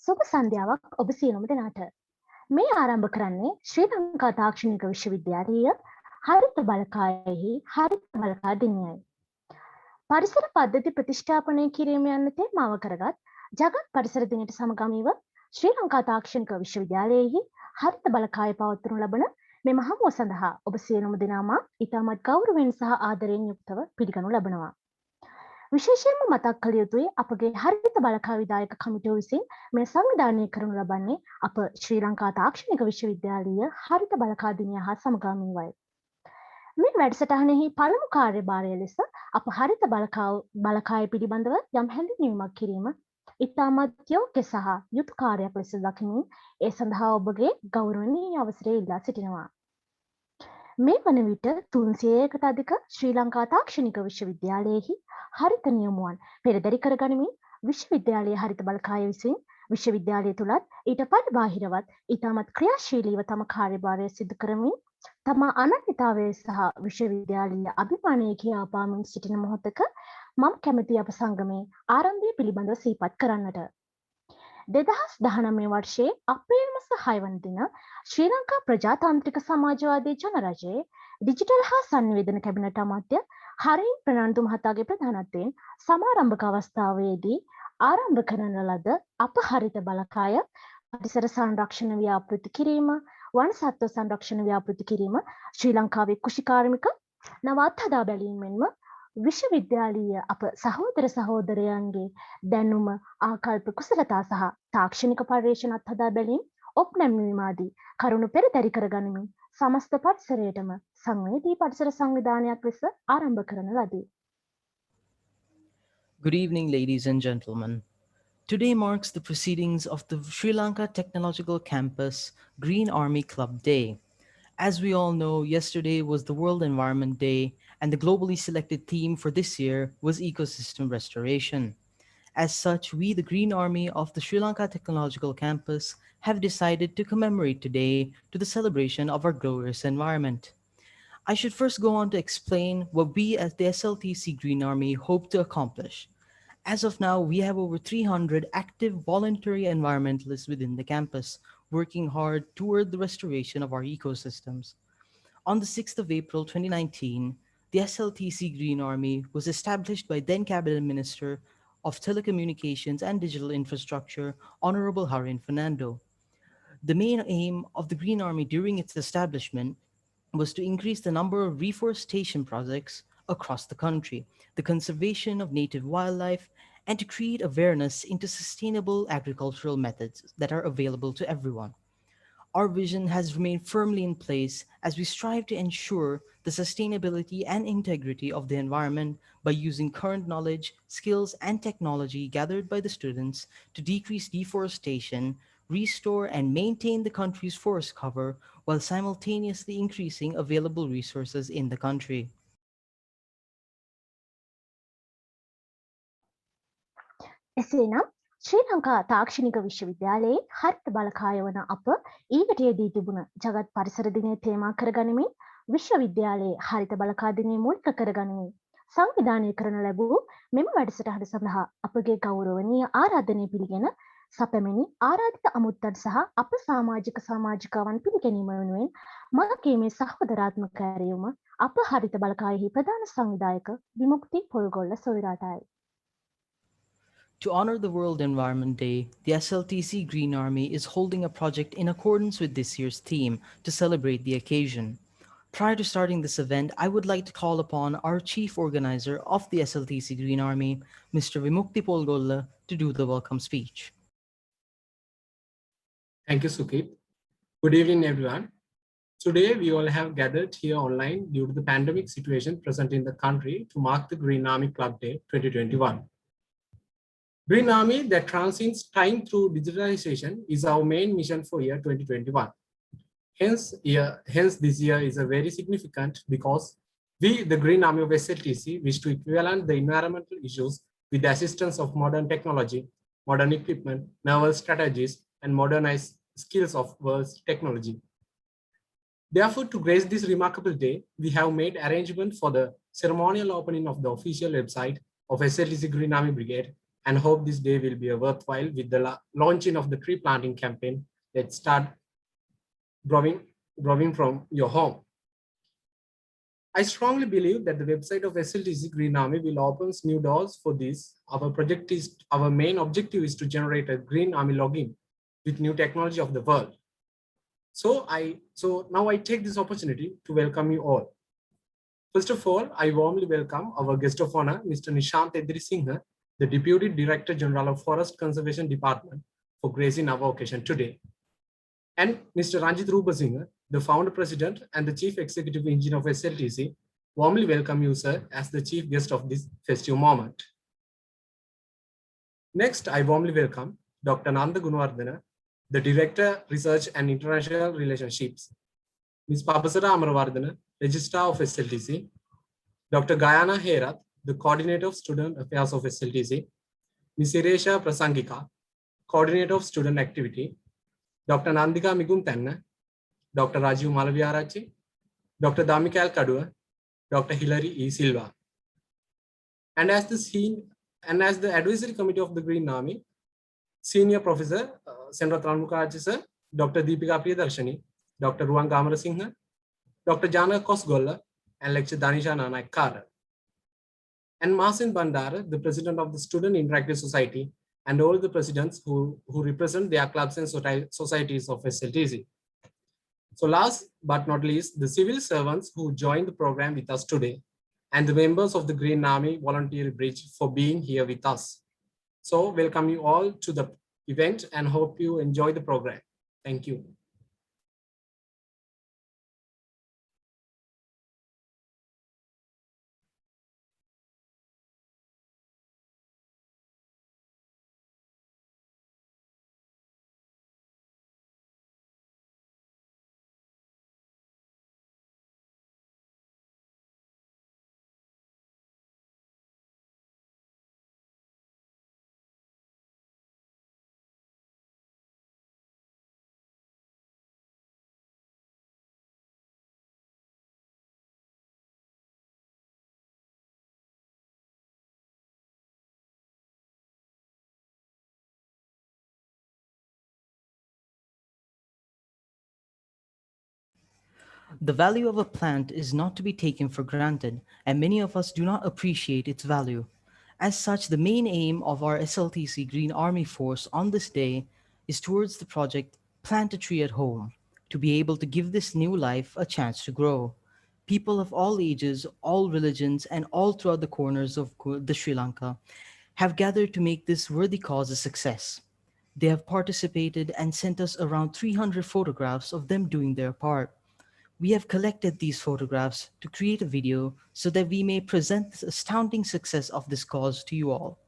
සුබ සන්ධ්‍යාවක් ඔබ සියලුම දෙනාට. මේ ආරම්භ කරන්නේ ශ්‍රී ලංකා තාක්ෂණික විශ්වවිද්‍යාලීය හරිත බලකායෙහි හරිත බලකා දිනයයි. පරිසර පද්ධති ප්‍රතිෂ්ඨාපනය කිරීම යන තේමාව කරගත් ජගත් පරිසර දිනයට සමගාමීව ශ්‍රී ලංකා තාක්ෂණික විශ්වවිද්‍යාලයෙහි හරිත බලකාය පවත්වනු ලබන මෙම හමුව සඳහා ඔබ සියලුම දෙනාම ඉතාමත් ගෞරවයෙන් සහ ආදරයෙන් යුක්තව පිළිගනු ලබනවා. විශේෂයෙන්ම මතක් කළ යුතුයි අපගේ හරිත බලකා විධායක කමිටුව විසින් මේ සංවිධානය කරනු ලබන්නේ අප ශ්‍රී ලංකා තාක්ෂණික විශ්වවිද්‍යාලීය හරිත බලකා දිනය හා සමගාමීවයි. මේ වැඩසටහනෙහි පළමු කාර්යභාරය ලෙස අප හරිත බලකාය පිළිබඳව යම් හැඳින්වීමක් කිරීම ඉතාමත් යෝග්‍ය සහ යුතු කාර්යයක් ලෙස දකිමින් ඒ සඳහා ඔබගේ ගෞරවනීය අවසරය ඉල්ලා සිටිනවා. මේ වන විට 300කට අධික ශ්‍රී ලංකා තාක්ෂණික විශ්වවිද්‍යාලයෙහි හරිත නියමුවන් පෙරදරි කරගනිමින් විශ්වවිද්‍යාලයේ හරිත බලකාය විසින් විශ්වවිද්‍යාලය තුළත් ඊට පරිබාහිරවත් ඉතාමත් ක්‍රියාශීලීව තම කාර්යභාරය සිදු කරමින් තම අනන්‍යතාවය සහ විශ්වවිද්‍යාලීය අභිමානය කියා පාමින් සිටින මොහොතක මම කැමැති අප සංගමේ ආරම්භය පිළිබඳව සිහිපත් කරන්නට. 2019 වර්ෂයේ අප්‍රේල් මාස 6 වන දින ශ්‍රී ලංකා ප්‍රජාතාන්ත්‍රික සමාජවාදී ජනරජයේ ඩිජිටල් හා සංවේදන කැබිනට් අමාත්‍ය හරින් ප්‍රනාන්දු මහතාගේ ප්‍රධානත්වයෙන් සමාරම්භක අවස්ථාවේදී ආරම්භ කරන ලද අප හරිත බලකාය පරිසර සංරක්ෂණ ව්‍යාපෘති කිරීම, වන සත්ව සංරක්ෂණ ව්‍යාපෘති කිරීම, ශ්‍රී ලංකාවේ කුෂිකාර්මික නවත් හදා බැලීම මෙන්ම විශ්වවිද්‍යාලීය අප සහෝදර සහෝදරයන්ගේ දැනුම ආකල්ප කුසලතා සහ තාක්ෂණික පර්යේෂණ අත්හදා බැලීම් ඔප්නැම්වීම ආදී කරුණු පෙරදරි කරගනිමින් සමස්ත පරිසරයටම සංවේදී පරිසර සංවිධානයක් ලෙස ආරම්භ කරන ලදී. Good evening, ladies and gentlemen. Today marks the proceedings of the Sri Lanka Technological Campus Green Army Club Day. As we all know, yesterday was the World Environment Day, and the globally selected theme for this year was ecosystem restoration. As such, we, the Green Army of the Sri Lanka Technological Campus, have decided to commemorate today to the celebration of our glorious environment. I should first go on to explain what we as the SLTC Green Army hope to accomplish. As of now, we have over 300 active voluntary environmentalists within the campus, working hard toward the restoration of our ecosystems. On the 6th of April 2019, the SLTC Green Army was established by then Cabinet Minister of Telecommunications and Digital Infrastructure, Honorable Harin Fernando. The main aim of the Green Army during its establishment was to increase the number of reforestation projects across the country, the conservation of native wildlife, and to create awareness into sustainable agricultural methods that are available to everyone. Our vision has remained firmly in place as we strive to ensure the sustainability and integrity of the environment by using current knowledge, skills, and technology gathered by the students to decrease deforestation, restore and maintain the country's forest cover while simultaneously increasing available resources in the country. එසේනම් ශ්‍රී ලංකා තාක්ෂණික විශ්වවිද්‍යාලයේ හරිත බලකාය වන අප ඊට යෙදී තිබුණ ජගත් පරිසර දිනය තේමා කරගනිමින් විශ්වවිද්‍යාලයේ හරිත බලකා දිනය මූලික කරගනිමින් සංවිධානය කරන ලැබූ මෙම වැඩසටහන සඳහා අපගේ ගෞරවනීය ආරාධනය පිළිගෙන සැපැමිණි ආරාධිත අමුත්තන් සහ අප සමාජික සමාජිකාවන් පිළිගැනීම වෙනුවෙන් මගේ මේ සහෝදරාත්මක ඇරයුම අප හරිත බලකායෙහි ප්‍රධාන සංවිධායක විමුක්ති පොල්ගොල්ල සොවිරාටයි. To honor the World Environment Day, the SLTC Green Army is holding a project in accordance with this year's theme to celebrate the occasion. Prior to starting this event, I would like to call upon our chief organizer of the SLTC Green Army, Mr. Vimukti Polgolla, to do the welcome speech. Thank you, Sukit. Good evening, everyone. Today, we all have gathered here online due to the pandemic situation present in the country to mark the Green Army Club Day 2021. Green Army that transcends time through digitalization is our main mission for year 2021. Hence, this year is a very significant because we, the Green Army of SLTC, wish to equivalent the environmental issues with the assistance of modern technology, modern equipment, novel strategies, and modernized skills of world's technology. Therefore, to grace this remarkable day, we have made arrangement for the ceremonial opening of the official website of SLTC Green Army Brigade and hope this day will be a worthwhile with the launching of the tree planting campaign. Let's start growing from your home. I strongly believe that the website of SLTC Green Army will open new doors for this. Our main objective is to generate a Green Army login with new technology of the world. So now I take this opportunity to welcome you all. First of all, I warmly welcome our guest of honor, Mr. Nishant Edri Singh, the Deputy Director General of Forest Conservation Department, for gracing our occasion today. And Mr. Ranjit Rupasinghe, the Founder President and the Chief Executive Engineer of SLTC, warmly welcome you, sir, as the chief guest of this festive moment. Next, I warmly welcome Dr. Nanda Gunawardena, the Director, Research and International Relationships, Ms. Papasara Amarawardena, Registrar of SLTC, Dr. Gayana Herath, the Coordinator of Student Affairs of SLTC, Ms. Iresha Prasangika, Coordinator of Student Activity, Dr. Nandika Miguntanna, Dr. Rajiv Malaviarachi, Dr. Damikal Kadua, Dr. Hilary E. Silva. And as the Advisory Committee of the Green Army, Senior Professor Senra Tranmukarachi sir, Dr. Deepika Priyadarshani, Dr. Ruang Kamarasinghe, Dr. Jana Kosgolla, and Lecturer Danisha Nanak Kara. And Masin Bandara, the President of the Student Interactive Society, and all the presidents who represent their clubs and societies of SLTC. So last but not least, the civil servants who joined the program with us today, and the members of the Green Army Volunteer Bridge for being here with us. So welcome you all to the event and hope you enjoy the program. Thank you. The value of a plant is not to be taken for granted, and many of us do not appreciate its value. As such, the main aim of our SLTC Green Army Force on this day is towards the project Plant a Tree at Home, to be able to give this new life a chance to grow. People of all ages, all religions, and all throughout the corners of the Sri Lanka have gathered to make this worthy cause a success. They have participated and sent us around 300 photographs of them doing their part. We have collected these photographs to create a video so that we may present this astounding success of this cause to you all.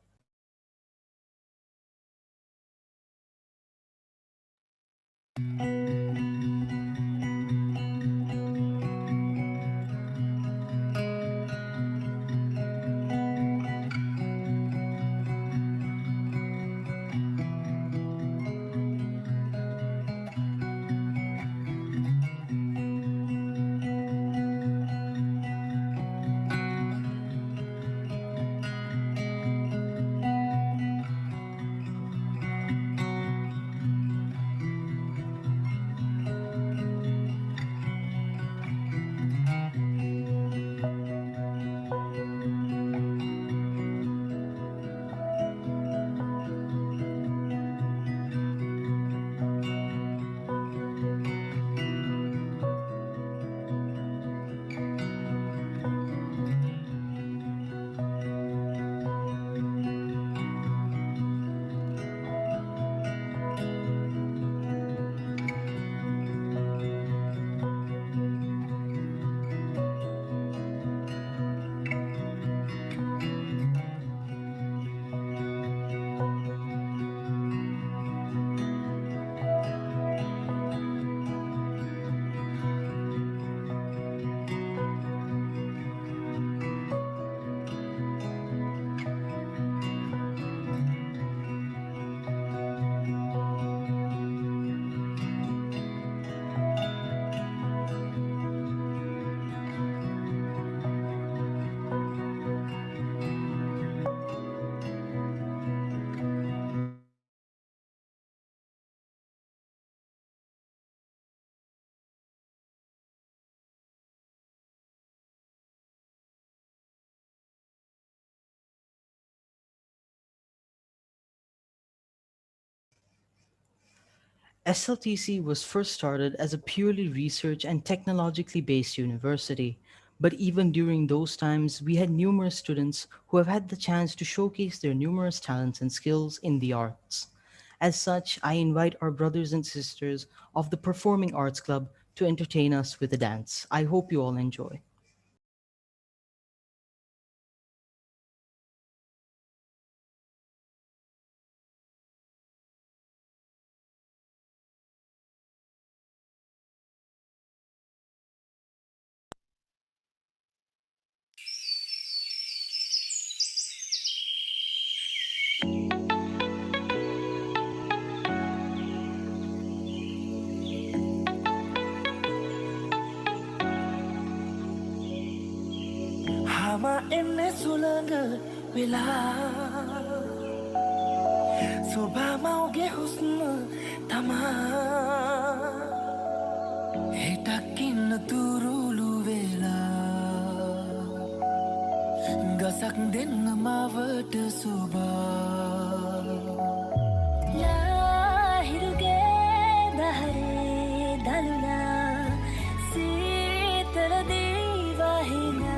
SLTC was first started as a purely research and technologically based university, but even during those times, we had numerous students who have had the chance to showcase their numerous talents and skills in the arts. As such, I invite our brothers and sisters of the Performing Arts Club to entertain us with a dance. I hope you all enjoy. Hama enne sulanga vela Soba mauge husna tama Hetakin turulu vela Gasak den mavata soba Lahiruge dahare dalula Sitala divahina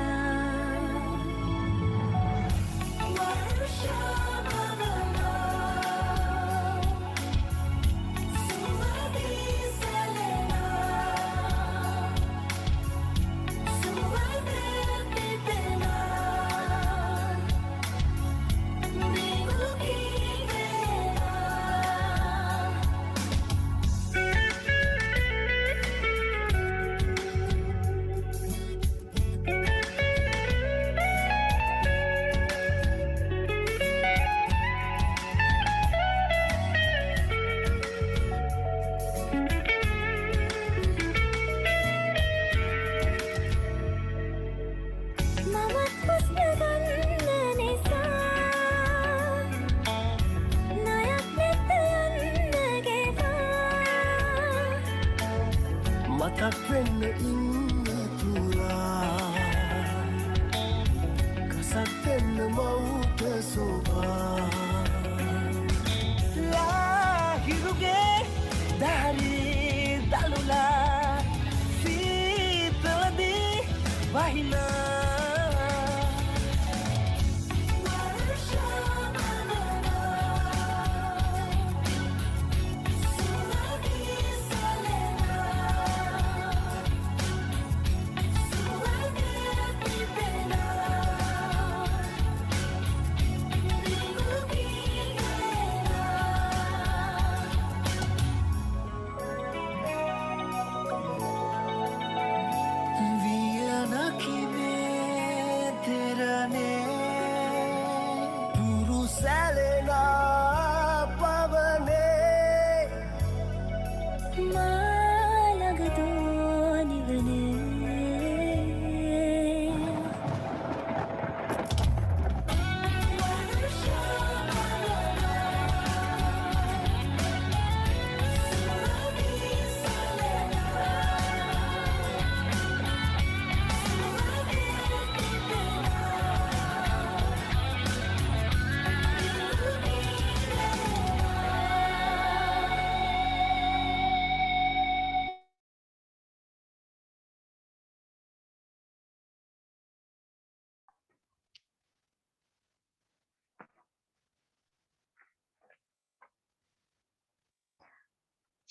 Matak venna inna tura Kasak venna mauta soba Lahiruge dahari dalula Sitala vahina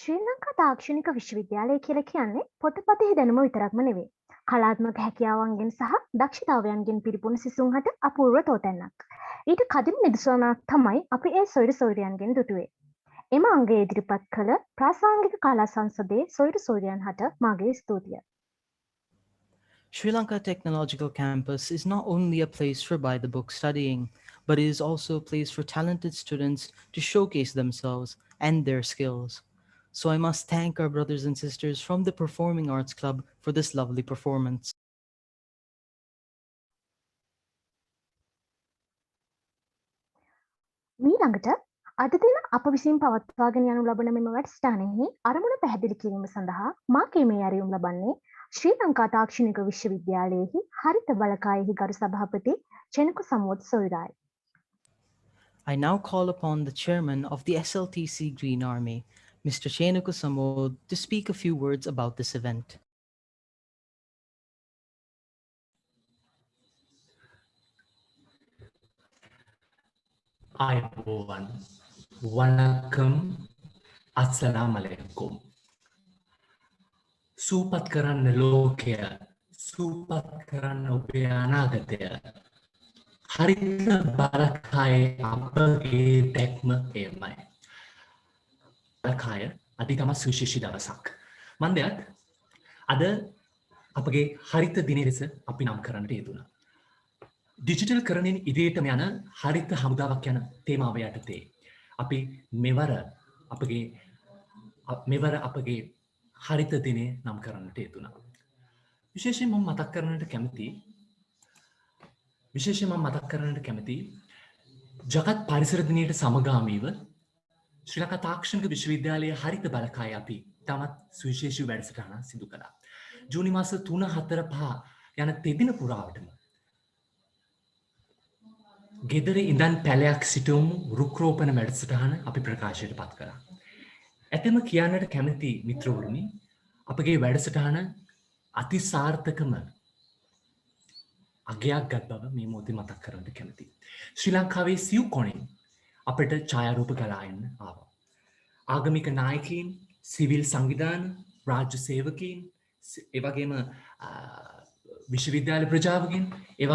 ශ්‍රී ලංකා තාක්ෂණික විශ්වවිද්‍යාලය කියලා කියන්නේ පොතපතෙහි දැනුම විතරක්ම නෙවෙයි. කලාත්මක හැකියාවන්ගෙන් සහ දක්ෂතාවයන්ගෙන් පිරිපුන් සිසුන් හට අපූර්ව තෝතැන්නක්. ඊට කදිම නිදසුනක් තමයි අපි ඒ සොයිරු සොයිරයන්ගෙන් දුටුවේ. එම අංගය ඉදිරිපත් කළ ප්‍රාසංගික කලා සංසදයේ සොයිරු සොයිරයන් හට මාගේ ස්තුතිය. Sri Lanka Technological Campus is not only a place for by-the-book studying, but it is also a place for talented students to showcase themselves and their skills. So I must thank our brothers and sisters from the Performing Arts Club for this lovely performance. මීළඟට අද දින අප විසින් පවත්වාගෙන යනු ලබන මෙම වැඩසටහනෙහි අරමුණ පැහැදිලි කිරීම සඳහා මා කීමේ ඇරයුම් ලබන්නේ ශ්‍රී ලංකා තාක්ෂණික විශ්වවිද්‍යාලයේහි හරිත බලකායෙහි ගරු සභාපති චෙනකු සමෝත් සොයිරායි. I now call upon the chairman of the SLTC Green Army, Mr. Shenuka Samod, to speak a few words about this event. Ayubowan, Wanakam, Assalamu alaikum. සූපත් කරන්න ලෝකය සූපත් කරන්න ඔබේ අනාගතය හරිත බලකායේ අපගේ දැක්ම එමයි. බලකාය අධිකම සුවිශේෂී දවසක්. මන්දයක් අද අපගේ හරිත දිනය ලෙස අපි නම් කරන්නට යෙදුණා. ඩිජිටල් කරණයෙන් ඉදිරියටම යන හරිත හමුදාවක් යන තේමාව යටතේ අපි මෙවර අපගේ හරිත දිනේ නම් කරන්නට යෙදුණා. විශේෂයෙන් මම මතක් කරන්නට කැමති ජගත් පරිසර දිනයට සමගාමීව ශ්‍රී ලංකා තාක්ෂණික විශ්වවිද්‍යාලයේ හරිත බලකාය අපි තමත් සුවිශේෂී වැඩසටහනක් සිදු කළා. ජූනි මාස 3, 4, 5 යන තෙදින පුරාවටම ගෙදර ඉඳන් පැලයක් සිටවමු රුක් රෝපණ වැඩසටහන අපි ප්‍රකාශයට පත් කළා. ඇතම කියන්නට කැමති මිත්‍රවරුනි අපගේ වැඩසටහන අති සාර්ථකම අගයක් ගත් බව මේ මොහොතේ මතක් කරන්නට කැමති. ශ්‍රී ලංකාවේ සිව් කොණින් අපට ඡායාරූප ගලායන්න ආවා. ආගමික නායකයින්, සිවිල් සංවිධාන, රාජ්‍ය සේවකයින්, ඒ වගේම විශ්වවිද්‍යාල ප්‍රජාවකින්, ඒ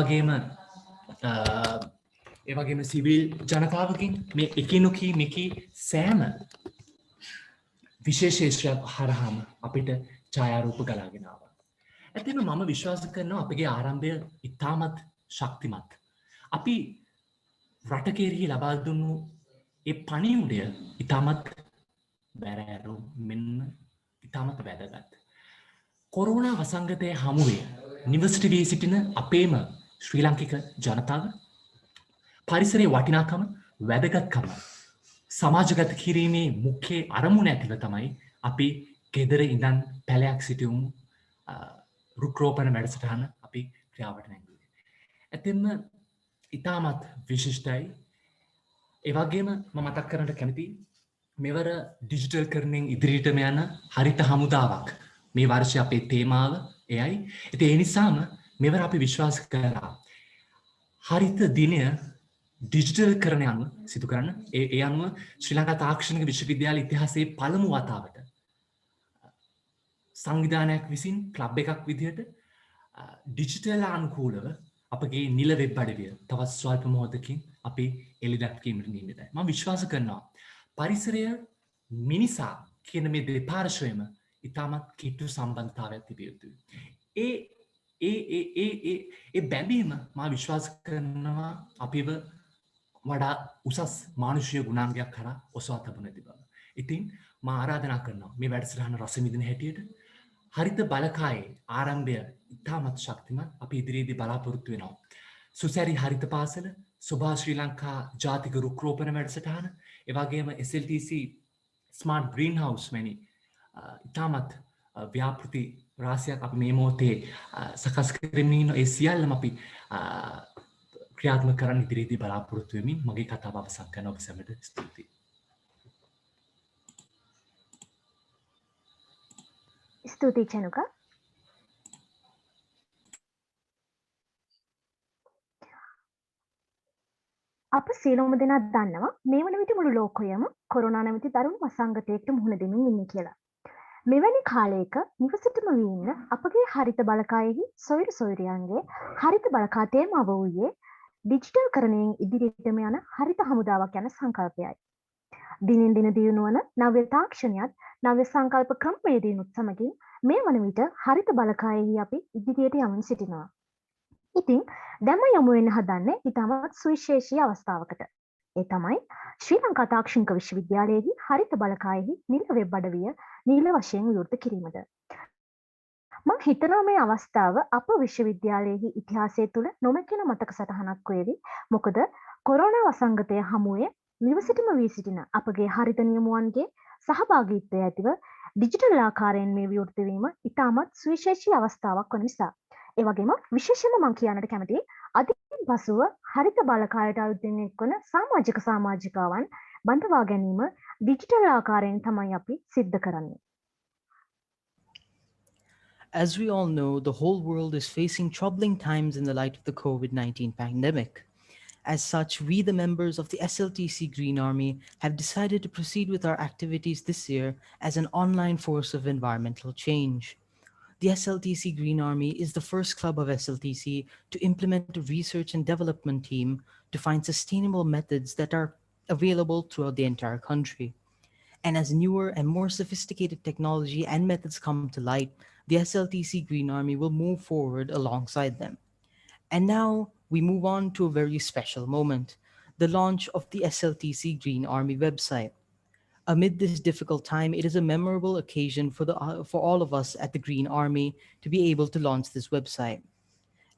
වගේම සිවිල් ජනතාවකින් මේ එකිනෙකී මෙකී සෑම විශේෂේෂයක් හරහාම අපිට ඡායාරූප ගලාගෙන ආවා. ඇත්තම මම විශ්වාස කරනවා අපගේ ආරම්භය ඉතාමත් ශක්තිමත්. අපි රට කෙරෙහි ලබා දුන්නු ඒ පණිවුඩය ඉතාමත් බැරෑරුම් මෙන්න ඉතාමත් වැදගත්. කොරෝනා වසංගතයේ හමුවේ නිවසට වී සිටින අපේම ශ්‍රී ලාංකික ජනතාව පරිසරයේ වටිනාකම වැදගත්කම සමාජගත කිරීමේ මුඛ්‍ය අරමුණ ඇතිව තමයි අපි ගෙදර ඉඳන් පැලයක් සිටවමු රුක් රෝපණ වැඩසටහන අපි ක්‍රියාවට නැංගුවේ. ඇත්තෙන්ම ඉතාමත් විශිෂ්ටයි. ඒ වගේම මම මතක් කරන්නට කැමතියි මෙවර ඩිජිටල් කරණයෙන් ඉදිරියටම යන හරිත හමුදාවක් මේ වර්ෂයේ අපේ තේමාව එයයි. ඉතින් ඒ නිසාම මෙවර අපි විශ්වාස කරා හරිත දිනය ඩිජිටල් කරණය අනුව සිදු කරන්න. ඒ අනුව ශ්‍රී ලංකා තාක්ෂණික විශ්වවිද්‍යාල ඉතිහාසයේ පළමු වතාවට සංවිධානයක් විසින් ක්ලබ් එකක් විදිහට ඩිජිටල් අනුකූලව අපගේ නිල වෙබ් අඩවිය තවත් ස්වල්ප මොහොතකින් අපි එළිදැක්වීමට නියමිතයි. මම විශ්වාස කරනවා පරිසරය මිනිසා කියන මේ දෙපාර්ශ්වයම ඉතාමත් කිට්ටු සම්බන්ධතාවයක් තිබිය යුතුයි. ඒ බැඳීම මා විශ්වාස කරනවා අපිව වඩා උසස් මානුෂීය ගුණාංගයක් කරා ඔසවා තබන බව. ඉතින් මා ආරාධනා කරනවා මේ වැඩසටහන රස විඳින හැටියට හරිත බලකායේ ආරම්භය ඉතාමත් ශක්තිමත් අපි ඉදිරියේදී බලාපොරොත්තු වෙනවා. සුසැරි හරිත පාසල, සුභා ශ්‍රී ලංකා ජාතික රුක් රෝපණ වැඩසටහන, ඒ වගේම SLTC ස්මාර්ට් ග්‍රීන් හවුස් වැනි ඉතාමත් ව්‍යාපෘති රාශියක් අපි මේ මොහොතේ සකස් කරමින් ඉන්න ඒ සියල්ලම අපි ක්‍රියාත්මක කරන්න ඉදිරියේදී බලාපොරොත්තු වෙමින් මගේ කතාව අවසන් කරන ඔබ සැමට ස්තුතියි. ස්තුතියි චනුක. අප සියලුම දෙනා දන්නවා මේ වන විට මුළු ලෝකයම කොරෝනා නැමැති දරුණු වසංගතයකට මුහුණ දෙමින් ඉන්නේ කියලා. මෙවැනි කාලයක නිවසටම වී ඉන්න අපගේ හරිත බලකායෙහි සොයුරියන්ගේ හරිත බලකා තේමාව වූයේ ඩිජිටල් කරණයෙන් ඉදිරියටම යන හරිත හමුදාවක් යන සංකල්පයයි. දිනෙන් දින දියුණුවන නව්‍ය තාක්ෂණයත් නව්‍ය සංකල්ප ක්‍රමවේදීනුත් සමගින් මේ වන විට හරිත බලකායෙහි අපි ඉදිරියට යමින් සිටිනවා. ඉතින් දැන් යමු වෙන්න හදන්නේ ඉතාමත් සුවිශේෂී අවස්ථාවකට. ඒ තමයි ශ්‍රී ලංකා තාක්ෂණික විශ්වවිද්‍යාලයේහි හරිත බලකායෙහි නිල වෙබ් අඩවිය නිල වශයෙන් විවෘත කිරීමද. මම හිතනවා මේ අවස්ථාව අප විශ්වවිද්‍යාලයේහි ඉතිහාසය තුළ නොමැකෙන මතක සටහනක් වේවි. මොකද කොරෝනා වසංගතය හමුවේ නිවසටම වී සිටින අපගේ හරිත නියමුවන්ගේ සහභාගීත්වය ඇතිව ඩිජිටල් ආකාරයෙන් මේ විවෘත වීම ඉතාමත් සුවිශේෂී අවස්ථාවක් වන නිසා. ඒ වගේම විශේෂයෙන්ම මම කියන්නට කැමතියි අදින් පසුව හරිත බලකායට අලුතින් එක්වන සමාජිකාවන් බඳවා ගැනීම ඩිජිටල් ආකාරයෙන් තමයි අපි සිද්ධ කරන්නේ. As we all know, the whole world is facing troubling times in the light of the COVID-19 pandemic. As such, we, the members of the SLTC Green Army, have decided to proceed with our activities this year as an online force of environmental change. The SLTC Green Army is the first club of SLTC to implement a research and development team to find sustainable methods that are available throughout the entire country. And as newer and more sophisticated technology and methods come to light, the SLTC Green Army will move forward alongside them. And now we move on to a very special moment, the launch of the SLTC Green Army website. Amid this difficult time, it is a memorable occasion for all of us at the Green Army to be able to launch this website.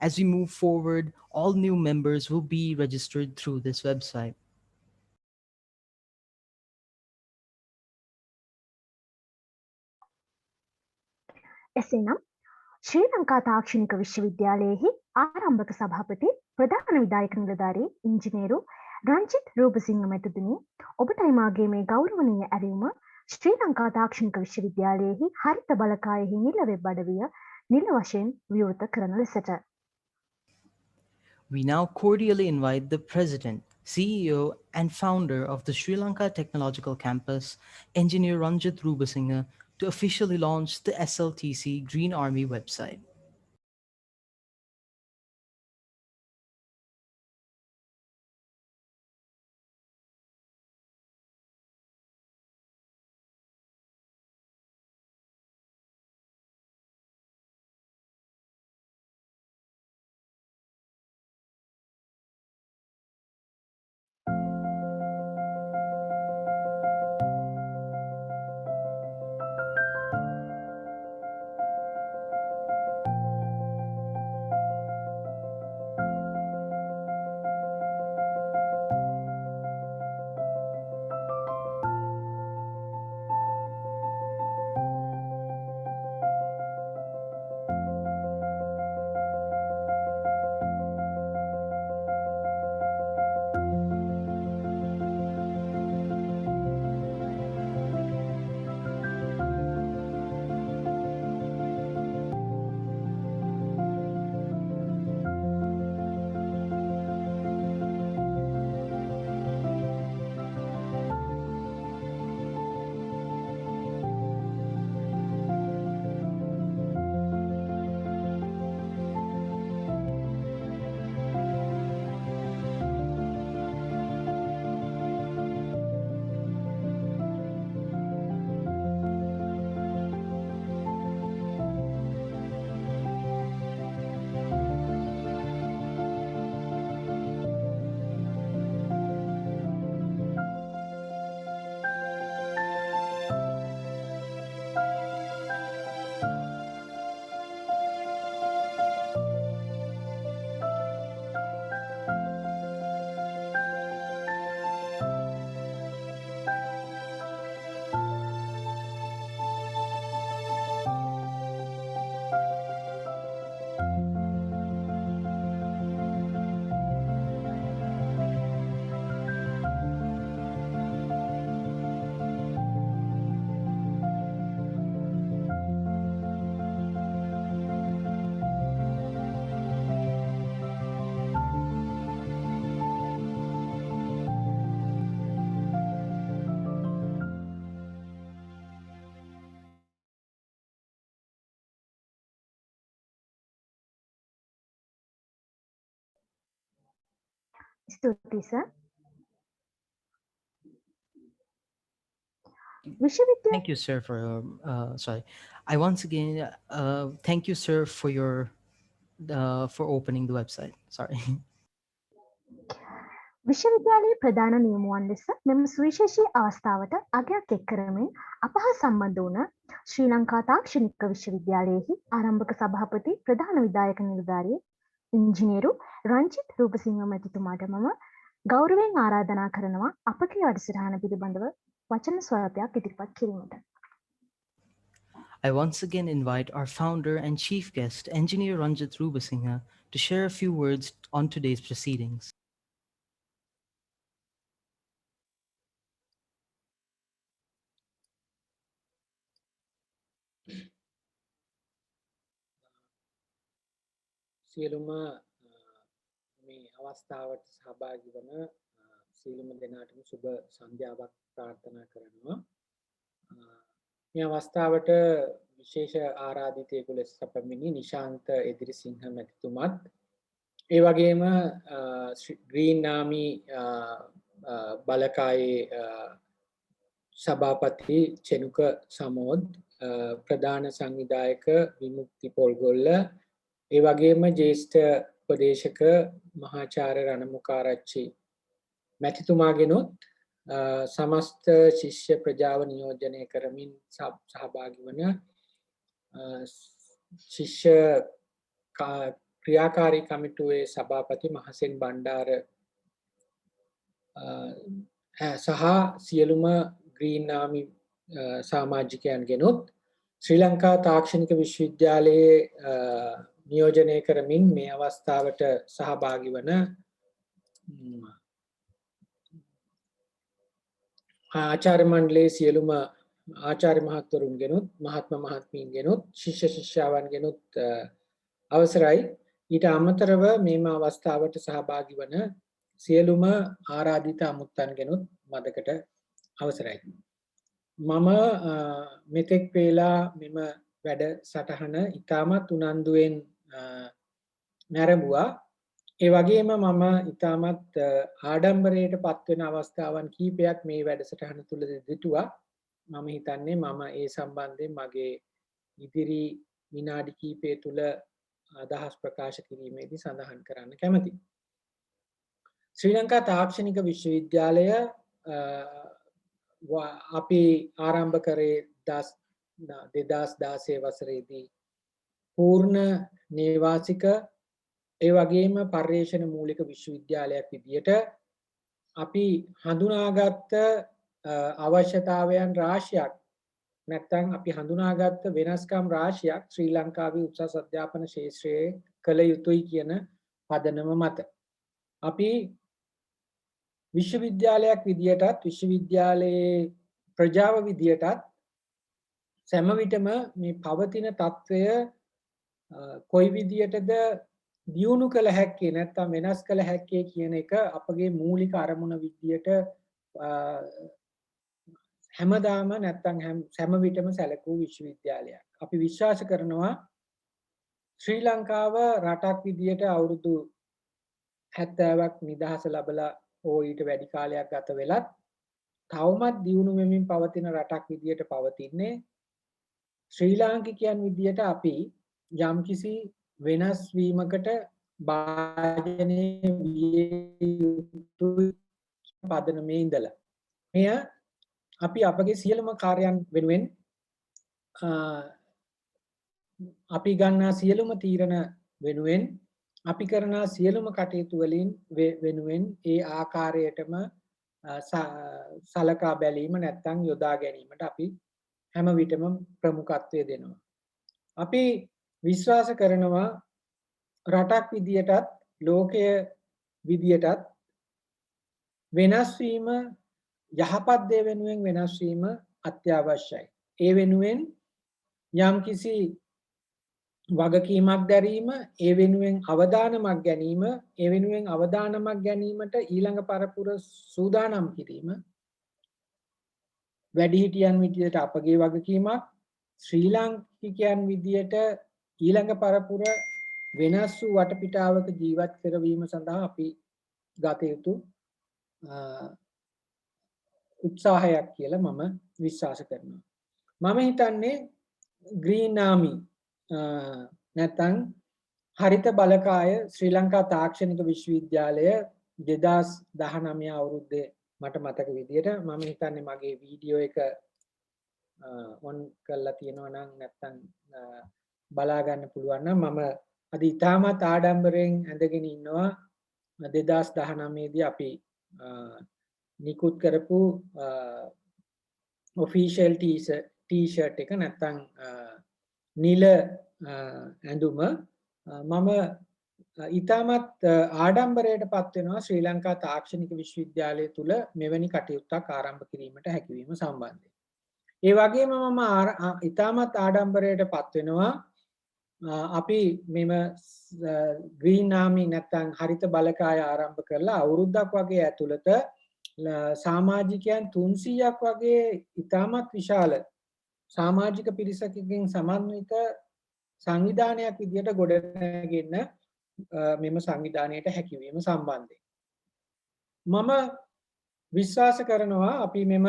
As we move forward, all new members will be registered through this website. එසේනම් ශ්‍රී ලංකා තාක්ෂණික විශ්වවිද්‍යාලයෙහි ආරම්භක සභාපති ප්‍රධාන විධායක නිලධාරී ඉංජිනේරු රංජිත් රූපසිංහ මැතිතුමනි ඔබටයි මාගේ මේ ගෞරවනීය ඇරයුම ශ්‍රී ලංකා තාක්ෂණික විශ්වවිද්‍යාලයෙහි හරිත බලකායෙහි නිල වෙබ් අඩවිය නිල වශයෙන් විවෘත කරන ලෙසට. We now cordially invite the President, CEO, and founder of the Sri Lanka Technological Campus, Engineer Ranjit Rubasinghe, to officially launch the SLTC Green Army website. ස්තුතියි සර්. විශ්වවිද්‍යාල Thank you, sir, for sorry. I once again thank you, sir, for opening the website. Sorry. විශ්වවිද්‍යාලයේ ප්‍රධාන නියමුවන් ලෙස මෙම සුවිශේෂී අවස්ථාවට අගයක් එක් කරමින් අප හා සම්බන්ධ වුණ ශ්‍රී ලංකා තාක්ෂණික විශ්වවිද්‍යාලයෙහි ආරම්භක සභාපති ප්‍රධාන විධායක නිලධාරී ඉංජිනේරු රංජිත් රූපසිංහ මැතිතුමාට මම ගෞරවයෙන් ආරාධනා කරනවා අපගේ වැඩසටහන පිළිබඳව වචන ස්වරපයක් ඉදිරිපත් කිරීමට. I once again invite our founder and chief guest, Engineer Ranjit Rubasinghe, to share a few words on today's proceedings. සියලුම මේ අවස්ථාවට සහභාගී වන සියලුම දෙනාටම සුබ සන්ධ්‍යාවක් ප්‍රාර්ථනා කරනවා. මේ අවස්ථාවට විශේෂ ආරාධිතයෙකු ලෙස සැපමිනි නිශාන්ත එදිරිසිංහ මැතිතුමත් ඒ වගේම ග්‍රීන් ආමි බලකායේ සභාපති චෙනුක සමෝද් ප්‍රධාන සංවිධායක විමුක්ති පොල්ගොල්ල ඒ වගේම ජ්‍යෙෂ්ඨ උපදේශක මහාචාර්ය රණමුකාරච්චි මැතිතුමාගෙනුත් සමස්ත ශිෂ්‍ය ප්‍රජාව නියෝජනය කරමින් සහභාගී වන ශිෂ්‍ය ක්‍රියාකාරී කමිටුවේ සභාපති මහසෙන් බණ්ඩාර සහ සියලුම ග්‍රීන් ආමි සමාජිකයන්ගෙනුත් ශ්‍රී ලංකා තාක්ෂණික විශ්වවිද්‍යාලයේ නියෝජනය කරමින් මේ අවස්ථාවට සහභාගී වන ආචාර්ය මණ්ඩලයේ සියලුම ආචාර්ය මහත්වරුන්ගෙනුත් මහත්ම මහත්මීන්ගෙනුත් ශිෂ්‍ය ශිෂ්‍යාවන්ගෙනුත් අවසරයි. ඊට අමතරව මේම අවස්ථාවට සහභාගී වන සියලුම ආරාධිත අමුත්තන්ගෙනුත් මදකට අවසරයි. මම මෙතෙක් වේලා මෙම වැඩ සටහන ඉතාමත් උනන්දුවෙන් නැරඹුවා. ඒ වගේම මම ඉතාමත් ආඩම්බරයට පත්වෙන අවස්ථාවන් කීපයක් මේ වැඩසටහන තුළ දිටුවා. මම හිතන්නේ මම ඒ සම්බන්ධයෙන් මගේ ඉදිරි විනාඩි කීපය තුළ අදහස් ප්‍රකාශ කිරීමේදී සඳහන් කරන්න කැමතියි. ශ්‍රී ලංකා තාක්ෂණික විශ්වවිද්‍යාලය අපි ආරම්භ කරේ 2016 වසරේදී පූර්ණ නේවාසික ඒ වගේම පර්යේෂණ මූලික විශ්වවිද්‍යාලයක් විදියට අපි හඳුනාගත්ත අවශ්‍යතාවයන් රාශියක් නැත්නම් අපි හඳුනාගත්ත වෙනස්කම් රාශියක් ශ්‍රී ලංකාවේ උසස් අධ්‍යාපන ශාස්ත්‍රයේ කළ යුතුයි කියන පදනම මත අපි විශ්වවිද්‍යාලයක් විදියටත් විශ්වවිද්‍යාලයේ ප්‍රජාව විදියටත් සෑම විටම මේ පවතින తත්වය කොයි විදියටද දියුණු කළ හැක්කේ නැත්නම් වෙනස් කළ හැක්කේ කියන එක අපගේ මූලික අරමුණ විදියට හැමදාම නැත්නම් හැම විටම සැලකූ විශ්වවිද්‍යාලයක්. අපි විශ්වාස කරනවා ශ්‍රී ලංකාව රටක් විදියට අවුරුදු 70ක් නිදහස ලැබලා ඕ ඊට වැඩි කාලයක් ගත වෙලත් තවමත් දියුණු වෙමින් පවතින රටක් විදියට පවතින්නේ ශ්‍රී ලාංකිකයන් විදියට අපි යම්කිසි වෙනස් වීමකට භාජනය විය යුතුයි පදනමේ ඉඳලා මෙය අපි අපගේ සියලුම කාර්යයන් වෙනුවෙන් අපි ගන්නා සියලුම තීරණ වෙනුවෙන් අපි කරන සියලුම කටයුතු වලින් වෙනුවෙන් ඒ ආකාරයටම සලකා බැලීම නැත්නම් යොදා ගැනීමට අපි හැම විටම ප්‍රමුඛත්වය දෙනවා. අපි විශ්වාස කරනවා රටක් විදියටත් ලෝකය විදියටත් වෙනස් වීම යහපත් දේ වෙනුවෙන් වෙනස් වීම අත්‍යවශ්‍යයි. ඒ වෙනුවෙන් යම්කිසි වගකීමක් දැරීම, ඒ වෙනුවෙන් අවදානමක් ගැනීම, ඒ වෙනුවෙන් අවදානමක් ගැනීමට ඊළඟ පරපුර සූදානම් කිරීම වැඩිහිටියන් විදියට අපගේ වගකීමක්, ශ්‍රී ලාංකිකයන් විදියට ඊළඟ පරපුර වෙනස් වූ වටපිටාවක ජීවත් කරවීම සඳහා අපි ගත යුතු උත්සාහයක් කියලා මම විශ්වාස කරනවා. මම හිතන්නේ ග්‍රීන් ආමි නැත්නම් හරිත බලකාය ශ්‍රී ලංකා තාක්ෂණික විශ්වවිද්‍යාලය 2019 අවුරුද්දේ මට මතක විදියට මම හිතන්නේ මගේ වීඩියෝ එක ඔන් කරලා තියෙනවා නම් නැත්නම් බලා ගන්න පුළුවන් නම් මම අද ඉතාමත් ආඩම්බරයෙන් ඇඳගෙන ඉන්නවා 2019 දී අපි නිකුත් කරපු ඔෆිෂියල් ටී-ෂර්ට් එක නැත්නම් නිල ඇඳුම මම ඉතාමත් ආඩම්බරයට පත් වෙනවා ශ්‍රී ලංකා තාක්ෂණික විශ්වවිද්‍යාලය තුල මෙවැනි කටයුත්තක් ආරම්භ කිරීමට හැකියවීම සම්බන්ධයෙන්. ඒ වගේම මම ඉතාමත් ආඩම්බරයට පත් වෙනවා අපි මෙම ග්‍රීන් ආමි නැත්නම් හරිත බලකාය ආරම්භ කරලා අවුරුද්දක් වගේ ඇතුළත සමාජිකයන් 300ක් වගේ ඉතාමත් විශාල සමාජික පිරිසකින් සමන්විත සංවිධානයක් විදිහට ගොඩනැගෙන්න මෙම සංවිධානයට හැකියවීම සම්බන්ධයෙන් මම විශ්වාස කරනවා අපි මෙම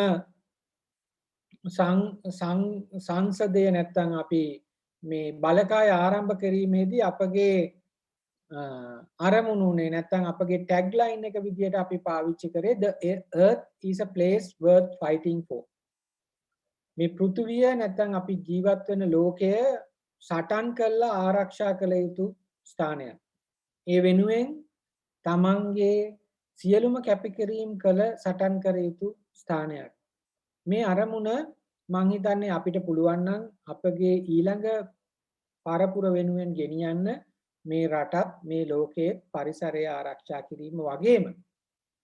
සංසදය නැත්නම් අපි මේ බලකාය ආරම්භ කිරීමේදී අපගේ අරමුණුනේ නැත්නම් අපගේ ටැග් ලයින් එක විදිහට අපි පාවිච්චි කරේ the earth is a place worth fighting for මේ පෘථුවිය නැත්නම් අපි ජීවත් වෙන ලෝකය සටන් කරලා ආරක්ෂා කළ යුතු ස්ථානයක්. ඒ වෙනුවෙන් තමන්ගේ සියලුම කැපකිරීම කළ සටන් කර යුතු ස්ථානයක්. මේ අරමුණ මං හිතන්නේ අපිට පුළුවන් නම් අපගේ ඊළඟ පරපුර වෙනුවෙන් ගෙනියන්න මේ රටත් මේ ලෝකයේ පරිසරය ආරක්ෂා කිරීම වගේම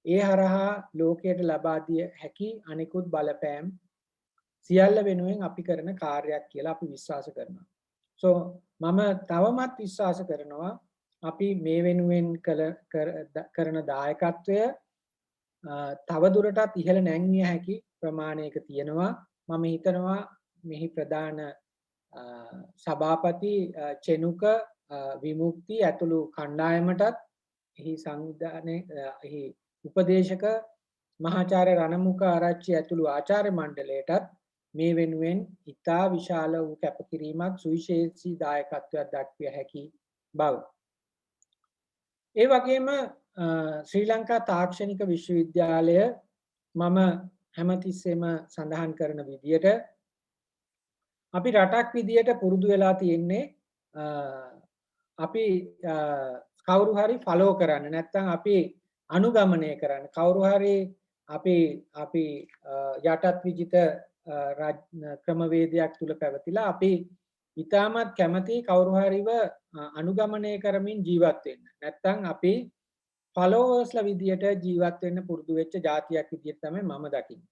ඒ හරහා ලෝකයට ලබා දිය හැකි අනිකුත් බලපෑම් සියල්ල වෙනුවෙන් අපි කරන කාර්යයක් කියලා අපි විශ්වාස කරනවා. So මම තවමත් විශ්වාස කරනවා අපි මේ වෙනුවෙන් කරන දායකත්වය තව දුරටත් ඉහළ නැංවිය හැකි ප්‍රමාණයක තියෙනවා. මම හිතනවා මෙහි ප්‍රධාන සභාපති චෙනුක විමුක්ති ඇතුළු කණ්ඩායමටත් එහි සංවිධානයේ එහි උපදේශක මහාචාර්ය රණමුඛ ආරච්චි ඇතුළු ආචාර්ය මණ්ඩලයටත් මේ වෙනුවෙන් ඉතා විශාල වූ කැපකිරීමක් සුවිශේෂී දායකත්වයක් දක්විය හැකි බව. ඒ වගේම ශ්‍රී ලංකා තාක්ෂණික විශ්වවිද්‍යාලය මම හැමතිස්සෙම සඳහන් කරන විදියට අපි රටක් විදියට පුරුදු වෙලා තියෙන්නේ අපි කවුරු හරි ෆලෝ කරන්න නැත්නම් අපි අනුගමනය කරන්න කවුරු හරි අපි යටත් විජිත ක්‍රමවේදයක් තුල පැවතිලා අපි ඊටමත් කැමති කවුරු හරිව අනුගමනය කරමින් ජීවත් වෙන්න. නැත්නම් අපි ෆලෝවර්ස්ලා විදියට ජීවත් වෙන්න පුරුදු වෙච්ච જાතියක් විදියට තමයි මම දකින්නේ.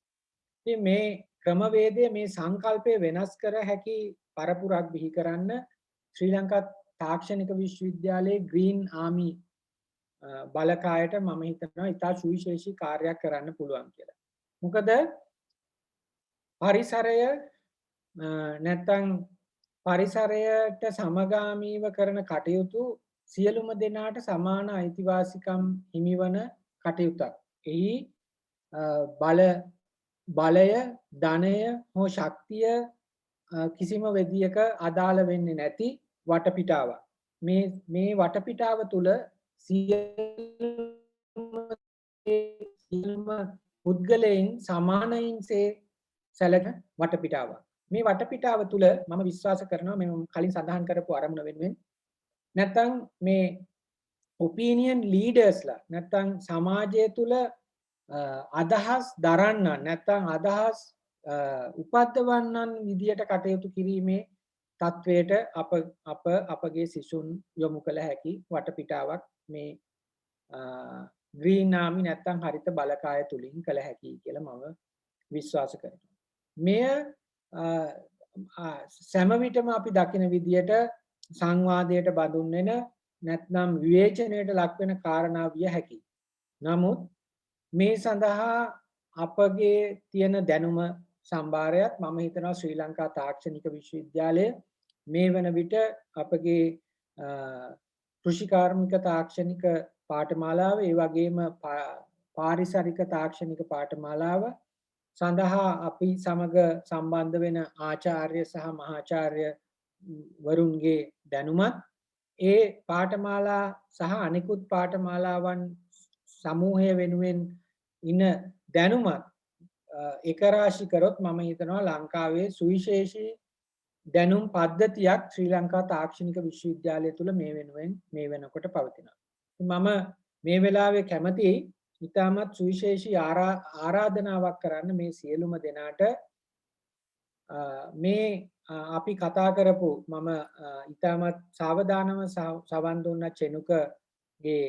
ඉතින් මේ ක්‍රමවේදය මේ සංකල්පය වෙනස් කර හැකි පරපුරක් බිහි කරන්න ශ්‍රී ලංකා තාක්ෂණික විශ්වවිද්‍යාලයේ ග්‍රීන් ආමි බලකායට මම හිතනවා ඉතා සුවිශේෂී කාර්යයක් කරන්න පුළුවන් කියලා. මොකද පරිසරය නැත්නම් පරිසරයට සමගාමීව කරන කටයුතු සියලුම දෙනාට සමාන අයිතිවාසිකම් හිමිවන කටයුත්තක්. එහි බලය, ධනය හෝ ශක්තිය කිසිම විදියක අදාළ වෙන්නේ නැති වටපිටාවක්. මේ වටපිටාව තුල සියලුම පුද්ගලයන් සමානයින්සේ සැලකෙන වටපිටාවක්. මේ වටපිටාව තුල මම විශ්වාස කරනවා මම කලින් සඳහන් කරපු අරමුණ වෙනුවෙන් නැත්නම් මේ ඔපිනියන් ලීඩර්ස්ලා නැත්නම් සමාජය තුල අදහස් දරන්නන් නැත්නම් අදහස් උපද්දවන්නන් විදියට කටයුතු කිරීමේ තත්වයට අපගේ සිසුන් යොමු කළ හැකි වටපිටාවක් මේ ග්‍රීන් ආමි නැත්නම් හරිත බලකාය තුලින් කළ හැකි කියලා මම විශ්වාස කරනවා. මෙය සෑම විටම අපි දකින විදියට සංවාදයට බඳුන් වෙන නැත්නම් විවේචනයට ලක් වෙන කාරණා විය හැකියි. නමුත් මේ සඳහා අපගේ තියෙන දැනුම සම්භාරයත් මම හිතනවා ශ්‍රී ලංකා තාක්ෂණික විශ්වවිද්‍යාලය මේ වන විට අපගේ කෘෂිකාර්මික තාක්ෂණික පාඨමාලාව ඒ වගේම පාරිසරික තාක්ෂණික පාඨමාලාව සඳහා අපි සමග සම්බන්ධ වෙන ආචාර්ය සහ මහාචාර්ය වරුන්ගේ දැනුමත් ඒ පාඨමාලා සහ අනිකුත් පාඨමාලාවන් සමූහය වෙනුවෙන් ඉන දැනුමත් එක රාශි කරොත් මම හිතනවා ලංකාවේ සුවිශේෂී දැනුම් පද්ධතියක් ශ්‍රී ලංකා තාක්ෂණික විශ්වවිද්‍යාලය තුල මේ වෙනුවෙන් මේ වෙනකොට පවතිනවා. මම මේ වෙලාවේ කැමතියි ඉතාමත් සුවිශේෂී ආරාධනාවක් කරන්න මේ සියලුම දෙනාට මේ අපි කතා කරපු මම ඉතාමත් සාවධානව සවන් දුන්න චෙනුකගේ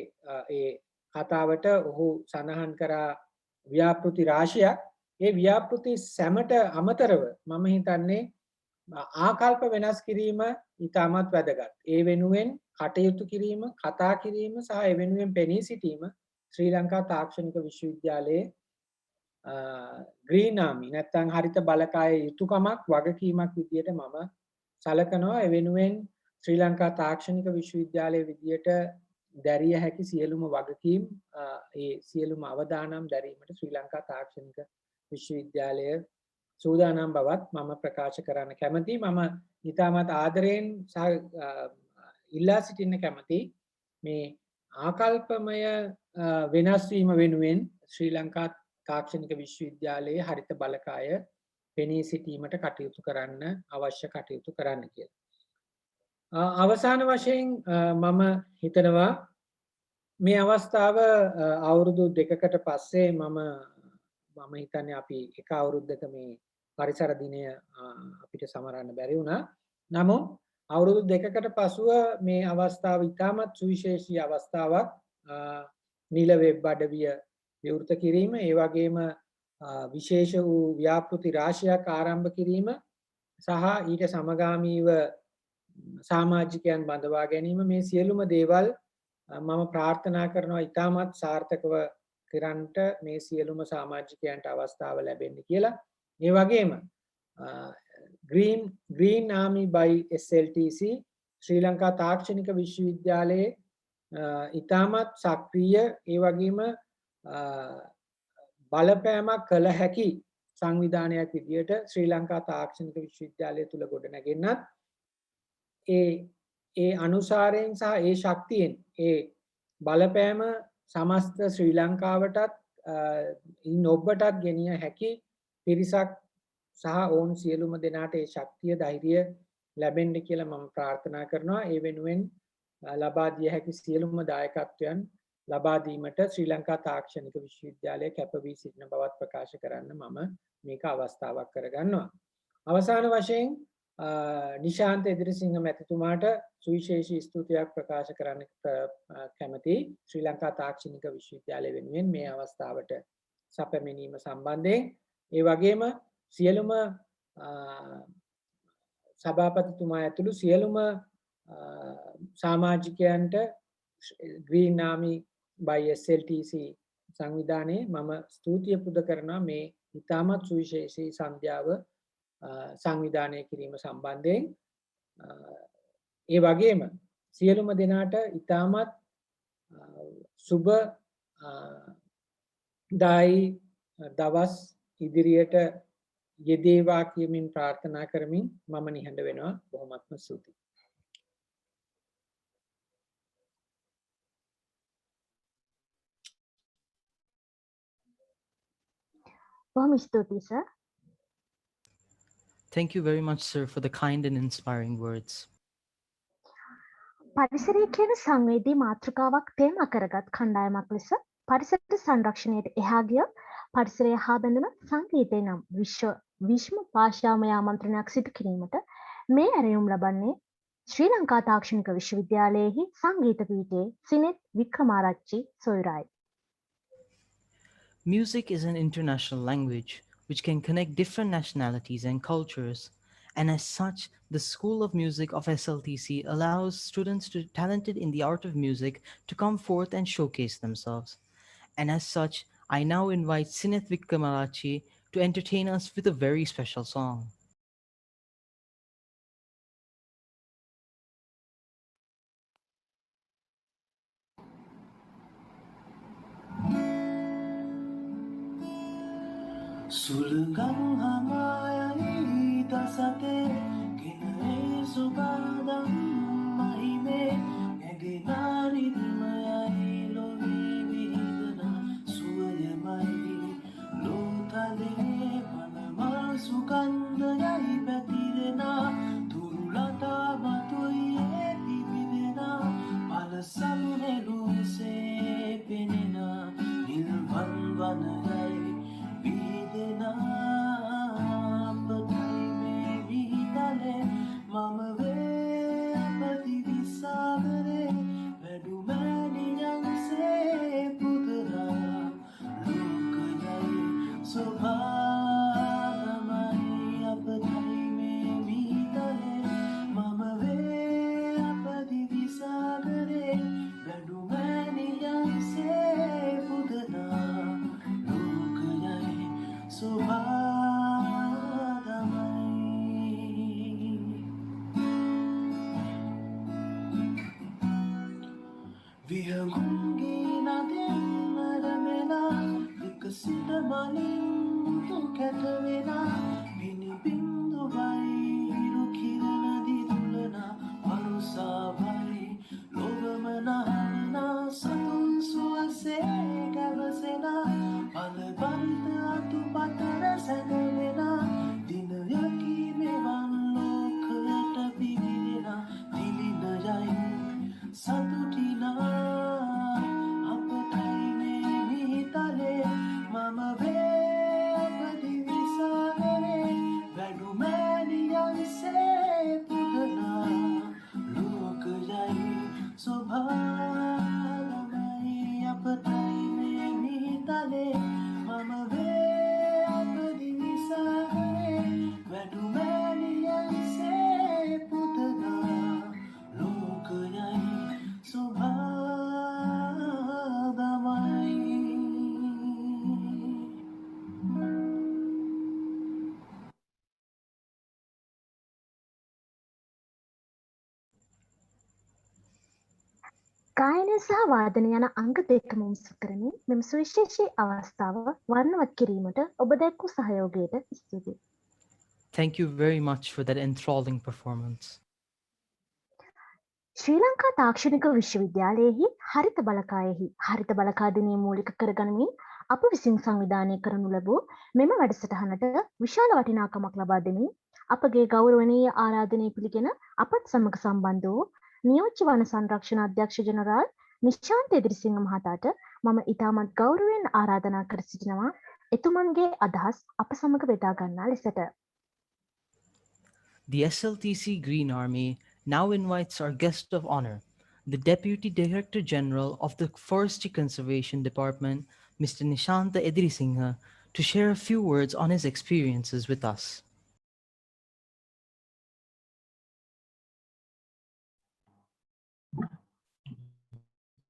ඒ කතාවට ඔහු සඳහන් කරා ව්‍යාපෘති රාශියක්. ඒ ව්‍යාපෘති සැමට අමතරව මම හිතන්නේ ආකල්ප වෙනස් කිරීම ඉතාමත් වැදගත්. ඒ වෙනුවෙන් කටයුතු කිරීම, කතා කිරීම සහ ඒ වෙනුවෙන් පෙනී සිටීම ශ්‍රී ලංකා තාක්ෂණික විශ්වවිද්‍යාලයේ ග්‍රීන් ආමි නැත්නම් හරිත බලකායේ යුතුයකමක් වගකීමක් විදියට මම සලකනවා. ඒ වෙනුවෙන් ශ්‍රී ලංකා තාක්ෂණික විශ්වවිද්‍යාලයේ විදියට දැරිය හැකි සියලුම වගකීම් ඒ සියලුම අවදානම් දැරීමට ශ්‍රී ලංකා තාක්ෂණික විශ්වවිද්‍යාලය සූදානම් බවත් මම ප්‍රකාශ කරන්න කැමතියි. මම ඉතාමත් ආදරයෙන් ඉල්ලා සිටින්න කැමතියි මේ ආකල්පමය වෙනස් වීම වෙනුවෙන් ශ්‍රී ලංකා තාක්ෂණික විශ්වවිද්‍යාලයේ හරිත බලකාය පෙනී සිටීමට කටයුතු කරන්න අවශ්‍ය කටයුතු කරන්න කියලා. අවසාන වශයෙන් මම හිතනවා මේ අවස්ථාව අවුරුදු 2කට පස්සේ මම හිතන්නේ අපි එක අවුරුද්දක මේ පරිසර දිනය අපිට සමරන්න බැරි වුණා. නමුත් අවුරුදු 2කට පසුව මේ අවස්ථාව ඉතාමත් සුවිශේෂී අවස්ථාවක්. නිල වෙබ් අඩවිය විවෘත කිරීම, ඒ වගේම විශේෂ වූ ව්‍යාපෘති රාශියක් ආරම්භ කිරීම සහ ඊට සමගාමීව සමාජිකයන් බඳවා ගැනීම, මේ සියලුම දේවල් මම ප්‍රාර්ථනා කරනවා ඉතාමත් සාර්ථකව කරන්නට මේ සියලුම සමාජිකයන්ට අවස්ථාව ලැබෙන්න කියලා. ඒ වගේම Green Army by SLTC ශ්‍රී ලංකා තාක්ෂණික විශ්වවිද්‍යාලයේ ඉතාමත් සක්‍රීය ඒ වගේම බලපෑමක් කළ හැකි සංවිධානයක් විදියට ශ්‍රී ලංකා තාක්ෂණික විශ්වවිද්‍යාලය තුල ගොඩනැගෙන්නත් ඒ අනුසාරයෙන් සහ ඒ ශක්තියෙන් ඒ බලපෑම සමස්ත ශ්‍රී ලංකාවටත් ඔබටත් ගෙනිය හැකි පිරිසක් සහ ඕන් සියලුම දෙනාට ඒ ශක්තිය ධෛර්යය ලැබෙන්න කියලා මම ප්‍රාර්ථනා කරනවා. ඒ වෙනුවෙන් ලබා දිය හැකි සියලුම දායකත්වයන් ලබා දීමට ශ්‍රී ලංකා තාක්ෂණික විශ්වවිද්‍යාලය කැප වී සිටින බවත් ප්‍රකාශ කරන්න මම මේක අවස්ථාවක් කරගන්නවා. අවසාන වශයෙන් නිශාන්ත එදිරිසිංහ මැතිතුමාට සුවිශේෂී ස්තුතියක් ප්‍රකාශ කරන්න කැමතියි. ශ්‍රී ලංකා තාක්ෂණික විශ්වවිද්‍යාලය වෙනුවෙන් මේ අවස්ථාවට සැපමෙනීම සම්බන්ධයෙන්. ඒ වගේම සියලුම සභාපතිතුමා ඇතුළු සියලුම සමාජිකයන්ට Green Army by SLTC සංවිධානයේ මම ස්තුතිය පුද කරනවා මේ ඉතාමත් සුවිශේෂී සන්ධ්‍යාව සංවිධානය කිරීම සම්බන්ධයෙන්. ඒ වගේම සියලුම දෙනාට ඉතාමත් සුබ දායි දවස් ඉදිරියට යෙදේවා කියමින් ප්‍රාර්ථනා කරමින් මම නිහඬ වෙනවා. බොහොමත්ම ස්තුතියි. බොහොම ස්තුතියි sir. Thank you very much, sir, for the kind and inspiring words. පරිසරය කියන සංවේදී මාතෘකාවක් තේමා කරගත් කණ්ඩායමක් ලෙස පරිසර සංරක්ෂණයට එහා ගිය පරිසරය හා බැඳුන සංගීතය නම් විශ්ව භාෂාමය ආමන්ත්‍රණයක් සිදු කිරීමට මේ ඇරයුම් ලබන්නේ ශ්‍රී ලංකා තාක්ෂණික විශ්වවිද්‍යාලයේහි සංගීත පීඨයේ සිනෙත් Wickramarachchi සොයුරායි. Music is an international language which can connect different nationalities and cultures. And as such, the School of Music of SLTC allows students talented in the art of music to come forth and showcase themselves. And as such, I now invite Sineth Vikramarachi to entertain us with a very special song. Sulgang hamay tasate kinay subadang mahime naginarit mayay lovi vidana suwayamay lotale panamal suganda yay batirena turulata batoy epibidena palasamne luse penena nilvan vanay Videna badai me vidale mama ve mama ve apadi nisare vadu maniyan se putana lokayai subhadamai. ගායනය සහ වාදනය යන අංග දෙකම මුසු කරමින් මෙම සුවිශේෂී අවස්ථාව වර්ණවත් කිරීමට ඔබ දැක්වූ සහයෝගයට ස්තුතියි. Thank you very much for that enthralling performance. ශ්‍රී ලංකා තාක්ෂණික විශ්වවිද්‍යාලයෙහි හරිත බලකායෙහි හරිත බලකා දිනය මූලික කරගනිමින් අප විසින් සංවිධානය කරනු ලැබූ මෙම වැඩසටහනට විශාල වටිනාකමක් ලබා දෙමින් අපගේ ගෞරවනීය ආරාධනය පිළිගෙන අපත් සමග සම්බන්ධ වූ නියෝජ්‍ය වන සංරක්ෂණ අධ්‍යක්ෂ ජනරාල් නිශාන්ත එදිරිසිංහ මහතාට මම ඉතාමත් ගෞරවයෙන් ආරාධනා කර සිටිනවා එතුමන්ගේ අදහස් අප සමග බෙදා ගන්නා ලෙසට. The SLTC Green Army now invites our guest of honor, the Deputy Director General of the Forestry Conservation Department, Mr. Nishanta Edirisinghe, to share a few words on his experiences with us.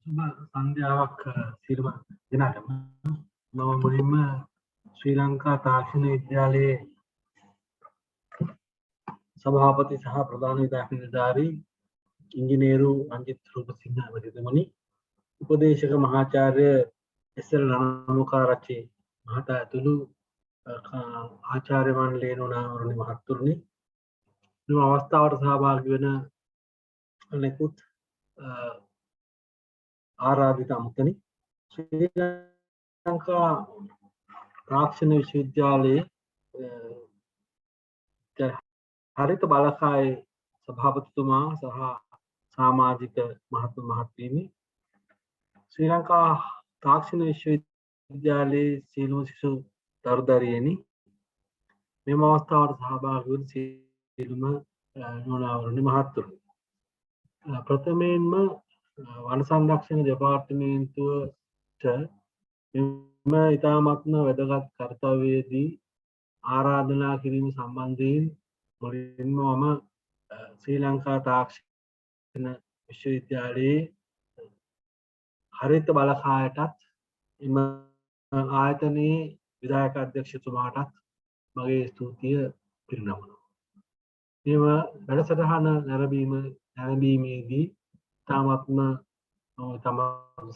සුබ සන්ධ්‍යාවක් සියලුම දෙනාටම මම මුලින්ම ශ්‍රී ලංකා තාක්ෂණ විද්‍යාලයේ සභාපති සහ ප්‍රධාන විද්‍යාඥ නිලධාරී ඉංජිනේරු රංජිත් රූපසිංහ මැතිතුමනි, උපදේශක මහාචාර්ය එස්.එල්. රණමුකාරච්චි මහතා ඇතුළු ආචාර්ය මණ්ඩලයේ නුනාවරුනි මහත්තුරුනි, මෙම අවස්ථාවට සහභාගී වන අනෙකුත් ආරාධිත අමුතනි, ශ්‍රී ලංකා තාක්ෂණ විශ්වවිද්‍යාලයේ හරිත බලකායේ සභාපතිතුමා සහ සමාජික මහත්ම මහත්මීනි, ශ්‍රී ලංකා තාක්ෂණ විශ්වවිද්‍යාලයේ සියලුම සිසු දරුදරියනි, මෙම අවස්ථාවට සහභාගී වන සියලුම නුනාවරුනි මහත්තුරුනි, ප්‍රථමයෙන්ම වන සංරක්ෂණ දෙපාර්තමේන්තුවට මෙම ඉතාමත්ම වැදගත් කර්තව්‍යයේදී ආරාධනා කිරීම සම්බන්ධයෙන් මුලින්ම මම ශ්‍රී ලංකා තාක්ෂණ විශ්වවිද්‍යාලයේ හරිත බලකායටත් එම ආයතනයේ විධායක අධ්‍යක්ෂතුමාටත් මගේ ස්තුතිය පිරිනමනවා. මෙම වැඩසටහන නැරඹීමේදී ඉතාමත්ම තම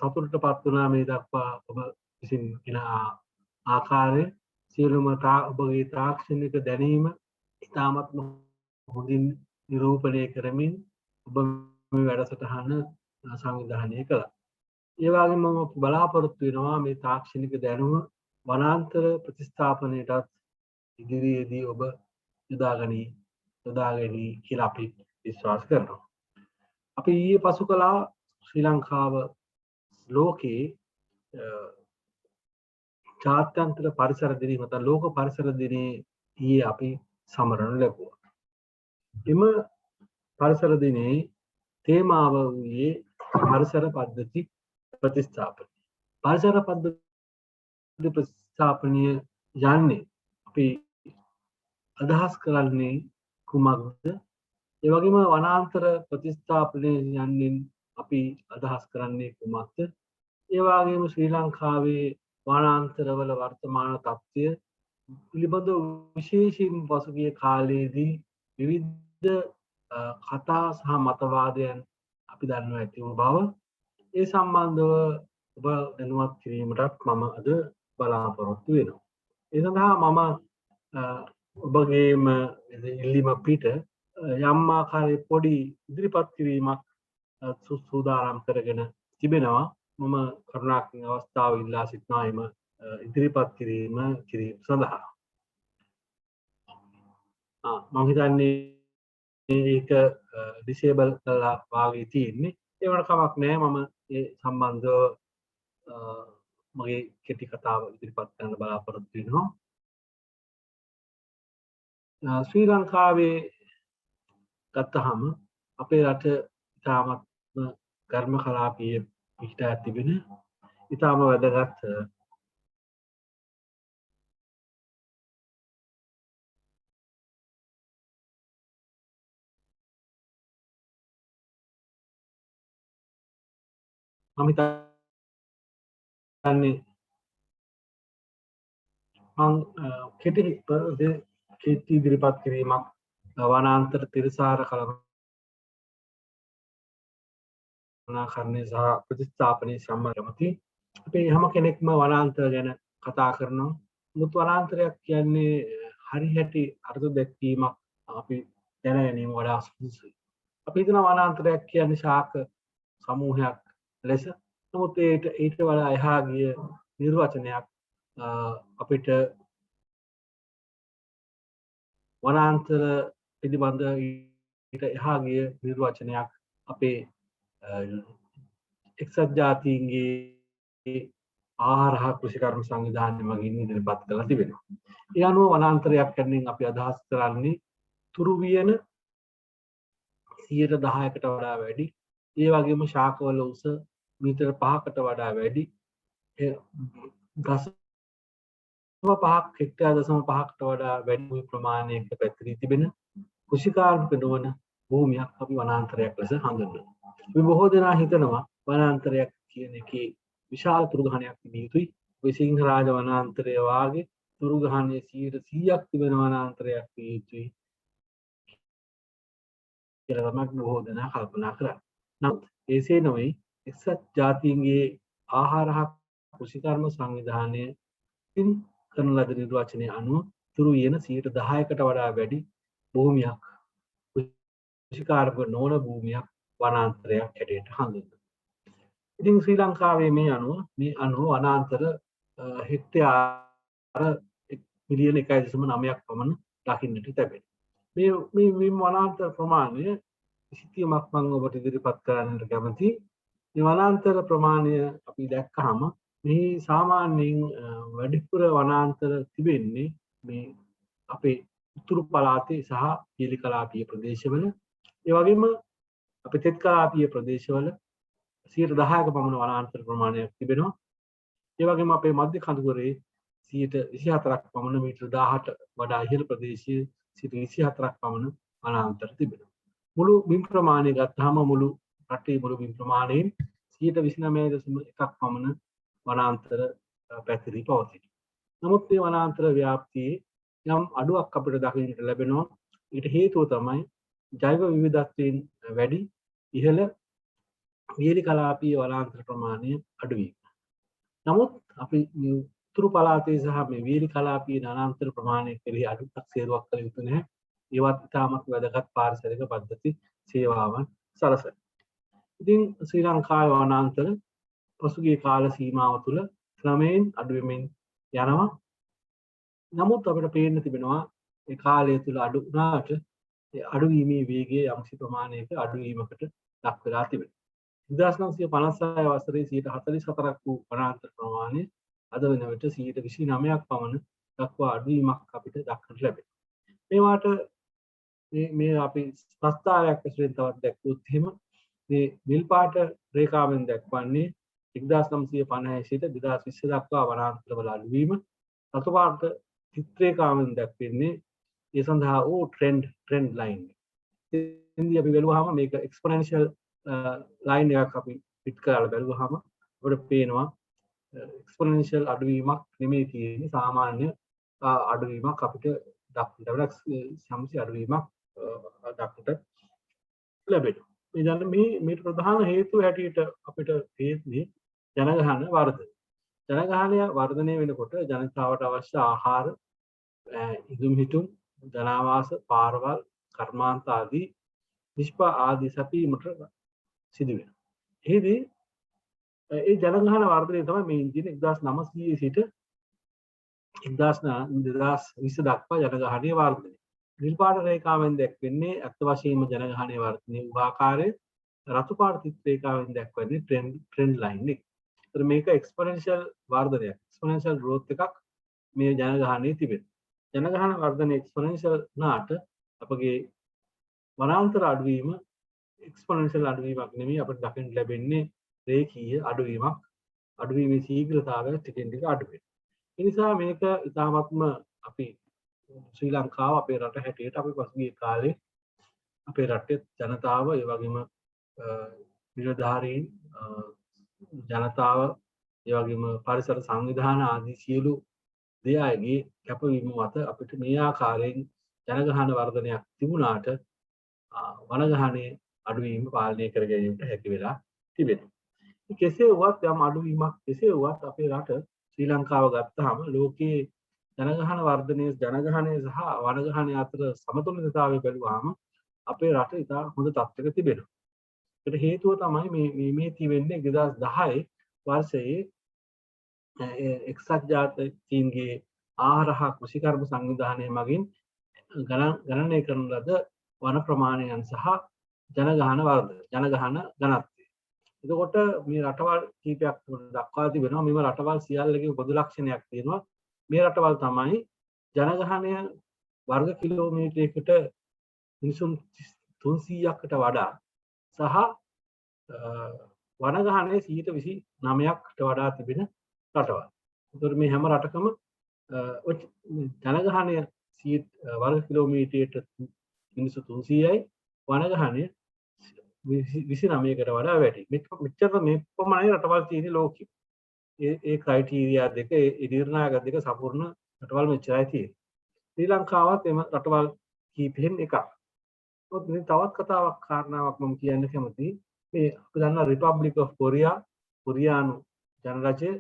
සතුටට පත් වුණා මේ දක්වා ඔබ විසින් එන ආකාරය, සියලුම ඔබගේ තාක්ෂණික දැනීම ඉතාමත්ම හොඳින් නිරූපණය කරමින් ඔබ මේ වැඩසටහන සංවිධානය කළා. ඒ වගේම මම බලාපොරොත්තු වෙනවා මේ තාක්ෂණික දැනුම වනාන්තර ප්‍රතිස්ථාපනයටත් ඉදිරියේදී ඔබ යොදාගනී කියලා අපි විශ්වාස කරනවා. අපි ඊයේ පසු කළා ශ්‍රී ලංකාව ලෝකයේ ජාත්‍යන්තර පරිසර දිනය නැත්නම් ලෝක පරිසර දිනේ ඊයේ අපි සමරනු ලැබුවා. එම පරිසර දිනේ තේමාව වූයේ පරිසර පද්ධති ප්‍රතිස්ථාපනය. පරිසර පද්ධති ප්‍රතිස්ථාපනය යන්නේ අපි අදහස් කරන්නේ කුමක්ද? ඒ වගේම වනාන්තර ප්‍රතිස්ථාපනය යන්නේ අපි අදහස් කරන්නේ කුමක්ද? ඒ වගේම ශ්‍රී ලංකාවේ වනාන්තරවල වර්තමාන තත්ත්වය පිළිබඳ විශේෂයෙන් පසුගිය කාලයේදී විවිධ කතා සහ මතවාදයන් අපි දන්නවා ඇති වූ බව, ඒ සම්බන්ධව ඔබ දැනුවත් කිරීමටත් මම අද බලාපොරොත්තු වෙනවා. ඒ සඳහා මම ඔබගේම ඉල්ලීම පිට යම් ආකාරයේ පොඩි ඉදිරිපත් කිරීමක් සූදානම් කරගෙන තිබෙනවා. මම කරුණාකරන අවස්ථාව ඉල්ලා සිටිනවා එම ඉදිරිපත් කිරීම සඳහා. මම හිතන්නේ ඒක ඩිසේබල් කරලා වාගේ තියෙන්නේ. ඒ වුණ කමක් නැහැ. මම ඒ සම්බන්ධව මගේ කෙටි කතාව ඉදිරිපත් කරන්න බලාපොරොත්තු වෙනවා. ශ්‍රී ලංකාවේ ගත්තහම අපේ රට ඉතාමත්ම ඝර්ම කලාපීය පිහිටා තිබෙන ඉතාම වැදගත් මම හිතන්නේ කෙටි ඉදිරිපත් කිරීමක් වනාන්තර තිරසාර කළමනාකරණය සහ ප්‍රතිස්ථාපනය සම්බන්ධයි. අපි හැම කෙනෙක්ම වනාන්තර ගැන කතා කරනවා. මුත් වනාන්තරයක් කියන්නේ හරි හැටි අර්ථ දැක්වීමක් අපි දැන ගැනීම වඩා සුදුසුයි. අපි හිතන වනාන්තරයක් කියන්නේ ශාක සමූහයක් ලෙස. නමුත් ඊට වඩා එහා ගිය නිර්වචනයක් අපිට වනාන්තර පිළිබඳ ඊට එහා ගිය නිර්වචනයක් අපේ එක්සත් ජාතීන්ගේ ආහාර හා කෘෂිකර්ම සංවිධානය මගින් ඉදිරිපත් කරලා තිබෙනවා. ඒ අනුව වනාන්තරයක් ගැන අපි අදහස් කරන්නේ තුරු වියන 10%කට වඩා වැඩි. ඒ වගේම ශාකවල උස මීටර 5කට වඩා වැඩි. ගස් 5ක් හෙක්ටයාර් 0.5කට වඩා වැඩි ප්‍රමාණයකට පැතිරී තිබෙන කෘෂිකාර්මික නොවන භූමියක් අපි වනාන්තරයක් ලෙස හඳුන්වනවා. අපි බොහෝ දෙනා හිතනවා වනාන්තරයක් කියන එකේ විශාල තුරුගහනයක් තිබිය යුතුයි. ඔය සිංහරාජ වනාන්තරය වාගේ තුරුගහනයේ 100%ක් තිබෙන වනාන්තරයක් විය යුතුයි කියලා තමයි බොහෝ දෙනා කල්පනා කරන්නේ. නමුත් එසේ නොවේ. එක්සත් ජාතීන්ගේ ආහාර හා කෘෂිකර්ම සංවිධානයේ කරන ලද නිර්වචනය අනුව තුරු වියන 10%කට වඩා වැඩි භූමියක් කෘෂිකාර්මික නොවන භූමියක් වනාන්තරයක් හැටියට හඳුන්වනවා. ඉතින් ශ්‍රී ලංකාවේ මේ අනුව වනාන්තර හෙක්ටයාර මිලියන 1.9ක් පමණ දකින්නට ලැබෙනවා. මේ වනාන්තර ප්‍රමාණය සිතියමක් මම ඔබට ඉදිරිපත් කරන්නට කැමතියි. මේ වනාන්තර ප්‍රමාණය අපි දැක්කහම මේ සාමාන්‍යයෙන් වැඩිපුර වනාන්තර තිබෙන්නේ මේ අපේ උතුරු පළාතේ සහ පියලි කලාපීය ප්‍රදේශවල. ඒ වගේම අපේ තෙත් කලාපීය ප්‍රදේශවල 10%ක පමණ වනාන්තර ප්‍රමාණයක් තිබෙනවා. ඒ වගේම අපේ මධ්‍ය කඳුවරේ 24%ක් පමණ මීටර 1000ට වඩා ඉහළ ප්‍රදේශයේ 24%ක් පමණ වනාන්තර තිබෙනවා. මුළු බිම් ප්‍රමාණය ගත්තාම මුළු රටේ මුළු බිම් ප්‍රමාණයෙන් 29.1ක් පමණ වනාන්තර පැතිරී පවතිනවා. නමුත් මේ වනාන්තර ව්‍යාප්තියේ යම් අඩුවක් අපිට දකින්නට ලැබෙනවා. ඊට හේතුව තමයි ජෛව විවිධත්වයෙන් වැඩි ඉහළ වියලි කලාපීය වනාන්තර ප්‍රමාණය අඩු වීම. නමුත් අපි උතුරු පළාතේ සහ මේ වියලි කලාපීය වනාන්තර ප්‍රමාණය කෙරෙහි අඩුවක් සේරුවක් කළ යුතු නැහැ. ඒවත් ඉතාමත් වැදගත් පාරිසරික පද්ධති සේවාවන් සලසන. ඉතින් ශ්‍රී ලංකාවේ වනාන්තර පසුගිය කාල සීමාව තුළ ක්‍රමයෙන් අඩු වෙමින් යනවා. නමුත් අපිට පේන්න තිබෙනවා ඒ කාලය තුළ අඩු වුණාට ඒ අඩුවීමේ වේගය යම්කිසි ප්‍රමාණයක අඩුවීමකට ලක් වෙලා තිබෙනවා. 1956 වසරේ 44ක් වූ වනාන්තර ප්‍රමාණය අද වන විට 29ක් පමණ දක්වා අඩුවීමක් අපිට දක්නට ලැබෙනවා. මේවාට මේ අපි ප්‍රස්තාවයක් ඇසුරෙන් තවත් දැක්වුවොත් එහෙම මේ නිල් පාට රේඛාවෙන් දක්වන්නේ 1950 සිට 2020 දක්වා වනාන්තරවල අඩුවීම. රතු පාට චිත්‍රේඛාවෙන් දක්වන්නේ ඒ සඳහා වූ ට්‍රෙන්ඩ් ලයින්. ඉතින් අපි බලුවාම මේක එක්ස්පොනෙන්ෂියල් ලයින් එකක් අපි පිට කරලා බලුවාම අපිට පේනවා එක්ස්පොනෙන්ෂියල් අඩුවීමක් නෙමෙයි තියෙන්නේ, සාමාන්‍ය අඩුවීමක් අපිට දක්නට සම්සි අඩුවීමක් දක්නට ලැබෙනවා. මේ ප්‍රධාන හේතුව හැටියට අපිට තේරෙන්නේ ජනගහන වර්ධනය. ජනගහනය වර්ධනය වෙනකොට ජනතාවට අවශ්‍ය ආහාර, ඉදුම් හිටුම්, ජනාවාස, පාරවල්, කර්මාන්ත ආදී නිෂ්පා ආදී සැපීමට සිදු වෙනවා. එහිදී ඒ ජනගහන වර්ධනය තමයි මේ ඉන්දියන 1900 සිට 2020 දක්වා ජනගහනයේ වර්ධනය. නිල් පාට රේඛාවෙන් දැක්වෙන්නේ අත් වශයෙන්ම ජනගහනයේ වර්ධනය වූ ආකාරය. රතු පාට චිත්‍රේඛාවෙන් දැක්වන්නේ ට්‍රෙන්ඩ් ලයින් එක. ඒතර මේක එක්ස්පොනෙන්ෂියල් වර්ධනයක්, එක්ස්පොනෙන්ෂියල් growth එකක් මේ ජනගහනයේ තිබෙනවා. ජනගහන වර්ධනය එක්ස්පොනෙන්ෂියල් නාට අපගේ වනාන්තර අඩුවීම එක්ස්පොනෙන්ෂියල් අඩුවීමක් නෙමෙයි, අපිට දකින්න ලැබෙන්නේ රේඛීය අඩුවීමක්. අඩුවීමේ ශීඝ්‍රතාවය ටිකෙන් ටික අඩු වෙනවා. ඒ නිසා මේක ඉතාමත්ම අපි ශ්‍රී ලංකාව අපේ රට හැටියට අපි පසුගිය කාලේ අපේ රටේ ජනතාව ඒ වගේම නිලධාරීන් ජනතාව ඒ වගේම පරිසර සංවිධාන ආදී සියලු දේ අයගේ කැපවීම මත අපිට මේ ආකාරයෙන් ජනගහන වර්ධනයක් තිබුණාට වනගහනයේ අඩුවීම පාලනය කර ගැනීමට හැකි වෙලා තිබෙනවා. කෙසේ වුවත් යම් අඩුවීමක් කෙසේ වුවත් අපේ රට ශ්‍රී ලංකාව ගත්තාම ලෝකයේ ජනගහන වර්ධනය ජනගහනය සහ වනගහනය අතර සමතුලිතතාවය බැලුවාම අපේ රට ඉතා හොඳ තත්ත්වයක තිබෙනවා. ඒකට හේතුව තමයි මේ තිබෙන්නේ 2010 වර්ෂයේ එක්සත් ජාතීන්ගේ ආහාර හා කෘෂිකර්ම සංවිධානය මගින් ගණනය කරන ලද වන ප්‍රමාණයන් සහ ජනගහන ඝනත්වය. එතකොට මේ රටවල් කීපයක් දක්වා තිබෙනවා. මේව රටවල් සියල්ලගේ පොදු ලක්ෂණයක් තියෙනවා. මේ රටවල් තමයි ජනගහනය වර්ග කිලෝමීටරයකට මිනිසුන් 300කට වඩා සහ වනගහනය 29%කට වඩා තිබෙන රටවල්. එතකොට මේ හැම රටකම ජනගහනය වර්ග කිලෝමීටරයට මිනිස්සු 300යි වනගහනය 29කට වඩා වැඩි. මෙච්චර මේ ප්‍රමාණය රටවල් තියෙන ලෝකෙ. ඒ ක්‍රයිටීරියා දෙක ඒ නිර්ණායක දෙක සම්පූර්ණ රටවල් මෙච්චරයි තියෙන්නේ. ශ්‍රී ලංකාවත් එම රටවල් කීපෙන් එකක්. මේ තවත් කතාවක් කාරණාවක් මම කියන්න කැමතියි. මේ අපි දන්නා රිපබ්ලික් ඔෆ් කොරියා කොරියානු ජනරජය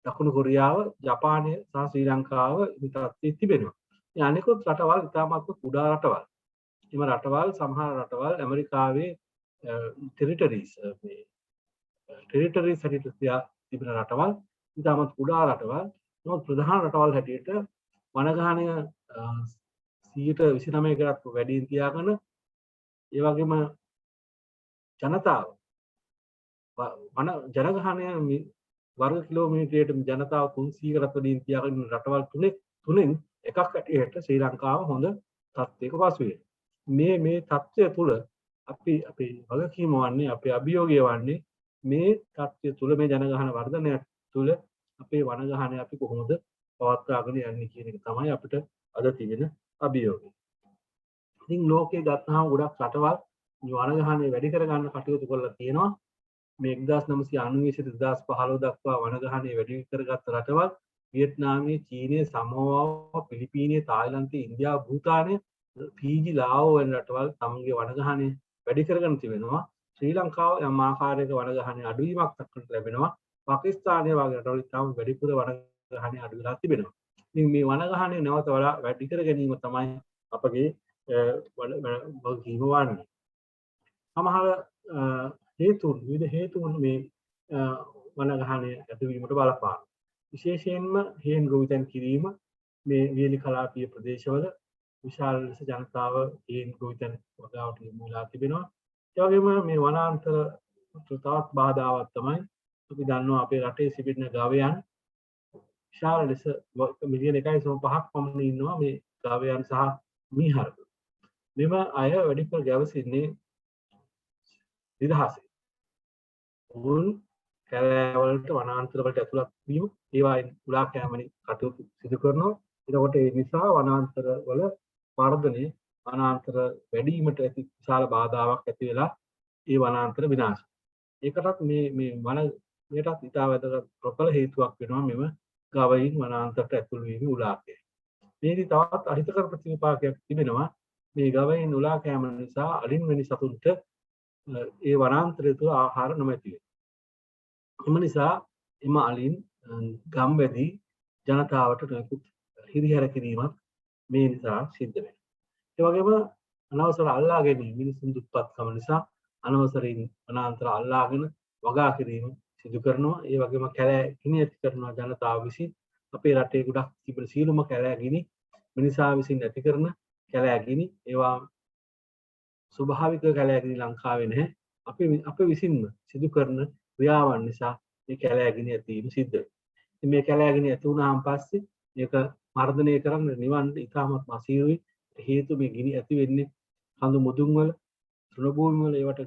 දකුණු කොරියාව ජපානය සහ ශ්‍රී ලංකාව විතරක් තිබෙනවා. මේ අනෙකුත් රටවල් ඉතාමත් කුඩා රටවල්. එම රටවල් සමහර රටවල් ඇමරිකාවේ ටෙරිටරිස් හැටියට තිබෙන රටවල් ඉතාමත් කුඩා රටවල්. නමුත් ප්‍රධාන රටවල් හැටියට වනගහනය 29%කට වැඩියෙන් තියාගෙන ඒ වගේම ජනතාව ජනගහනය වර්ග කිලෝමීටරයට ජනතාව 300කට වැඩියෙන් තියාගෙන රටවල් තුනෙන් එකක් හැටියට ශ්‍රී ලංකාව හොඳ තත්ත්වයක පසු වෙනවා. මේ තත්ත්වය තුළ අපි අපේ වගකීම වන්නේ අපේ අභියෝගය වන්නේ මේ තත්ත්වය තුළ මේ ජනගහන වර්ධනයක් තුළ අපේ වනගහනය අපි කොහොමද පවත්වාගෙන යන්නේ කියන එක තමයි අපිට අද තිබෙන අභියෝගය. ඉතින් ලෝකයේ ගත්තාම ගොඩක් රටවල් වනගහනය වැඩි කරගන්න කටයුතු කරලා තියෙනවා. මේ 1990 2015 දක්වා වනගහනය වැඩි කරගත් රටවල් වියට්නාමයේ, චීනයේ, සමෝවාව, පිලිපීනයේ, තායිලන්තයේ, ඉන්දියාව, භූතානය, ෆීජි, ලාओ වැනි රටවල් තමන්ගේ වනගහනය වැඩි කරගෙන තිබෙනවා. ශ්‍රී ලංකාව යම් ආකාරයක වනගහනය අඩුවීමක් දක්නට ලැබෙනවා. පාකිස්තානය වගේ රටවල් තාම වැඩිපුර වනගහනය අඩු වෙලා තිබෙනවා. ඉතින් මේ වනගහනය නැවත වඩා වැඩි කර ගැනීම තමයි අපගේ වගකීම වන්නේ. සමහර විවිධ හේතුන් මේ වනගහනය ඇතිවීමට බලපාන. විශේෂයෙන්ම හේන් ගොවිතැන් කිරීම මේ වියලි කලාපීය ප්‍රදේශවල විශාල ලෙස ජනතාව හේන් ගොවිතැන් වගාවට යොමු වෙලා තිබෙනවා. ඒ වගේම මේ වනාන්තර තවත් බාධාවක් තමයි අපි දන්නවා අපේ රටේ සිටින ගවයන් විශාල ලෙස මිලියන 1.5ක් පමණ ඉන්නවා මේ ගවයන් සහ මීහරක. මෙම අය වැඩිපුර ගැවසෙන්නේ නිදහසේ. උන් කැලෑවලට වනාන්තරවලට ඇතුළත් වීම ඒවායින් උලා කෑමනි කටයුතු සිදු කරනවා. එතකොට ඒ නිසා වනාන්තර වල වර්ධනය වනාන්තර වැඩිවීමට ඇති විශාල බාධාවක් ඇති වෙලා ඒ වනාන්තර විනාශ. ඒකටත් මේ වනයටත් ඉතා වැදගත් ප්‍රබල හේතුවක් වෙනවා මෙම ගවයින් වනාන්තරට ඇතුළු වීම උලාකය. මේකේ තවත් අහිතකර ප්‍රතිවිපාකයක් තිබෙනවා. මේ ගවයින් උලා කෑම නිසා අලින් වැනි සතුන්ට ඒ වනාන්තරය තුළ ආහාර නොමැති වෙනවා. එම නිසා එම අලින් ගම්වැදි ජනතාවට නොයෙකුත් හිරිහැර කිරීමක් මේ නිසා සිද්ධ වෙනවා. ඒ වගේම අනවසර අල්ලා ගැනීම මිනිසුන් දුප්පත්කම නිසා අනවසරින් වනාන්තර අල්ලාගෙන වගා කිරීම සිදු කරනවා. ඒ වගේම කැලෑ ගිනි ඇති කරනවා ජනතාව විසින්. අපේ රටේ ගොඩක් තිබෙන සියලුම කැලෑ ගිනි මිනිසා විසින් ඇති කරන කැලෑ ගිනි ඒවා ස්වභාවික කැලෑ ගිනි ලංකාවේ නැහැ. අපි විසින්ම සිදු කරන ක්‍රියාවන් නිසා මේ කැලෑ ගිනි ඇතිවීම සිද්ධ වෙනවා. මේ කැලෑ ගිනි ඇති වුණාන් පස්සේ මේක මර්ධනය කරන්න නිවන් ඉතාමත් අසීරුයි. හේතු මේ ගිනි ඇති වෙන්නේ කඳු මුදුන් වල තෘණ භූමි වල ඒවට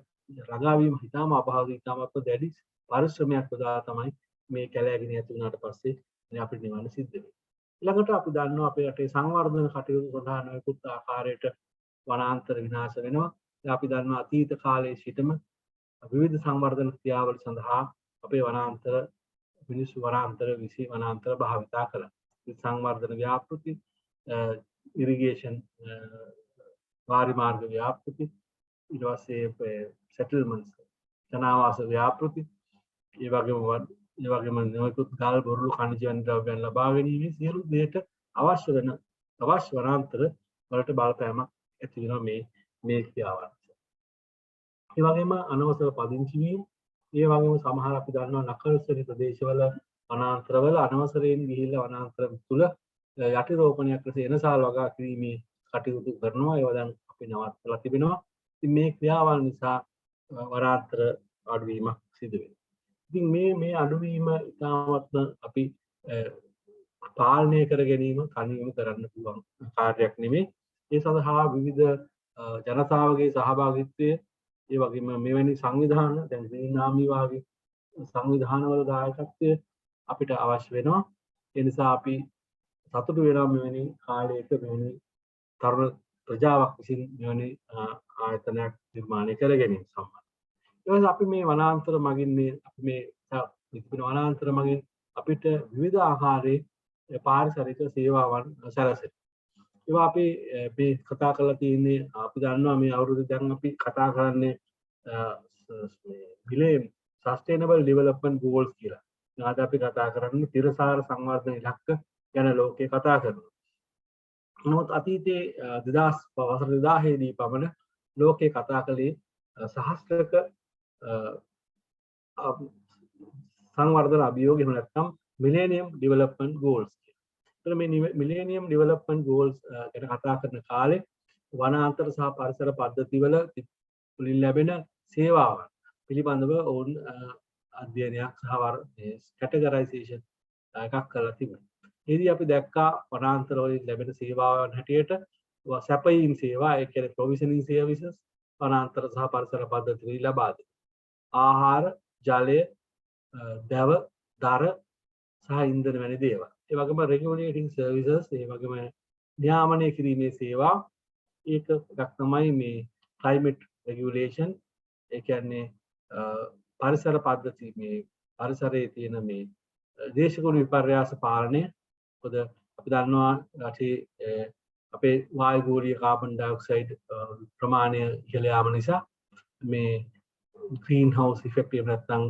රගාවීම හිතාම අපහසු ඉතාමත් දැඩි පරිශ්‍රමයක් යොදා තමයි මේ කැලෑ ගිනි ඇති වුණාට පස්සේ අපිට නිවන සිද්ධ වෙන්නේ. ඊළඟට අපි දන්නවා අපේ රටේ සංවර්ධන කටයුතු සඳහා නොයෙකුත් ආකාරයට වනාන්තර විනාශ වෙනවා. අපි දන්නවා අතීත කාලයේ සිටම විවිධ සංවර්ධන ක්‍රියාවල සඳහා අපේ වනාන්තර මිනිස්සු වනාන්තර විසි වනාන්තර භාවිතා කළා. සංවර්ධන ව්‍යාපෘති, ඉරිගේෂන් වාරි මාර්ග ව්‍යාපෘති, ඊට පස්සේ සෙටල්මන්ට්ස් ජනාවාස ව්‍යාපෘති, ඒ වගේම නොයෙකුත් ගල් බොරළු ඛනිජ ද්‍රව්‍යයන් ලබා ගැනීම සියලු දේට අවශ්‍ය වනාන්තර වලට බලපෑමක් ඇති වෙනවා මේ ක්‍රියාවන්. ඒ වගේම අනවසර පදිංචි වීම, ඒ වගේම සමහර අපි දන්නවා නකල්සරි ප්‍රදේශවල වනාන්තරවල අනවසරයෙන් ගිහිල්ලා වනාන්තර තුල යටි රෝපණයක් ලෙස එනසාල් වගා කිරීමේ කටයුතු කරනවා. ඒවා දැන් අපි නවත්තලා තිබෙනවා. ඉතින් මේ ක්‍රියාවල් නිසා වනාන්තර අඩුවීමක් සිදු වෙනවා. ඉතින් මේ අඩුවීම ඉතාමත්ම අපි පාලනය කර ගැනීම කණියම කරන්න පුළුවන් කාර්යයක් නෙමෙයි. ඒ සඳහා විවිධ ජනතාවගේ සහභාගීත්වය, ඒ වගේම මෙවැනි සංවිධාන දැන් ග්‍රීනාමි වාගේ සංවිධානවල දායකත්වය අපිට අවශ්‍ය වෙනවා. ඒ නිසා අපි සතුටු වෙනවා මෙවැනි කාලයක මෙවැනි තරුණ ප්‍රජාවක් විසින් මෙවැනි ආයතනයක් නිර්මාණය කර ගැනීම සම්බන්ධ. ඒ වගේම අපි මේ වනාන්තර මගින් මේ වනාන්තර මගින් අපිට විවිධ ආකාරයේ පාරිසරික සේවාවන් සැලසෙනවා. ඒවා අපි මේ කතා කරලා තියෙන්නේ අපි දන්නවා මේ අවුරුදු දැන් අපි කතා කරන්නේ මිලේනියම් සස්ටේනබල් ඩෙවලොප්මන්ට් ගෝල්ස් කියලා. අද අපි කතා කරන්නේ තිරසාර සංවර්ධන ඉලක්ක ගැන ලෝකේ කතා කරනවා. නමුත් අතීතයේ 2000 දී පමණ ලෝකේ කතා කළේ සහස්‍රක සංවර්ධන අභියෝග එහෙම නැත්නම් මිලේනියම් ඩෙවලොප්මන්ට් ගෝල්ස්. මේ මිලේනියම් ඩෙවලොප්මන්ට් ගෝල්ස් ගැන කතා කරන කාලේ වනාන්තර සහ පරිසර පද්ධතිවල වලින් ලැබෙන සේවාවන් පිළිබඳව ඔවුන් අධ්‍යයනයක් සහ කැටගරයිසේෂන් එකක් කරලා තිබුණා. ඒදී අපි දැක්කා වනාන්තර වලින් ලැබෙන සේවාවන් හැටියට සැපයීම් සේවා, ඒ කියන්නේ ප්‍රොවිෂනින් සර්විසස් වනාන්තර සහ පරිසර පද්ධති වලින් ලබා දෙනවා. ආහාර, ජලය, දැව, දර සහ ඉන්ධන වැනි දේවල්. ඒ වගේම රෙගුලේටිංగ్ සර්විසස්, ඒ වගේම නියාමනය කිරීමේ සේවා, එකක් තමයි මේ ක්ලයිමේට් රෙගියුලේෂන්. ඒ කියන්නේ පරිසර පද්ධති, මේ පරිසරයේ තියෙන මේ දේශගුණ විපර්යාස පාලනය. මොකද අපි දන්නවා රටේ අපේ වායු ගෝලීය කාබන් ඩයොක්සයිඩ් ප්‍රමාණය ඉහළ යාම නිසා මේ ග්‍රීන් හවුස් ඉෆෙක්ට් එක නැත්නම්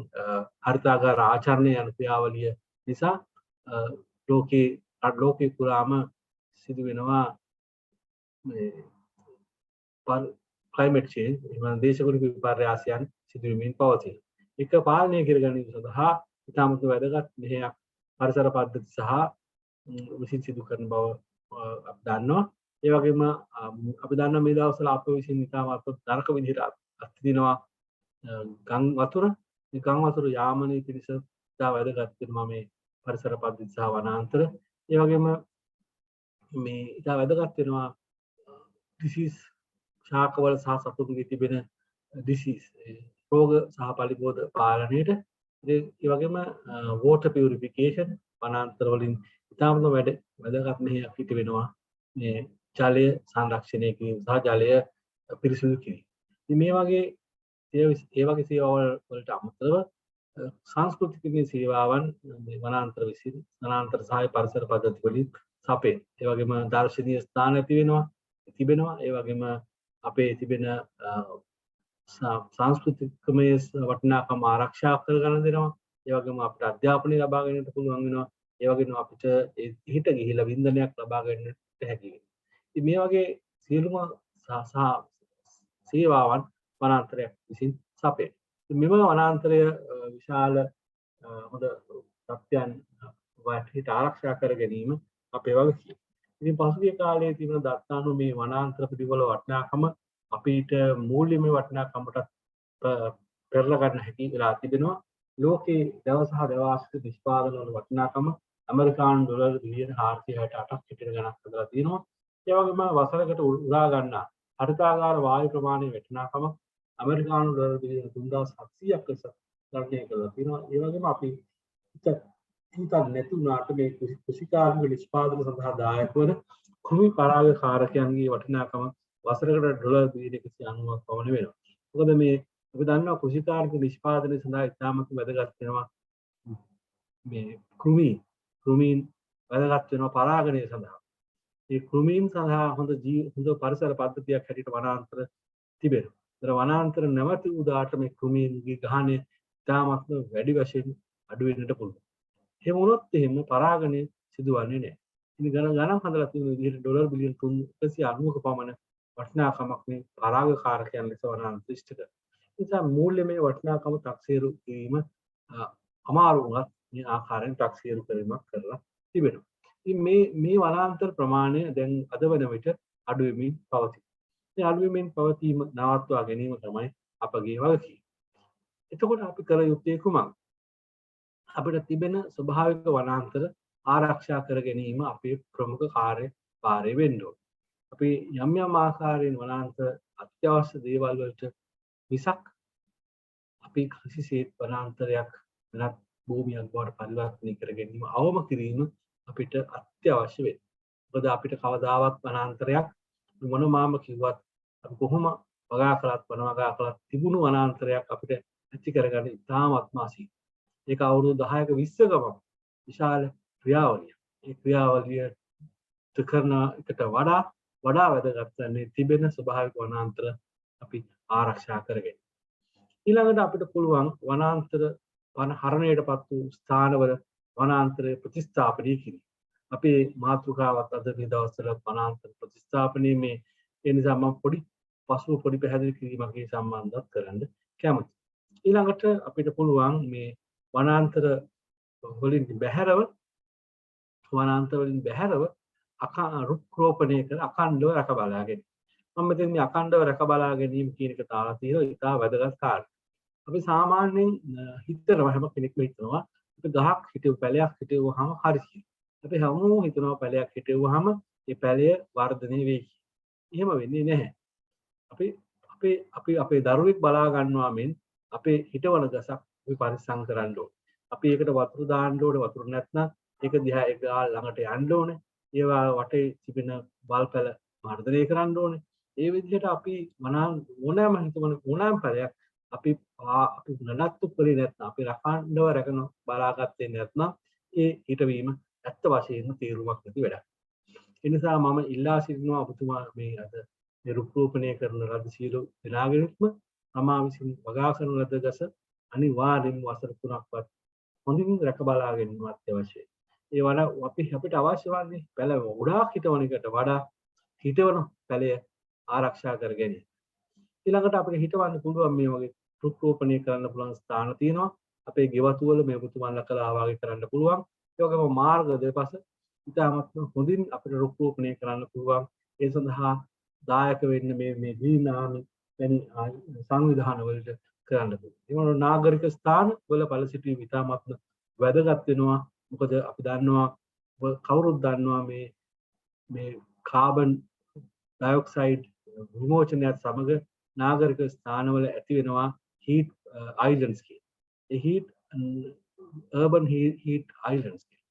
හරිතාගාර ආචරණය යන ක්‍රියාවලිය නිසා ලෝකේ පුරාම සිදු වෙනවා මේ ක්ලයිමේට් චේන්ජ්, එහෙම දේශගුණ විපර්යාසයන් සිදු වෙමින් පවතින. එක පාලනය කර ගැනීම සඳහා ඉතාමත් වැදගත් මෙහෙයක් පරිසර පද්ධති සහ විසින් සිදු කරන බව අපි දන්නවා. ඒ වගේම අපි දන්නවා මේ දවස්වල අප විසින් ඉතාමත් නරක විදිහට අත්දිනවා ගම් වතුර. මේ ගම් වතුර යාමනයේ පිණිස ඉතා වැදගත් වෙනවා මේ පරිසර පද්ධති සහ වනාන්තර. ඒ වගේම මේ ඉතා වැදගත් වෙනවා ඩිසීස් ශාකවල සහ සතුන්ගේ තිබෙන ඩිසීස් රෝග සහ පලිබෝධ පාලනයට. ඒ වගේම වෝටර් පියුරිෆිකේෂන් වනාන්තර වලින් ඉතාමත් වැදගත් මෙහෙයක් පිට වෙනවා මේ ජලය සංරක්ෂණය කිරීම සහ ජලය පිරිසිදු කිරීම. ඉතින් මේ වගේ සේවාවල් වලට අමතරව සංස්කෘතික සේවාවන් මේ වනාන්තර විසින් වනාන්තර සහ පරිසර පද්ධති වලින් සපේ. ඒ වගේම දර්ශනීය ස්ථාන තිබෙනවා. ඒ වගේම අපේ තිබෙන සංස්කෘතිකමය වටිනාකම් ආරක්ෂා කරගෙන දෙනවා. ඒ වගේම අපිට අධ්‍යාපනය ලබා ගැනීමට පුළුවන් වෙනවා. ඒ වගේම අපිට හිට ගිහිලා වින්දනයක් ලබා ගන්නට හැකි වෙනවා. ඉතින් මේ වගේ සියලුම සේවාවන් වනාන්තරයක් විසින් සපේ. මෙම වනාන්තරය විශාල හොඳ තත්ත්වයන් වටේට ආරක්ෂා කර ගැනීම අපේ වගකීම. ඉතින් පසුගිය කාලයේ තිබෙන දත්තානු මේ වනාන්තර පිළිවෙල වටිනාකම අපිට මූල්‍යමය වටිනාකමට පෙරලා ගන්න හැකි වෙලා තිබෙනවා. ලෝකේ දවස් සහ දවස්ක නිෂ්පාදන වල වටිනාකම ඇමරිකානු ඩොලර් බිලියන 468ක් හිටගෙන ගණන් කරලා තියෙනවා. ඒ වගේම වසරකට උරා ගන්නා හරිතාගාර වායු ප්‍රමාණය වටිනාකම ඇමරිකානු ඩොලර් බිලියන 3700ක් ලෙස ගණනය කරලා තියෙනවා. ඒ වගේම අපි හිතන්නේ නැතුණාට මේ කෘෂිකාර්මික නිෂ්පාදන සඳහා දායක වන කෘමි පරාගකාරකයන්ගේ වටිනාකම වසරකට ඩොලර් බිලියන 190ක් පමණ වෙනවා. මොකද මේ අපි දන්නවා කෘෂිකාර්මික නිෂ්පාදනය සඳහා ඉතාමත් වැදගත් වෙනවා මේ කෘමීන් වැදගත් වෙනවා පරාගණය සඳහා. මේ කෘමීන් සඳහා හොඳ පරිසර පද්ධතියක් හැටියට වනාන්තර තිබෙනවා. ඒතර වනාන්තර නැවති උදාට මේ කෘමීන්ගේ ගහණය ඉතාමත් වැඩි වශයෙන් අඩු වෙන්නට පුළුවන්. එහෙම වුණොත් එහෙම පරාගණය සිදුවන්නේ නැහැ. ඉතින් ගණන් හදලා තියෙන විදිහට ඩොලර් බිලියන් 390ක පමණ වටිනාකමක් මේ පරාගකාරකයන් ලෙස වනාන්තර ඉෂ්ට කරනවා. ඒ නිසා මූල්‍යමය වටිනාකම 탁සීරු කිරීම අමාරු වුණත් මේ ආකාරයෙන් 탁සීරු කිරීමක් කරලා තිබෙනවා. ඉතින් මේ වනාන්තර ප්‍රමාණය දැන් අද වන විට අඩු වෙමින් පවතී. මේ අඩු වෙමින් පවතීම නවත්වා ගැනීම තමයි අපගේ වගකීම. එතකොට අපි කළ යුත්තේ කුමක්ද? අපිට තිබෙන ස්වභාවික වනාන්තර ආරක්ෂා කර ගැනීම අපේ ප්‍රමුඛ කාර්යභාරය වෙන්න ඕන. අපි යම් ආකාරයෙන් වනාන්තර අත්‍යවශ්‍ය දේවල් වලට මිසක් අපි කිසිසේත් වනාන්තරයක් වෙනත් භූමියක් බවට පරිවර්තනය කර ගැනීම අවම කිරීම අපිට අත්‍යවශ්‍ය වෙනවා. මොකද අපිට කවදාවත් වනාන්තරයක් මොනවාම කිව්වත් අපි කොහොම වගා කළත් තිබුණු වනාන්තරයක් අපිට ඇති කරගන්න ඉතාමත්ම අසීරුයි. ඒක අවුරුදු 10ක 20කම විශාල ක්‍රියාවලියක්. ඒ ක්‍රියාවලිය කරන එකට වඩා වැදගත් වන්නේ තිබෙන ස්වභාවික වනාන්තර අපි ආරක්ෂා කරගෙන. ඊළඟට අපිට පුළුවන් වනාන්තර හරණයටපත් වූ ස්ථානවල වනාන්තරය ප්‍රතිස්ථාපනය කිරීම. අපේ මාතෘකාවත් අද මේ දවස්වල වනාන්තර ප්‍රතිස්ථාපනයේ මේ ඒ නිසා මම පොඩි පැහැදිලි කිරීමක් මේ සම්බන්ධවත් කරන්න කැමතියි. ඊළඟට අපිට පුළුවන් මේ වනාන්තර වලින් බැහැරව රුක් රෝපණය කර අඛණ්ඩව රැක බලා ගැනීම. මම මෙතන මේ අඛණ්ඩව රැක බලා ගැනීම කියන එක තාලා තියෙනවා ඉතා වැදගත් කාර්යයක්. අපි සාමාන්‍යයෙන් හිතනවා හැම කෙනෙක්ම හිතනවා අපි ගහක් හිටව පැලයක් හිටවුවාම හරි කියලා. අපි හැමෝම හිතනවා පැලයක් හිටවුවාම ඒ පැලය වර්ධනය වෙයි කියලා. එහෙම වෙන්නේ නැහැ. අපේ දරුවෙක් බලා ගන්නවා මෙන් අපේ හිටවන ගසක් අපි පරිස්සම් කරන්න ඕනේ. අපි ඒකට වතුර දාන්න ඕනේ. වතුර නැත්නම් ඒක දිහා ඒක ළඟට යන්න ඕනේ. ඒවා වටේ තිබෙන බල්පැල වර්ධනය කරන්න ඕනේ. ඒ විදිහට අපි ඕනෑම පැලයක් අපි නඩත්තු කරේ නැත්නම් අපි රකණ්ඩව රැකන බලාගත්තේ නැත්නම් ඒ හිටවීම ඇත්ත වශයෙන්ම තීරුමක් නැති වැඩක්. ඒ නිසා මම ඉල්ලා සිටිනවා ඔබතුමා මේ අද රුක් රෝපණය කරන ලද සියලු දෙනාගෙන්ම තමා විසින් වගා කරන ලද ගස අනිවාර්යෙන්ම වසර 3ක්වත් හොඳින් රැක බලා ගැනීම අත්‍යවශ්‍යයි. ඒ වඩා අපිට අවශ්‍ය වන්නේ පැල ගොඩාක් හිටවන එකට වඩා හිටවන පැලය ආරක්ෂා කර ගැනීම. ඊළඟට අපිට හිටවන්න පුළුවන් මේ වගේ රුක් රෝපණය කරන්න පුළුවන් ස්ථාන තියෙනවා. අපේ ගෙවතු වල මේ ඔබතුමාලා කළා වගේ කරන්න පුළුවන්. ඒ වගේම මාර්ග දෙපස ඉතාමත් හොඳින් අපිට රුක් රෝපණය කරන්න පුළුවන්. ඒ සඳහා දායක වෙන්න මේ ග්‍රීනාමි වැනි සංවිධාන වලට කරන්න පුළුවන්. ඒ වගේම නාගරික ස්ථාන වල ඵල සිටීම ඉතාමත් වැදගත් වෙනවා. මොකද අපි දන්නවා කවුරුත් දන්නවා මේ කාබන් ඩයොක්සයිඩ් විමෝචනයත් සමග නාගරික ස්ථානවල ඇති වෙනවා හීට් අයිලන්ඩ්ස් කියන. ඒ හීට් අර්බන් හීට් අයිලන්ඩ්ස් කියන.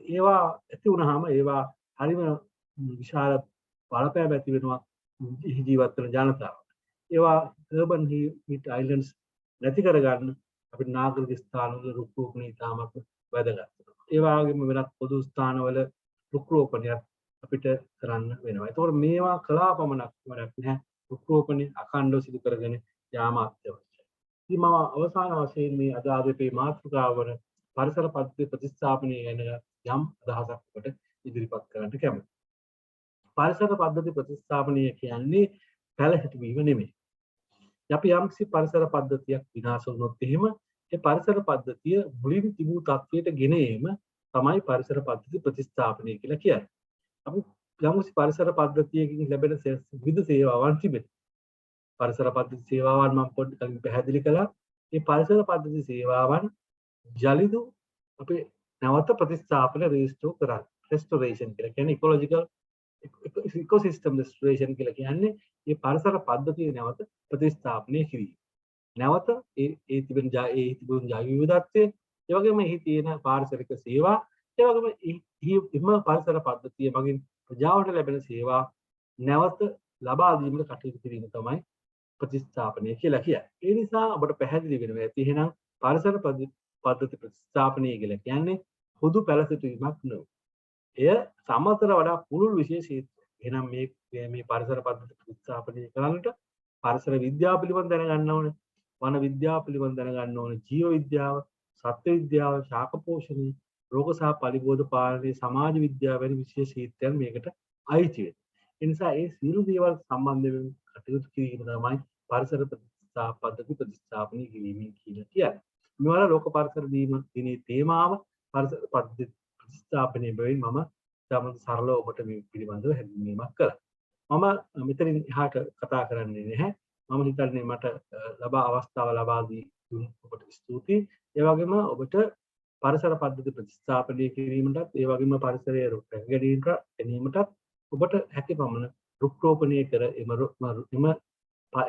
ඒවා ඇති වුණාම ඒවා හරිම විශාල බලපෑම් ඇති වෙනවා ජීවත් වෙන ජනතාවට. ඒවා අර්බන් හීට් අයිලන්ඩ්ස් නැති කරගන්න අපිට නාගරික ස්ථානවල රුක් රෝපණය ඉතාමත් වැදගත්. ඒ වගේම වෙනත් පොදු ස්ථානවල රුක් රෝපණයක් අපිට කරන්න වෙනවා. ඒතකොට මේවා කළා පමණක් වැඩක් නැහැ. රුක් රෝපණය අඛණ්ඩව සිදු කරගෙන යාම අත්‍යවශ්‍යයි. ඉතින් මම අවසාන වශයෙන් මේ අද අපේ මාතෘකාව වන පරිසර පද්ධති ප්‍රතිස්ථාපනය ගැන යම් අදහසක් ඔබට ඉදිරිපත් කරන්න කැමතියි. පරිසර පද්ධති ප්‍රතිස්ථාපනය කියන්නේ පැල හිටවීම නෙමෙයි. අපි යම්කිසි පරිසර පද්ධතියක් විනාශ වුණොත් එහෙම ඒ පරිසර පද්ධතිය මුලින් තිබූ තත්ත්වයට ගෙන ඒම තමයි පරිසර පද්ධති ප්‍රතිස්ථාපනය කියලා කියන්නේ. අපි යම්කිසි පරිසර පද්ධතියකින් ලැබෙන විවිධ සේවාවන් තිබෙනවා. පරිසර පද්ධති සේවාවන් මම පොඩ්ඩක් පැහැදිලි කළා. මේ පරිසර පද්ධති සේවාවන් ජලිදු අපේ නැවත ප්‍රතිස්ථාපන රීස්ටෝර් කරන්න. රෙස්ටොරේෂන් කියලා කියන්නේ ඉකොලොජිකල් ඉකෝසිස්ටම් රෙස්ටොරේෂන් කියලා කියන්නේ මේ පරිසර පද්ධතිය නැවත ප්‍රතිස්ථාපනය කිරීම. නැවත ඒ තිබෙන ජෛව විවිධත්වය, ඒ වගේම එහි තියෙන පාරිසරික සේවා, ඒ වගේම හිම පරිසර පද්ධතිය මගින් ප්‍රජාවට ලැබෙන සේවා නැවත ලබා දීමට කටයුතු කිරීම තමයි ප්‍රතිස්ථාපනය කියලා කියයි. ඒ නිසා ඔබට පැහැදිලි වෙනවා ඇති එහෙනම් පරිසර පද්ධති ප්‍රතිස්ථාපනය කියලා කියන්නේ හුදු පැලසිටීමක් නෙවෙයි. එය සමතර වඩා පුළුල් විශේෂ ක්ෂේත්‍රයක්. එහෙනම් මේ පරිසර පද්ධති ප්‍රතිස්ථාපනය කරන්නට පරිසර විද්‍යාව පිළිබඳ දැනගන්න ඕනේ. වන විද්‍යාව පිළිබඳ දැනගන්න ඕනේ. ජීව විද්‍යාව, සත්ත්ව විද්‍යාව, ශාක පෝෂණය, රෝග සහ පලිබෝධ පාලනය, සමාජ විද්‍යාව වැනි විශේෂ ක්ෂේත්‍රයන් මේකට අයිති වෙනවා. ඒ නිසා ඒ සියලු දේවල් සම්බන්ධයෙන් කටයුතු කිරීම තමයි පරිසර පද්ධති ප්‍රතිස්ථාපනය කිරීමෙන් කියලා කියන්නේ. මෙවර ලෝක පරිසර දිනයේ තේමාව පරිසර පද්ධති ප්‍රතිස්ථාපනය බැවින් මම තමන් සරලව ඔබට මේ පිළිබඳව හැඳින්වීමක් කළා. මම මෙතනින් එහාට කතා කරන්නේ නැහැ. මම හිතන්නේ මට අවස්ථාව ලබා දී දුන්නු ඔබට ස්තුතියි. ඒ වගේම ඔබට පරිසර පද්ධති ප්‍රතිස්ථාපනය කිරීමටත් ඒ වගේම පරිසරය ගැනීමටත් ඔබට හැකි පමණ රුක් රෝපණය කර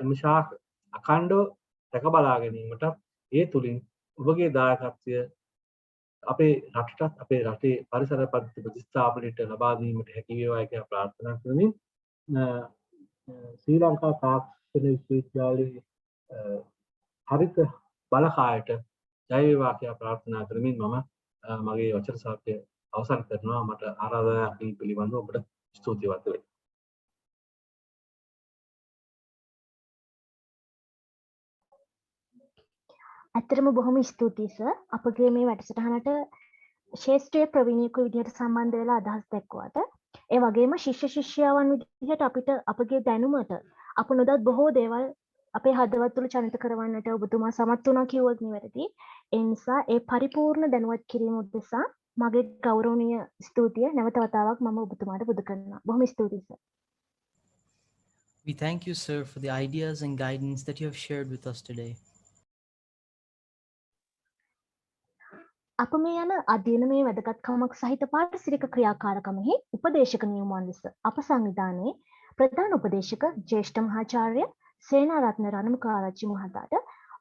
එම ශාක අඛණ්ඩව රැක බලා ගැනීමටත් ඒ තුලින් ඔබගේ දායකත්වය අපේ රටටත් අපේ රටේ පරිසර පද්ධති ප්‍රතිස්ථාපනයට ලබා දීමට හැකි වේවා කියලා ප්‍රාර්ථනා කරමින් ශ්‍රී ලංකා තාක්ෂණ විශ්වවිද්‍යාලයේ හරිත බලකායට ජය වේවා කියලා ප්‍රාර්ථනා කරමින් මම මගේ වචන සාකච්ඡය අවසන් කරනවා. මට ආරාධනාවක් පිළිබඳව ඔබට ස්තුතිවන්ත වෙනවා. ඇත්තටම බොහොම ස්තුතියි සර්. අපගේ මේ වැඩසටහනට ශාස්ත්‍රීය ප්‍රවීණයෙකු විදිහට සම්බන්ධ වෙලා අදහස් දැක්වුවාට ඒ වගේම ශිෂ්‍ය ශිෂ්‍යාවන් විදිහට අපිට අපගේ දැනුමට අප නොදත් බොහෝ දේවල් අපේ හදවත් තුළ ජනිත කරවන්නට ඔබතුමා සමත් වුණා කිව්වොත් නිවැරදි. ඒ නිසා ඒ පරිපූර්ණ දැනුවත් කිරීම උදෙසා මගේ ගෞරවනීය ස්තුතිය නැවත වතාවක් මම ඔබතුමාට පුද කරනවා. බොහොම ස්තුතියි sir. We thank you, sir, for the ideas and guidance that you have shared with us today. අප මේ යන අධ්‍යයනමය වැදගත්කමක් සහිත පාරිසරික ක්‍රියාකාරකමෙහි උපදේශක නියමුවන් ලෙස අප සංවිධානයේ ප්‍රධාන උපදේශක ජ්‍යෙෂ්ඨ මහාචාර්ය සේනාරත්න රණමුකාරච්චි මහතාට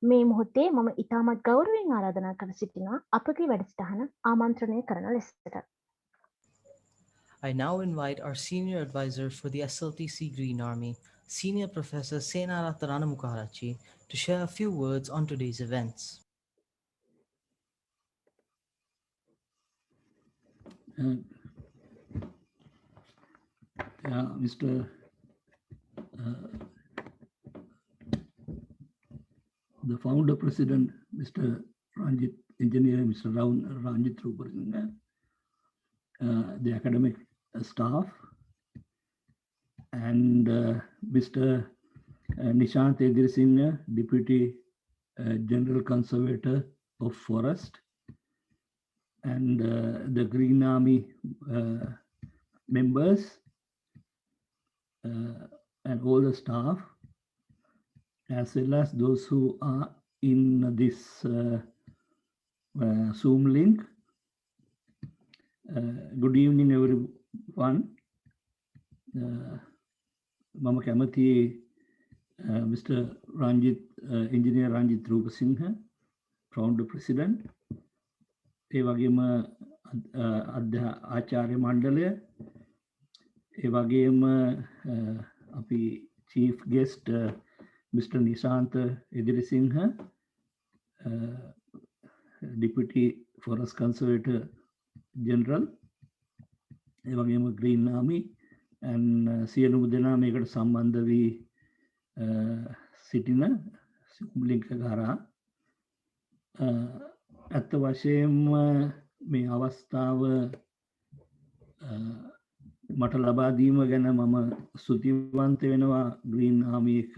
මේ මොහොතේ මම ඉතාමත් ගෞරවයෙන් ආරාධනා කර සිටිනවා අපගේ වැඩසටහන ආමන්ත්‍රණය කරන ලෙසට. I now invite our senior advisor for the SLTC Green Army, Senior Professor Senaratna Ranamukarachi, to share a few words on today's events. Mr. The founder president, Mr. Ranjit, engineer, Mr. Ranjit Ruparanga, the academic staff, and Mr. Nishant Edirisinghe, Deputy General Conservator of Forest, and the Green Army members and all the staff, as well as those who are in this Zoom link. Good evening, everyone. Mama Kamati, Mr. Ranjit, Engineer Ranjit Rupasinghe, founder president. ඒ වගේම ආචාර්ය මණ්ඩලය, ඒ වගේම අපි chief guest Mr. Nishant Edirisinghe, Deputy Forest Conservator General, ඒ වගේම Green Army, and සියලුම දෙනා මේකට සම්බන්ධ වී සිටින ලින්ක් එක හරහා ඇත්ත වශයෙන්ම මේ අවස්ථාව මට ලබා දීම ගැන මම ස්තුතිවන්ත වෙනවා ග්‍රීන් ආමි එක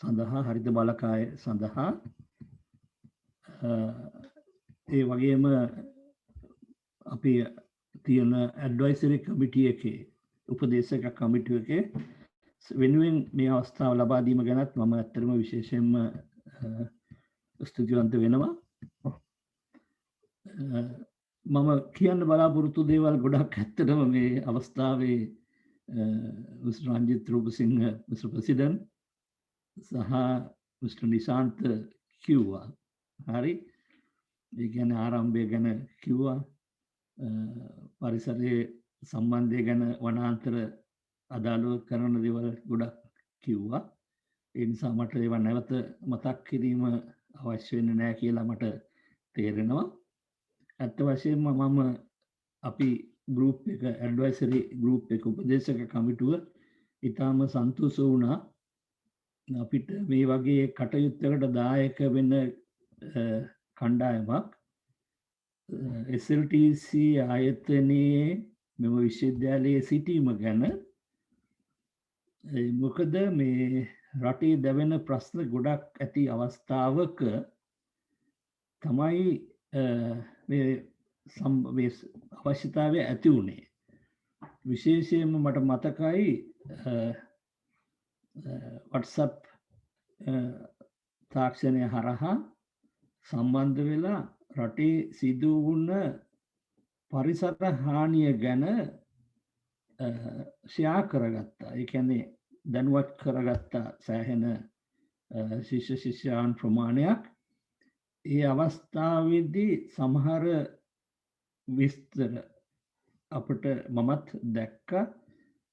සඳහා, හරිත බලකාය සඳහා. ඒ වගේම අපි තියෙන ඇඩ්වයිසරි කමිටි එකේ, උපදේශක කමිටුව එකේ වෙනුවෙන් මේ අවස්ථාව ලබා දීම ගැනත් මම ඇත්තටම විශේෂයෙන්ම ස්තුතිවන්ත වෙනවා. මම කියන්න බලාපොරොත්තු දේවල් ගොඩක් ඇත්තටම මේ අවස්ථාවේ Mr. Ranjit Rupasinghe, Mr. President, සහ Mr. Nishant කිව්වා. හරි, ඒ කියන්නේ ආරම්භය ගැන කිව්වා, පරිසරයේ සම්බන්ධය ගැන වනාන්තර අදාළව කරන දේවල් ගොඩක් කිව්වා. ඒ නිසා මට ඒවා නැවත මතක් කිරීම අවශ්‍ය වෙන්නේ නැහැ කියලා මට තේරෙනවා. ඇත්ත වශයෙන්ම මම අපි ගෲප් එක ඇඩ්වයිසරි ගෲප් එක උපදේශක කමිටුව ඉතාම සන්තෝෂ වුණා අපිට මේ වගේ කටයුත්තකට දායක වෙන කණ්ඩායමක් SLTC ආයතනයේ මෙම විශ්වවිද්‍යාලයේ සිටීම ගැන. මොකද මේ රටේ දැවෙන ප්‍රශ්න ගොඩක් ඇති අවස්ථාවක තමයි මේ අවශ්‍යතාවය ඇති වුණේ. විශේෂයෙන්ම මට මතකයි WhatsApp තාක්ෂණය හරහා සම්බන්ධ වෙලා රටේ සිදු වුණ පරිසර හානිය ගැන ෂෙයා කරගත්තා. ඒ කියන්නේ දැනුවත් කරගත්තා සෑහෙන ශිෂ්‍ය ශිෂ්‍යයන් ප්‍රමාණයක්. ඒ අවස්ථාවේදී සමහර විස්තර අපට මමත් දැක්කා.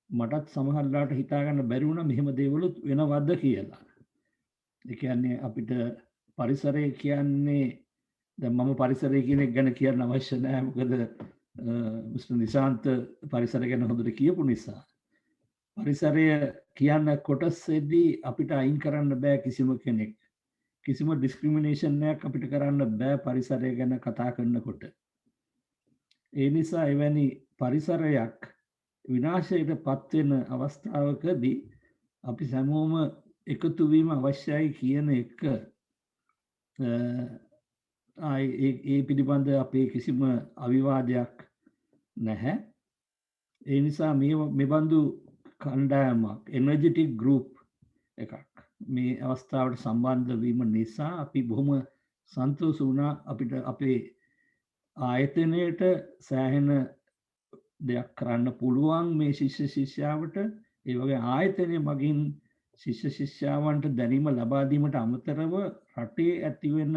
මටත් සමහරලාට හිතාගන්න බැරි වුණා මෙහෙම දේවලුත් වෙනවද කියලා. ඒ කියන්නේ අපිට පරිසරය කියන්නේ දැන් මම පරිසරය කියන එක ගැන කියන්න අවශ්‍ය නැහැ. මොකද මිස්ටර් නිශාන්ත පරිසරය ගැන හොඳට කියපු නිසා. පරිසරය කියන කොටසෙදී අපිට අයින් කරන්න බෑ කිසිම කෙනෙක්. කිසිම ඩිස්ක්‍රිමිනේෂන් එකක් අපිට කරන්න බෑ පරිසරය ගැන කතා කරනකොට. ඒ නිසා එවැනි පරිසරයක් විනාශයට පත්වෙන අවස්ථාවකදී අපි සැමෝම එකතු වීම අවශ්‍යයි කියන එක ඒ පිළිබඳ අපේ කිසිම අවිවාදයක් නැහැ. ඒ නිසා මෙබඳු කණ්ඩායමක් එනර්ජටික් ගෲප් එකක් මේ අවස්ථාවට සම්බන්ධ වීම නිසා අපි බොහොම සන්තෝෂ වුණා. අපිට අපේ ආයතනයට සෑහෙන දෙයක් කරන්න පුළුවන් මේ ශිෂ්‍ය ශිෂ්‍යාවට. ඒ වගේ ආයතනය මගින් ශිෂ්‍ය ශිෂ්‍යාවන්ට දැනීම ලබා දීමට අමතරව රටේ ඇතිවෙන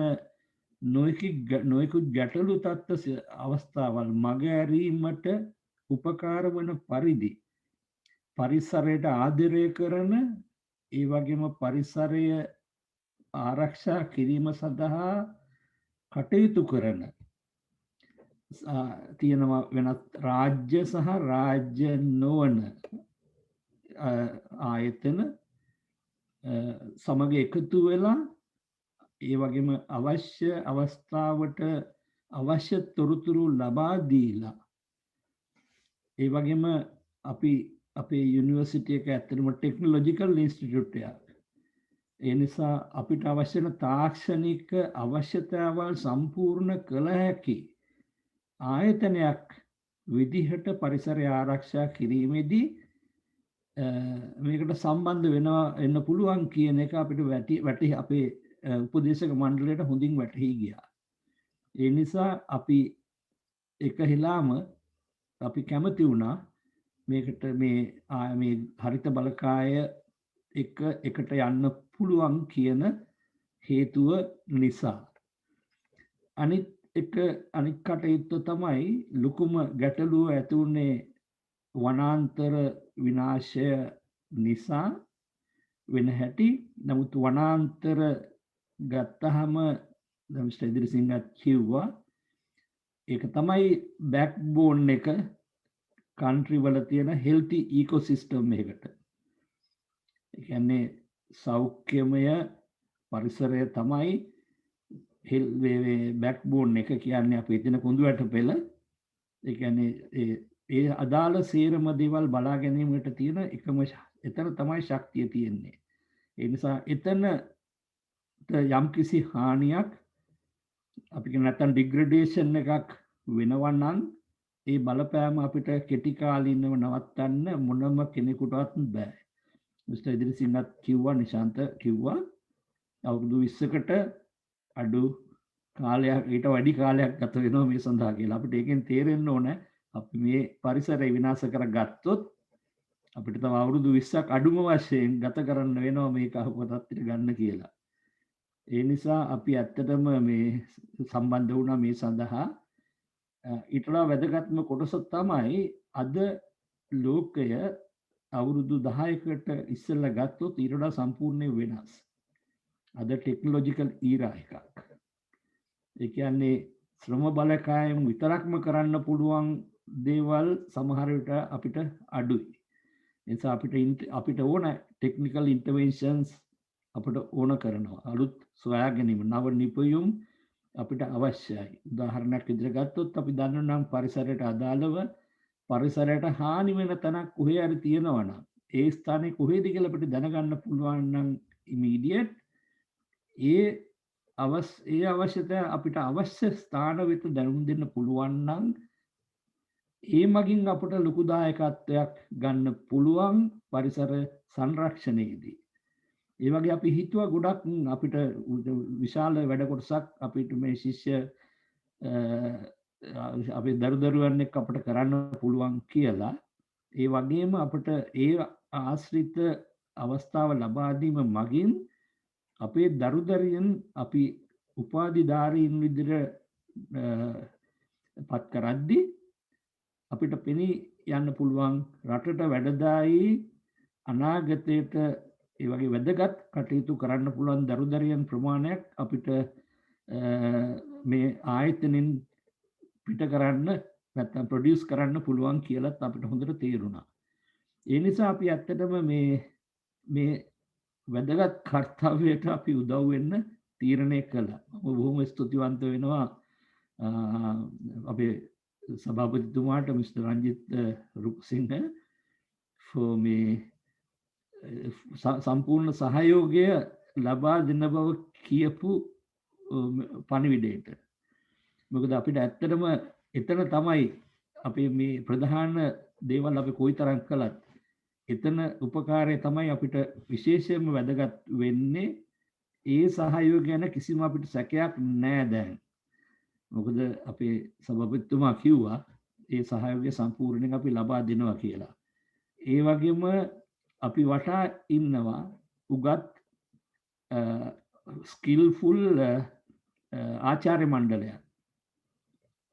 නොයෙකුත් ගැටලු තත්ත්ව අවස්ථාවල් මගහැරීමට උපකාර වන පරිදි පරිසරයට ආදරය කරන, ඒ වගේම පරිසරය ආරක්ෂා කිරීම සඳහා කටයුතු කරන තියෙනවා වෙනත් රාජ්‍ය සහ රාජ්‍ය නොවන ආයතන සමග එකතු වෙලා ඒ වගේම අවශ්‍ය අවස්ථාවට අවශ්‍ය තොරතුරු ලබා දීලා, ඒ වගේම අපි අපේ යුනිවර්සිටි එක ඇත්තටම ටෙක්නොලොජිකල් ඉන්ස්ටිටියුට් එකක්. ඒ නිසා අපිට අවශ්‍ය වෙන තාක්ෂණික අවශ්‍යතාවල් සම්පූර්ණ කළ හැකි ආයතනයක් විදිහට පරිසරය ආරක්ෂා කිරීමේදී මේකට සම්බන්ධ වෙන්න පුළුවන් කියන එක අපිට වැටහි අපේ උපදේශක මණ්ඩලයට හොඳින් වැටහි ගියා. ඒ නිසා අපි එක හිලාම අපි කැමති වුණා මේකට මේ හරිත බලකාය එකට යන්න පුළුවන් කියන හේතුව නිසා. අනිත් කටයුත්ත තමයි ලොකුම ගැටලුව ඇති වුණේ වනාන්තර විනාශය නිසා වෙන හැටි. නමුත් වනාන්තර ගත්තහම මිස්ටර් ඉදිරිසිංහත් කිව්වා ඒක තමයි බෑක්බෝන් එක කන්ට්‍රි වල තියෙන හෙල්ති ඉකෝසිස්ටම් එකකට. ඒ කියන්නේ සෞඛ්‍යමය පරිසරය තමයි බෑක්බෝන් එක කියන්නේ අපි එතන කුඳු වැට පෙළ. ඒ කියන්නේ ඒ අදාළ සේරම දේවල් බලා ගැනීමට තියෙන එතන තමයි ශක්තිය තියෙන්නේ. ඒ නිසා එතන යම් කිසි හානියක් අපි නැත්තම් ඩිග්‍රඩේෂන් එකක් වෙනවා නම් ඒ බලපෑම අපිට කෙටි කාලිනව නවත්තන්න මොනම කෙනෙකුටවත් බෑ. මිස්ටර් ඉදිරිසිංහත් කිව්වා, නිශාන්ත කිව්වා අවුරුදු 20කට අඩු කාලයක් ඊට වැඩි කාලයක් ගත වෙනවා මේ සඳහා කියලා. අපිට ඒකෙන් තේරෙන්න ඕන අපි මේ පරිසරය විනාශ කරගත්තොත් අපිට තව අවුරුදු 20ක් අඩුම වශයෙන් ගත කරන්න වෙනවා මේක අපතත් ගන්න කියලා. ඒ නිසා අපි ඇත්තටම මේ සම්බන්ධ වුණා මේ සඳහා. ඊටලා වැදගත්ම කොටස තමයි අද ලෝකය අවුරුදු 10කට ඉස්සෙල්ලා ගත්තොත් ඊට වඩා සම්පූර්ණයෙන් වෙනස්. අද ටෙක්නොලොජිකල් ඊරා එකක්. ඒ කියන්නේ ශ්‍රම බලකායෙන් විතරක්ම කරන්න පුළුවන් දේවල් සමහර විට අපිට අඩුයි. ඒ නිසා අපිට ඕන ටෙක්නිකල් ඉන්ටර්වෙන්ෂන්ස් අපිට ඕන කරනවා. අලුත් සොයා ගැනීම නව නිපයුම් අපිට අවශ්‍යයි. උදාහරණයක් විදිහට ගත්තොත් අපි දන්නවා නම් පරිසරයට අදාළව පරිසරයට හානි වෙන තැනක් කොහේ හරි තියෙනවා නම් ඒ ස්ථානේ කොහෙද කියලා අපිට දැනගන්න පුළුවන් නම් ඉමීඩියට් ඒ අවශ්‍යතාවය අපිට අවශ්‍ය ස්ථාන වෙත දැනුම් දෙන්න පුළුවන් නම් ඒ මගින් අපට ලොකු දායකත්වයක් ගන්න පුළුවන් පරිසර සංරක්ෂණයේදී. ඒ වගේ අපි හිතුවා ගොඩක් අපිට විශාල වැඩ කොටසක් අපිට මේ ශිෂ්‍ය අපේ දරුදරුවන් එක්ක අපිට කරන්න පුළුවන් කියලා. ඒ වගේම අපිට ඒ ආශ්‍රිත අවස්ථාව ලබා දීම මගින් අපේ දරුදරියන් අපි උපාධිධාරීන් විදිහට පත් කරද්දී අපිට පෙනී යන්න පුළුවන් රටට වැඩදායි අනාගතයට ඒ වගේ වැදගත් කටයුතු කරන්න පුළුවන් දරුදරියන් ප්‍රමාණයක් අපිට මේ ආයතනෙන් පිට කරන්න නැත්නම් ප්‍රොඩියුස් කරන්න පුළුවන් කියලාත් අපිට හොඳට තේරුණා. ඒ නිසා අපි ඇත්තටම මේ වැදගත් කර්තව්‍යයට අපි උදව් වෙන්න තීරණය කළා. මම බොහොම ස්තුතිවන්ත වෙනවා අපේ සභාපතිතුමාට මිස්ටර් රංජිත් රුක්සිංහ for මේ සම්පූර්ණ සහයෝගය ලබා දෙන බව කියපු පණිවිඩයට. මොකද අපිට ඇත්තටම එතන තමයි අපේ මේ ප්‍රධාන දේවල් අපි කොයිතරම් කළත් එතන උපකාරය තමයි අපිට විශේෂයෙන්ම වැදගත් වෙන්නේ. ඒ සහයෝගය ගැන කිසිම අපිට සැකයක් නැහැ දැන්. මොකද අපේ සභාපතිතුමා කිව්වා ඒ සහයෝගය සම්පූර්ණයෙන් අපි ලබා දෙනවා කියලා. ඒ වගේම අපි වටා ඉන්නවා උගත් ස්කිල්ෆුල් ආචාර්ය මණ්ඩලයක්.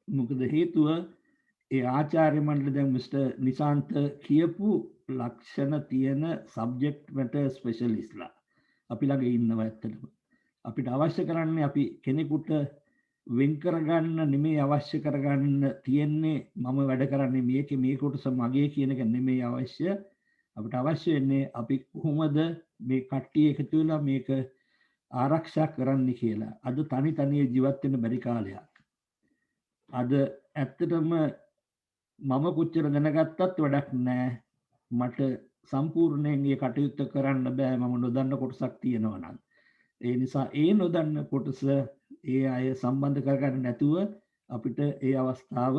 මොකද හේතුව ඒ ආචාර්ය මණ්ඩල දැන් මිස්ටර් නිසාන්ත කියපු ලක්ෂණ තියෙන සබ්ජෙක්ට් මැටර් ස්පෙෂලිස්ට්ලා අපි ළඟ ඉන්නවා. ඇත්තටම අපිට අවශ්‍ය කරන්නේ අපි කෙනෙකුට වෙන් කරගන්න නෙමෙයි අවශ්‍ය කරගන්න තියෙන්නේ මම වැඩ කරන්නේ මේ කොටස මගේ කියන එක නෙමෙයි අවශ්‍ය. අපිට අවශ්‍ය වෙන්නේ අපි කොහොමද මේ කට්ටිය එකතු වෙලා මේක ආරක්ෂා කරන්න කියලා. අද තනි ජීවත් වෙන්න බැරි කාලයක්. අද ඇත්තටම මම කොච්චර දැනගත්තත් වැඩක් නැහැ. මට සම්පූර්ණයෙන් මේ කටයුත්ත කරන්න බෑ මම නොදන්න කොටසක් තියෙනවා නම්. ඒ නිසා ඒ නොදන්න කොටස ඒ අය සම්බන්ධ කරගන්න නැතුව අපිට ඒ අවස්ථාව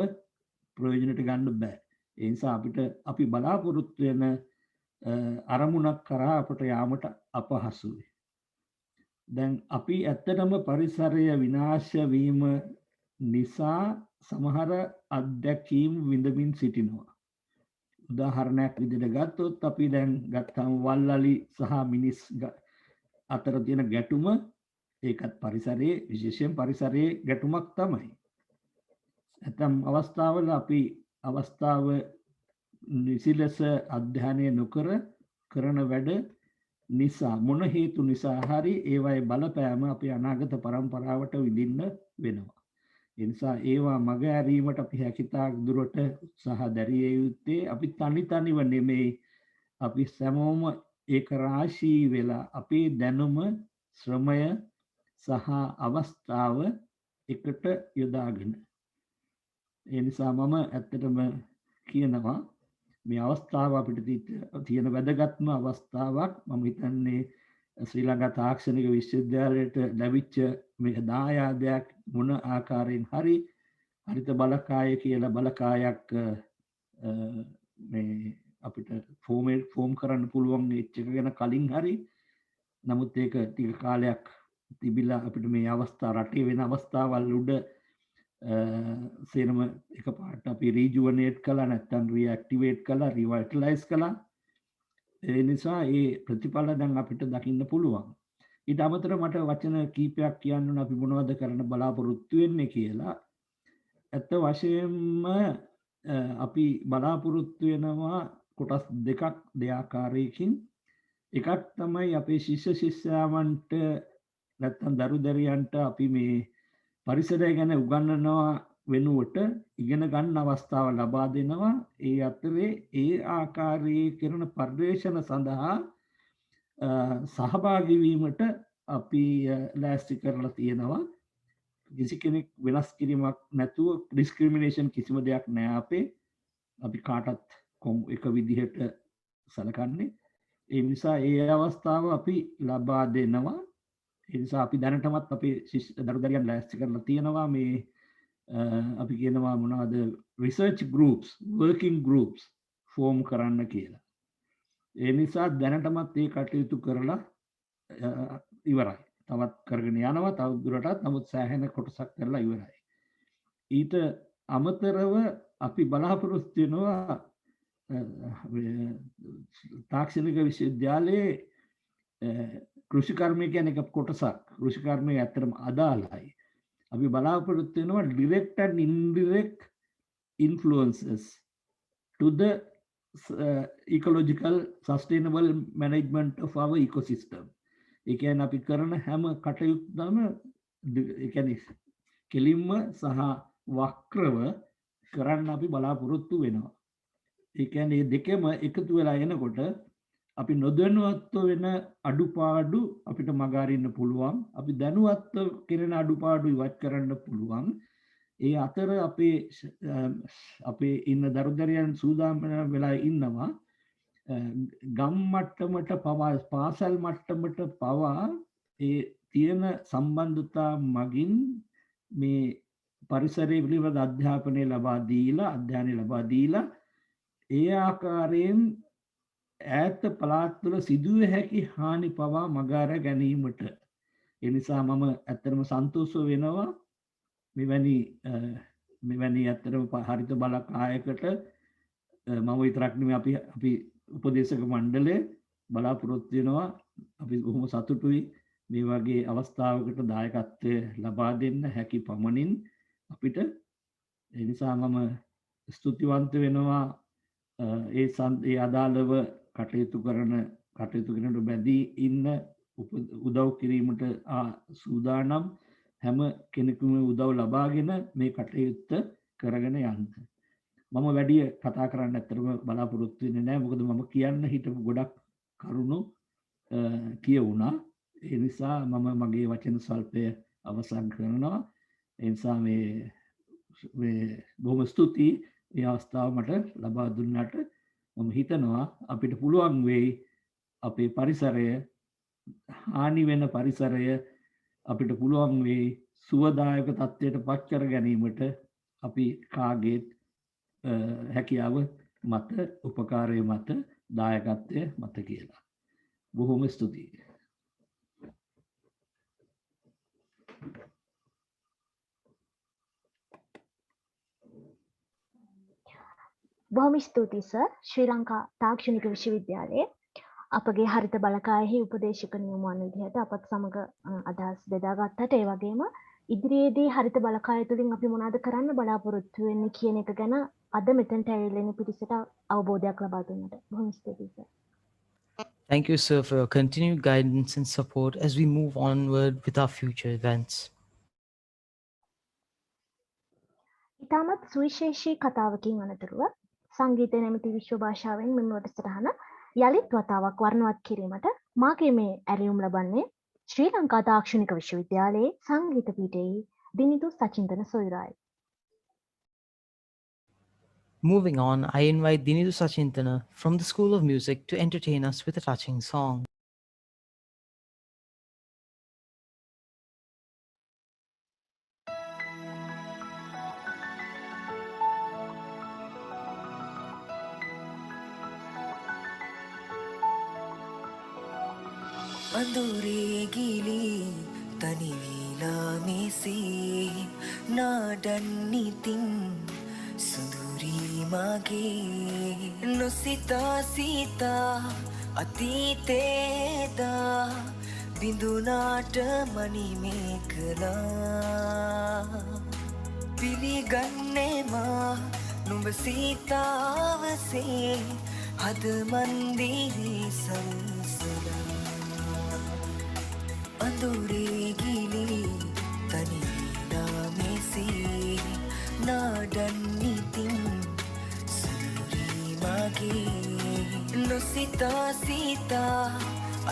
ප්‍රයෝජනට ගන්න බෑ. ඒ නිසා අපි බලාපොරොත්තු වෙන අරමුණක් කරා අපට යාමට අපහසුයි. දැන් අපි ඇත්තටම පරිසරය විනාශ වීම නිසා සමහර අත්දැකීම් විඳමින් සිටිනවා. උදාහරණයක් විදිහට ගත්තොත් අපි දැන් ගත්තම වල්ලලි සහ මිනිස් අතර තියෙන ගැටුම ඒකත් පරිසරයේ විශේෂයෙන් පරිසරයේ ගැටුමක් තමයි. නැත්නම් අවස්ථාවල අපි අවස්ථාව නිසිලස අධ්‍යයනය නොකර කරන වැඩ නිසා මොන හේතු නිසා හරි ඒවායේ බලපෑම අපේ අනාගත පරම්පරාවට විඳින්න වෙනවා. ඒ නිසා ඒවා මග ඇරීමට අපි හැකියතාක් දුරට උත්සාහ දැරිය යුත්තේ අපි තනිව නෙමෙයි අපි සැමෝම ඒක රාශී වෙලා අපේ දැනුම ශ්‍රමය සහ අවස්ථාව එකට යොදාගෙන. ඒ නිසා මම ඇත්තටම කියනවා මේ අවස්ථාව අපිට තියෙන වැදගත්ම අවස්ථාවක්. මම හිතන්නේ ශ්‍රී ලංකා තාක්ෂණික විශ්වවිද්‍යාලයට ලැබිච්ච මේ දායාදයක් මොන ආකාරයෙන් හරි හරිත බලකාය කියලා බලකායක් මේ අපිට ෆෝම් කරන්න පුළුවන් එච් එක ගැන කලින් හරි. නමුත් ඒක ටික කාලයක් තිබිලා අපිට මේ අවස්ථාව රටේ වෙන අවස්ථාවල් උඩ සේනම එකපාරට අපි රීජුවනේට් කළා නැත්නම් රීඇක්ටිවේට් කළා රිවයිටලයිස් කළා. ඒ නිසා ඒ ප්‍රතිඵල දැන් අපිට දකින්න පුළුවන්. ඊට අමතරව මට වචන කීපයක් කියන්න ඕන අපි මොනවද කරන්න බලාපොරොත්තු වෙන්නේ කියලා. ඇත්ත වශයෙන්ම අපි බලාපොරොත්තු වෙනවා කොටස් දෙකක් දෙආකාරයකින් එකක් තමයි අපේ ශිෂ්‍ය ශිෂ්‍යාවන්ට නැත්තම් දරු දැරියන්ට අපි මේ පරිසරය ගැන උගන්වනවා වෙනුවට ඉගෙන ගන්න අවස්ථාව ලබා දෙනවා. ඒ අතරේ ඒ ආකාරයේ කරන පර්යේෂණ සඳහා සහභාගී වීමට අපි ලෑස්ති කරලා තියෙනවා. කිසි කෙනෙක් වෙනස් කිරීමක් නැතුව ඩිස්ක්‍රිමිනේෂන් කිසිම දෙයක් නෑ අපේ. අපි කාටත් එක විදිහට සලකන්නේ. ඒ නිසා ඒ අවස්ථාව අපි ලබා දෙනවා. ඒ නිසා අපි දැනටමත් අපේ දරුදරියන් ලෑස්ති කරලා තියෙනවා මේ අපි කියනවා මොනවද research groups working groups form කරන්න කියලා. ඒ නිසා දැනටමත් ඒ කටයුතු කරලා ඉවරයි. තවත් කරගෙන යනවා තවදුරටත්. නමුත් සෑහෙන කොටසක් කරලා ඉවරයි. ඊට අමතරව අපි බලාපොරොත්තු වෙනවා තාක්ෂණික විශ්වවිද්‍යාලයේ කෘෂිකර්මය කියන එක කොටසක්. කෘෂිකර්මය ඇත්තටම අදාළයි. අපි බලාපොරොත්තු වෙනවා direct and indirect influences to the ecological sustainable management of our ecosystem. ඒ කියන්නේ අපි කරන හැම කටයුත්තම ඒ කියන්නේ කෙලින්ම සහ වක්‍රව කරන්න අපි බලාපොරොත්තු වෙනවා. ඒ කියන්නේ මේ දෙකම එකතු වෙලා එනකොට අපි නොදැනුවත්ව වෙන අඩුපාඩු අපිට මගහරින්න පුළුවන්. අපි දැනුවත්ව කෙරෙන අඩුපාඩු ඉවත් කරන්න පුළුවන්. ඒ අතර අපේ ඉන්න දරුදරියන් සූදානම් වෙලා ඉන්නවා ගම් මට්ටමට පවා පාසල් මට්ටමට පවා ඒ තියෙන සම්බන්ධතා මගින් මේ පරිසරයේ පිළිබඳ අධ්‍යාපනය ලබා දීලා ඒ ආකාරයෙන් ඈත පළාත්වල සිදුව හැකි හානි පවා මගහර ගැනීමට. ඒ නිසා මම ඇත්තටම සන්තෝෂ වෙනවා මෙවැනි ඇත්තටම හරිත බලකායකට මම විතරක් නෙමෙයි අපි උපදේශක මණ්ඩලය බලාපොරොත්තු වෙනවා. අපි බොහොම සතුටුයි මේ වගේ අවස්ථාවකට දායකත්වය ලබා දෙන්න හැකි පමණින් අපිට. ඒ නිසා මම ස්තුතිවන්ත වෙනවා ඒ අදාළව කටයුතු කරනට බැදී ඉන්න උදව් කිරීමට සූදානම් හැම කෙනෙකුම උදව් ලබාගෙන මේ කටයුත්ත කරගෙන යන්න. මම වැඩි කතා කරන්න ඇත්තටම බලාපොරොත්තු වෙන්නේ නැහැ. මොකද මම කියන්න හිටපු ගොඩක් කරුණු කියවුණා. ඒ නිසා මම මගේ වචන ස්වල්පය අවසන් කරනවා. ඒ නිසා මේ බොහොම ස්තුතියි මේ අවස්ථාව මට ලබා දුන්නට. මම හිතනවා අපිට පුළුවන් වෙයි අපේ පරිසරය හානි වෙන පරිසරය අපිට පුළුවන් වෙයි සුවදායක තත්ත්වයට පත් කර ගැනීමට අපි කාගේත් හැකියාව මත උපකාරය මත දායකත්වය මත කියලා. බොහොම ස්තුතියි. බොහොම ස්තුතියි සර්. ශ්‍රී ලංකා තාක්ෂණික විශ්වවිද්‍යාලයේ අපගේ හරිත බලකායෙහි උපදේශක නියමුවන් විදිහට අපත් සමග අදහස් බෙදාගත්තට ඒ වගේම ඉදිරියේදී හරිත බලකාය තුළින් අපි මොනවද කරන්න බලාපොරොත්තු වෙන්නේ කියන එක ගැන අද මෙතනට ඇවිල්ලා ඉන්න පිරිසට අවබෝධයක් ලබා දුන්නට බොහොම ස්තුතියි sir. Thank you, sir, for your continued guidance and support as we move onward with our future events. ඉතාමත් සුවිශේෂී කතාවකින් අනතුරුව සංගීතය නැමැති විශ්ව භාෂාවෙන් මෙම වැඩසටහන යළිත් වතාවක් වර්ණවත් කිරීමට මාගේ මේ ඇරයුම් ලබන්නේ ශ්‍රී ලංකා තාක්ෂණික විශ්වවිද්‍යාලයේ සංගීත පීඨයේ Dinidu සචින්තන සොයුරායි. Moving on, I invite Dinidu Sachintana from the School of Music to entertain us with a touching song. अंधूरे गीली तनिवीला मेसी नाडन्नितिं सुंदरी मागे नुसिता सीता अतीतेदा बिंदुनाट मणि मेघला පිළිගන්නේ මා නුඹ සීතාවසේ හද මන්දිරි සල්සලා අඳුරේ ගිලි තනිලා මෙසේ නාඩන්නිතින් සූරී මගේ නොසිතා සිතා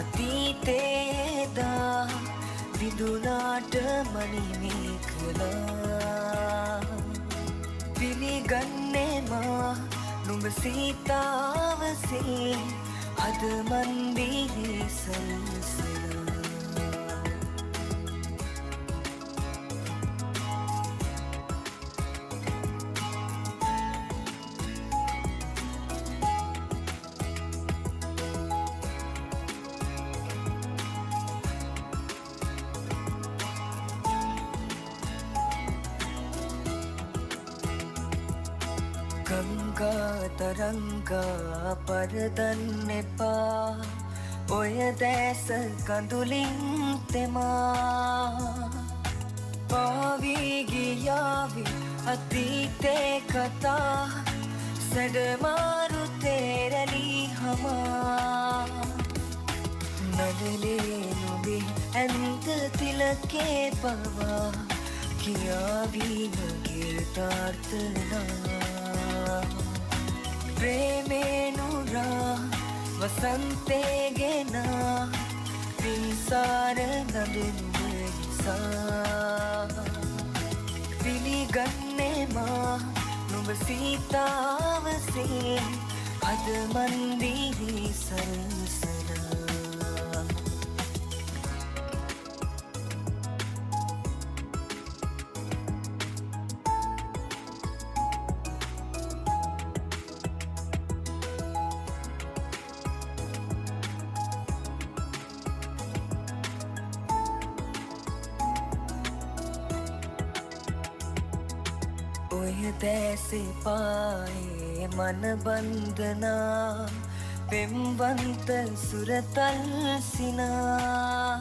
අතීතේදා විදුනාට මනිමේ කළා පිළිගන්නේ මා නුඹ සීතාවසේ අද මන්දිරි සල්සලා ගංගා තරංගා පරදන්න එපා ඔය දැස කඳුලින් තෙමා පාවී ගියාවි අතීතේ කතා සැඩමාරු තේරලි හමා නඩලේ නුබේ ඇන්ත තිලකේ පවා කියාවී මගේ තාර්ථනා ප්‍රේමේනුරා වසන්තේ ගෙනා පින්සාර නඳුනුම නිසා පිළිගන්නේ මා නුඹ සීතාවසේ අද මන්දිරි සල්සලා දැසේ පායේ මන බන්ධනා පෙම්වන්ත සුරතල් සිනා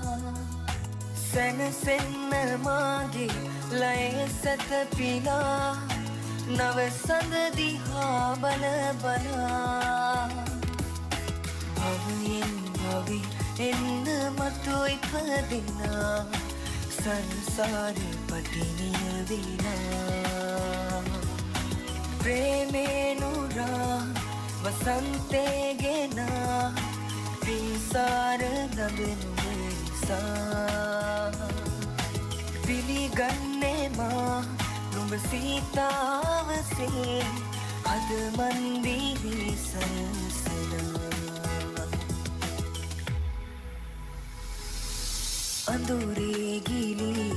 සැනසෙන්න මාගේ ලයේ සැතපිලා නව සඳ දිහා බල බලා භවයෙන් භවි එන්න මතු ඉපදිනා සංසාරේ පටිනිය විනා ප්‍රේමේනුරා වසන්තේ ගෙනා පින්සාර නඳුනුම නිසා පිළිගන්නේ මා නුඹ සීතාවසේ අද මන්දිරි සල්සලා අඳුරේ ගිලි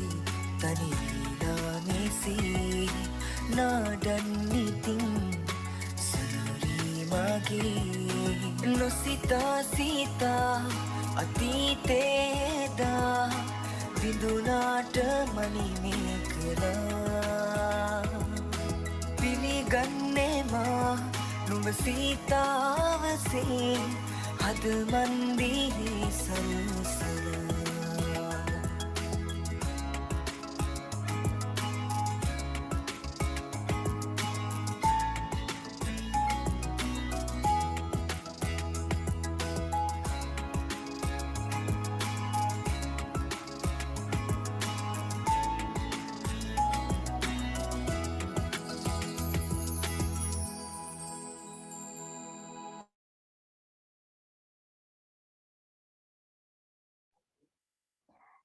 තනිලා මෙසේ නාඩන්නිතින් සූරී මගේ නොසිතා සිතා අතීතේදා විදුනාට මනිමේ කළා පිළිගන්නේ මා නුඹ සීතාවසේ අද මන්දිරි සල්සලා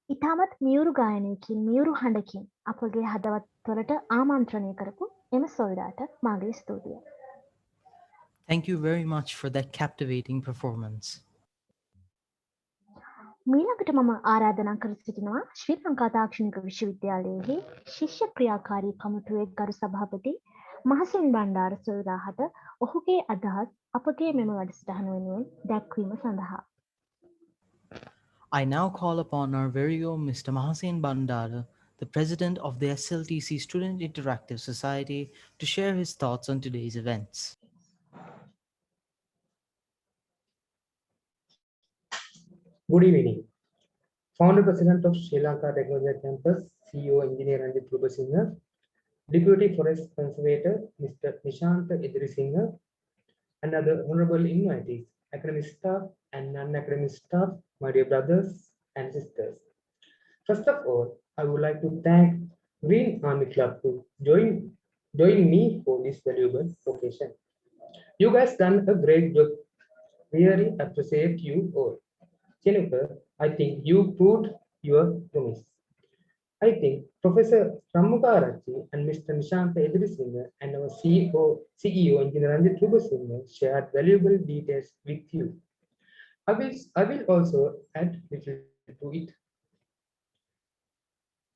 ඉතාමත් මියුරු ගායනයකින් මියුරු හඬකින් අපගේ හදවත් වලට ආමන්ත්‍රණය කරපු එම සොයුරාට මාගේ ස්තුතිය. Thank you very much for that captivating performance. මීළඟට මම ආරාධනා කර සිටිනවා ශ්‍රී ලංකා තාක්ෂණික විශ්වවිද්‍යාලයේ ශිෂ්‍ය ක්‍රියාකාරී කමිටුවේ ගරු සභාපති මහසෙන් බණ්ඩාර සොයුරාට ඔහුගේ අදහස් අපගේ මෙම වැඩසටහන වෙනුවෙන් දැක්වීම සඳහා. I now call upon our very own Mr. Mahasen Bandara, the president of the SLTC Student Interactive Society, to share his thoughts on today's events. Good evening. Founder President of Sri Lanka Technology Campus, CEO Engineer Ranjit Rupasinghe, Deputy Forest Conservator Mr. Nishant Edrisinghe, and other honorable invitees, academic staff and non-academic staff, my dear brothers and sisters. First of all, I would like to thank Green Army Club to join me for this valuable occasion. You guys done a great job. Really appreciate you all. Jennifer, I think you proved your promise. I think Professor Ramukarachi and Mr. Nishanta Edrisinghe and our CEO Engineer Ranjit Rubasinghe shared valuable details with you. I will also add little to it.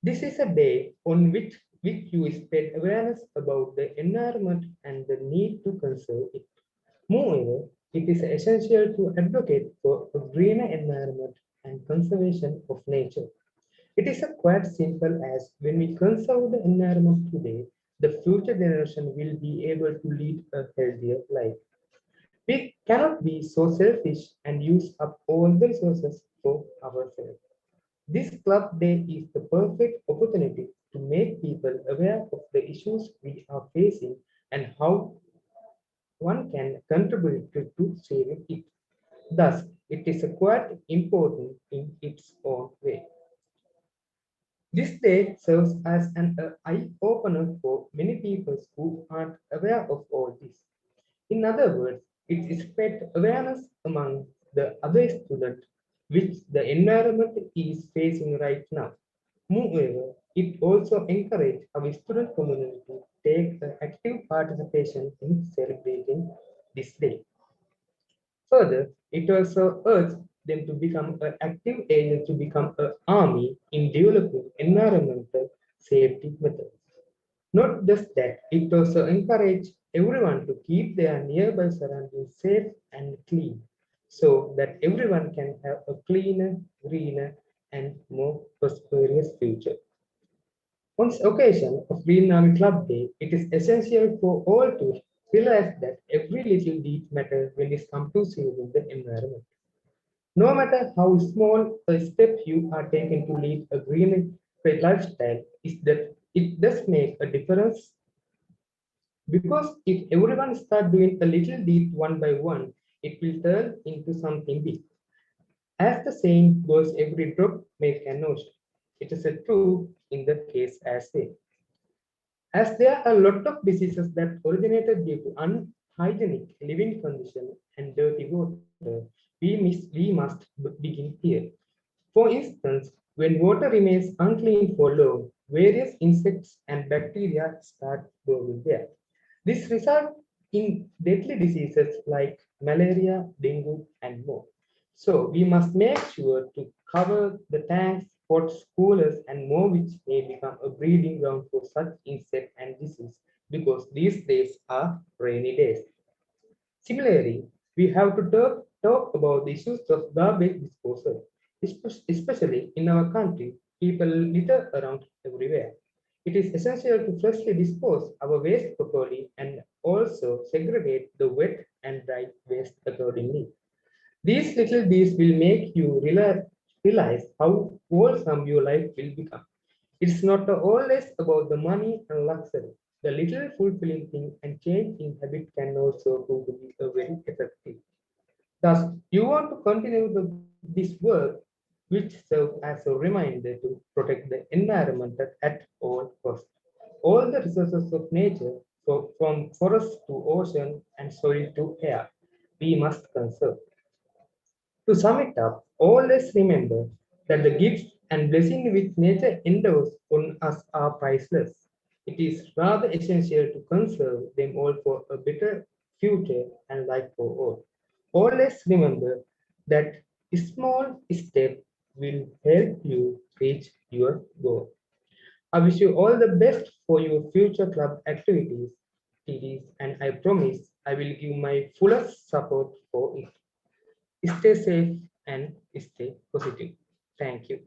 This is a day on which you spread awareness about the environment and the need to conserve it. Moreover, it is essential to advocate for a greener environment and conservation of nature. It is quite simple as when we conserve the environment today, the future generation will be able to lead a healthier life. We cannot be so selfish and use up all the resources for ourselves. This club day is the perfect opportunity to make people aware of the issues we are facing and how one can contribute to saving it. Thus, it is quite important in its own way. This day serves as an eye-opener for many people who aren't aware of all this. In other words, it spread awareness among the other students which the environment is facing right now. Moreover, it also encouraged our student community to take an active participation in celebrating this day. Further, it also urged them to become an active agent to become an army in developing environmental safety methods. Not just that, it also encouraged everyone to keep their nearby surroundings safe and clean so that everyone can have a cleaner, greener, and more prosperous future. On this occasion of Green Army Club Day, it is essential for all to realize that every little deed matters when it comes to saving the environment. No matter how small a step you are taking to lead a green lifestyle, is that it does make a difference because if everyone start doing a little deed one by one, it will turn into something big. As the saying goes, every drop makes an ocean. It is true in the case as well. As there are a lot of diseases that originated due to unhygienic living conditions and dirty water, we must begin here. For instance, when water remains unclean for long, various insects and bacteria start growing there. This results in deadly diseases like malaria, dengue, and more. So we must make sure to cover the tanks, pots, coolers, and more which may become a breeding ground for such insect and disease because these days are rainy days. Similarly, we have to talk about the issues of garbage disposal, especially in our country. People litter around everywhere. It is essential to freshly dispose our waste properly and also segregate the wet and dry waste accordingly. These little deeds will make you realize how wholesome your life will become. It's not always about the money and luxury. The little fulfilling thing and change in habit can also prove to be a very effective. Thus, you want to continue this work, which serves as a reminder to protect the environment at all costs. All the resources of nature, so from forest to ocean and soil to air, we must conserve. To sum it up, always remember that the gifts and blessings which nature endows on us are priceless. It is rather essential to conserve them all for a better future and life for all. Always remember that a small step will help you reach your goal. I wish you all the best for your future club activities, TDs, and I promise I will give my fullest support for it. Stay safe and stay positive. Thank you.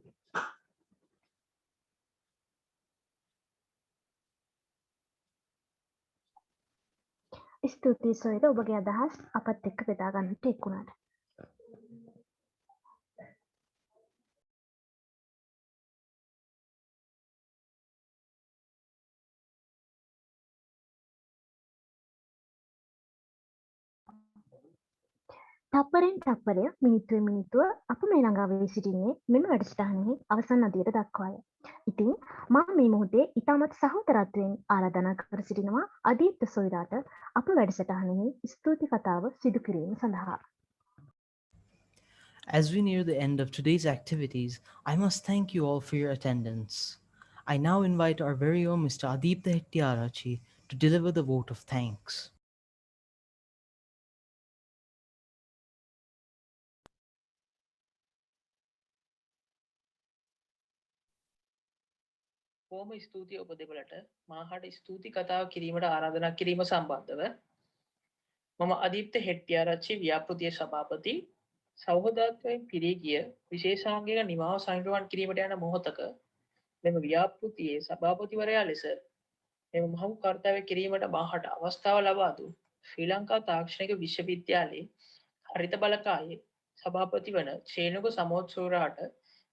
ස්තුතියි සොයිද ඔබගේ අදහස් අපත් එක්ක බෙදා ගන්නට එක් වුණාට. තප්පරෙන් තප්පරය මිනිත්තුවෙන් මිනිත්තුව අප මේ ළඟා වී සිටින්නේ මෙම වැඩසටහනෙහි අවසන් අදියට දක්වාය. ඉතින් මා මේ මොහොතේ ඉතාමත් සහෝදරත්වයෙන් ආරාධනා කර සිටිනවා අදීප්ත සොයිරාට අප වැඩසටහනෙහි ස්තුති කතාව සිදු කිරීම සඳහා. As we near the end of today's activities, I must thank you all for your attendance. I now invite our very own Mr. Adipta Hettiarachi to deliver the vote of thanks. බොහොම ස්තුතියි ඔබ දෙපළට මාහට ස්තුති කතාව කිරීමට ආරාධනා කිරීම සම්බන්ධව මම අදීප්ත හෙට්ටිආරච්චි ව්‍යාපෘතියේ සභාපති සහෝදරත්වයෙන් පිරී ගිය විශේෂාංගික නිමාව සංවිධානය කිරීමට යන මොහොතක මෙම ව්‍යාපෘතියේ සභාපතිවරයා ලෙස මෙම මහඟු කර්තව්‍ය කිරීමට මාහට අවස්ථාව ලබා දුන් ශ්‍රී ලංකා තාක්ෂණික විශ්වවිද්‍යාලයේ හරිත බලකායේ සභාපති වන ශ්‍රේණුක සමෝත්සවරාට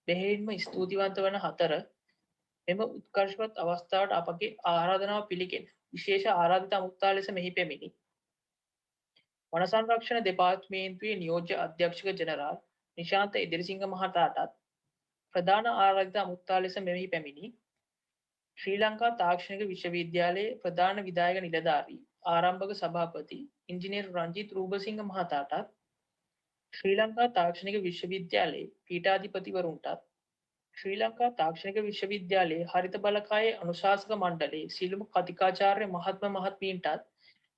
බෙහෙවින්ම ස්තුතිවන්ත වන අතර මෙම උත්කර්ෂවත් අවස්ථාවට අපගේ ආරාධනාව පිළිගෙන විශේෂ ආරාධිත අමුත්තා ලෙස මෙහි පැමිණි වන සංරක්ෂණ දෙපාර්තමේන්තුවේ නියෝජ්‍ය අධ්‍යක්ෂක ජනරාල් නිශාන්ත ඉදිරිසිංහ මහතාටත් ප්‍රධාන ආරාධිත අමුත්තා ලෙස මෙහි පැමිණි ශ්‍රී ලංකා තාක්ෂණික විශ්වවිද්‍යාලයේ ප්‍රධාන විධායක නිලධාරී ආරම්භක සභාපති ඉංජිනේරු රංජිත් රූපසිංහ මහතාටත් ශ්‍රී ලංකා තාක්ෂණික විශ්වවිද්‍යාලයේ පීඨාධිපතිවරුන්ටත් ශ්‍රී ලංකා තාක්ෂණික විශ්වවිද්‍යාලයේ හරිත බලකායේ අනුශාසක මණ්ඩලයේ සියලුම කතිකාචාර්ය මහත්ම මහත්මීන්ටත්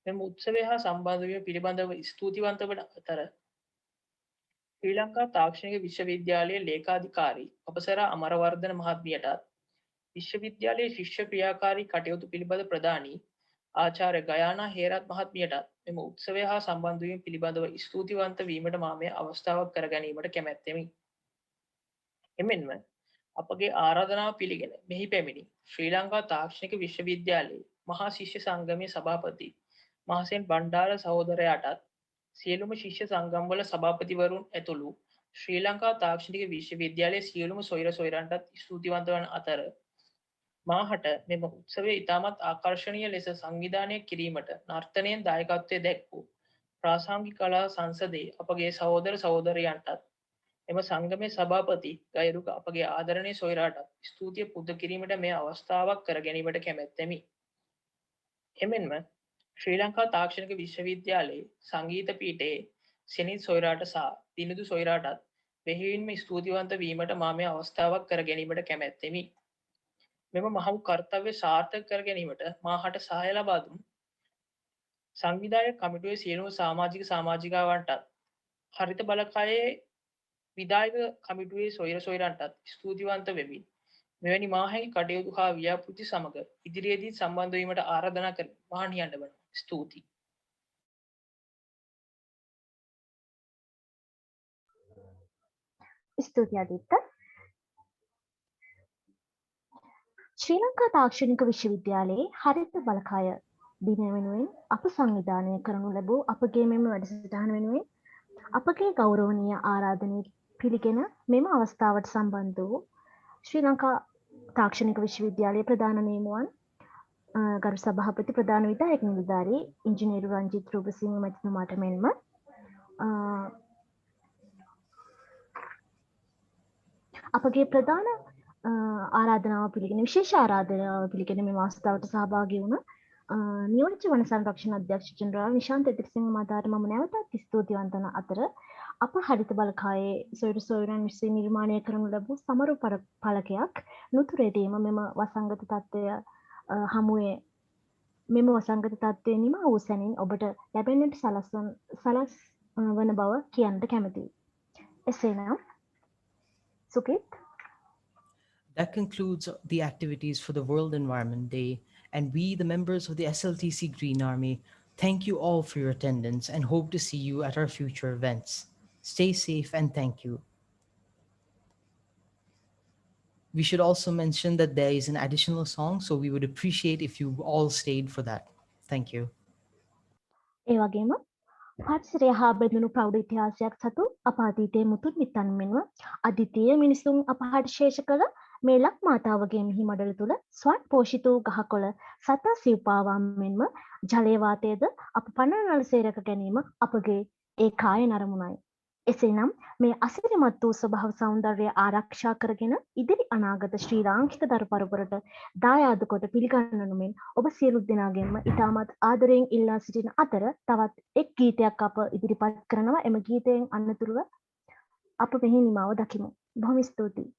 මෙම උත්සවය හා සම්බන්ධ වීම පිළිබඳව ස්තුතිවන්ත වන අතර ශ්‍රී ලංකා තාක්ෂණික විශ්වවිද්‍යාලයේ ලේකාධිකාරී අපසරා අමරවර්ධන මහත්මියටත් විශ්වවිද්‍යාලයේ ශිෂ්‍ය ක්‍රියාකාරී කටයුතු පිළිබඳ ප්‍රධානී ආචාර්ය ගයානා හේරත් මහත්මියටත් මෙම උත්සවය හා සම්බන්ධ වීම පිළිබඳව ස්තුතිවන්ත වීමට මා මේ අවස්ථාවක් කර ගැනීමට කැමැත්තෙමි. එමෙන්ම අපගේ ආරාධනාව පිළිගෙන මෙහි පැමිණි ශ්‍රී ලංකා තාක්ෂණික විශ්වවිද්‍යාලයේ මහා ශිෂ්‍ය සංගමයේ සභාපති මහසෙන් බණ්ඩාර සහෝදරයාටත් සියලුම ශිෂ්‍ය සංගම්වල සභාපතිවරුන් ඇතුළු ශ්‍රී ලංකා තාක්ෂණික විශ්වවිද්‍යාලයේ සියලුම සොයුරන්ටත් ස්තුතිවන්ත වන අතර මාහට මෙම උත්සවය ඉතාමත් ආකර්ශනීය ලෙස සංවිධානය කිරීමට නර්තනයෙන් දායකත්වය දැක්වූ ප්‍රාසංගික කලා සංසදයේ අපගේ සහෝදර සහෝදරයන්ටත් එම සංගමේ සභාපති ගයරුක අපගේ ආදරණීය සොයුරාටත් ස්තුතිය පුද කිරීමට මේ අවස්ථාවක් කර ගැනීමට කැමැත්තෙමි. එමෙන්ම ශ්‍රී ලංකා තාක්ෂණික විශ්වවිද්‍යාලයේ සංගීත පීඨයේ සෙනිත් සොයුරාට සහ දිනුදු සොයුරාටත් බෙහෙවින්ම ස්තුතිවන්ත වීමට මා මේ අවස්ථාවක් කර ගැනීමට කැමැත්තෙමි. මෙම මහඟු කර්තව්‍ය සාර්ථක කර ගැනීමට මාහට සහාය ලබා දුන් සංවිධායක කමිටුවේ සියලුම සමාජික සමාජිකාවන්ටත් හරිත බලකායේ විධායක කමිටුවේ සොයුරන්ටත් ස්තුතිවන්ත වෙමි. මෙවැනි මාහැඟි කටයුතු හා ව්‍යාපෘති සමග ඉදිරියේදී සම්බන්ධ වීමට ආරාධනා කර මහණියන්ට වන ස්තුතියි. ස්තුතියි අදිත්ත. ශ්‍රී ලංකා තාක්ෂණික විශ්වවිද්‍යාලයේ හරිත බලකාය දිනය වෙනුවෙන් අප සංවිධානය කරනු ලැබූ අපගේ මෙම වැඩසටහන වෙනුවෙන් අපගේ ගෞරවනීය ආරාධනය පිළිගෙන මෙම අවස්ථාවට සම්බන්ධ වූ ශ්‍රී ලංකා තාක්ෂණික විශ්වවිද්‍යාලයේ ප්‍රධාන නියමුවන් ගරු සභාපති ප්‍රධාන විධායක නිලධාරී ඉංජිනේරු රංජිත් රූපසිංහ මැතිතුමාට මෙන්ම අපගේ ප්‍රධාන ආරාධනාව පිළිගෙන විශේෂ ආරාධනාව පිළිගෙන මේ අවස්ථාවට සහභාගී වුණ නියෝජ්‍ය වන සංරක්ෂණ අධ්‍යක්ෂ ජනරාල් නිශාන්ත ඉදිරිසිංහ මහතාට මම නැවතත් ස්තුතිවන්ත වන අතර අප හරිත බලකායේ සොයුරන් විසින් නිර්මාණය කරනු ලැබූ සමරු පළකයක් නුතුරේදීම මෙම වසංගත තත්ත්වය හමුවේ මෙම වසංගත තත්ත්වය නිමා වූ සැනින් ඔබට ලැබෙන්නට සලස් වන බව කියන්නට කැමැතියි. එසේනම් සුකිත්. That concludes the activities for the World Environment Day, and we, the members of the SLTC Green Army, thank you all for your attendance and hope to see you at our future events. Stay safe and thank you. We should also mention that there is an additional song, so we would appreciate if you all stayed for that. Thank you. ඒ වගේම පරිසරය හා බැඳුණු ප්‍රෞಢ ඉතිහාසයක් සතු අප අතීතයේ මුතුන් මිත්තන් මෙන්ම අද්විතීය මිනිසුන් අපහට ශේෂ කළ මේ ලක් මාතාවගේ මිහි මඩල තුළ ස්වන් පෝෂිත වූ ගහකොළ සතා සිව්පාවා මෙන්ම ජලය වාතයද අප පනරනල සේරක ගැනීම අපගේ ඒ කාය නරමුණයි. එසේනම් මේ අසිරිමත් වූ ස්වභාව සෞන්දර්යය ආරක්ෂා කරගෙන ඉදිරි අනාගත ශ්‍රී ලාංකික දරු පරපුරට දායාද කොට පිළිගන්නු මෙන් ඔබ සියලු දෙනාගෙන්ම ඉතාමත් ආදරයෙන් ඉල්ලා සිටින අතර තවත් එක් ගීතයක් අප ඉදිරිපත් කරනවා. එම ගීතයෙන් අනතුරුව අප මෙහි නිමාව දකිමු. බොහොම ස්තුතියි.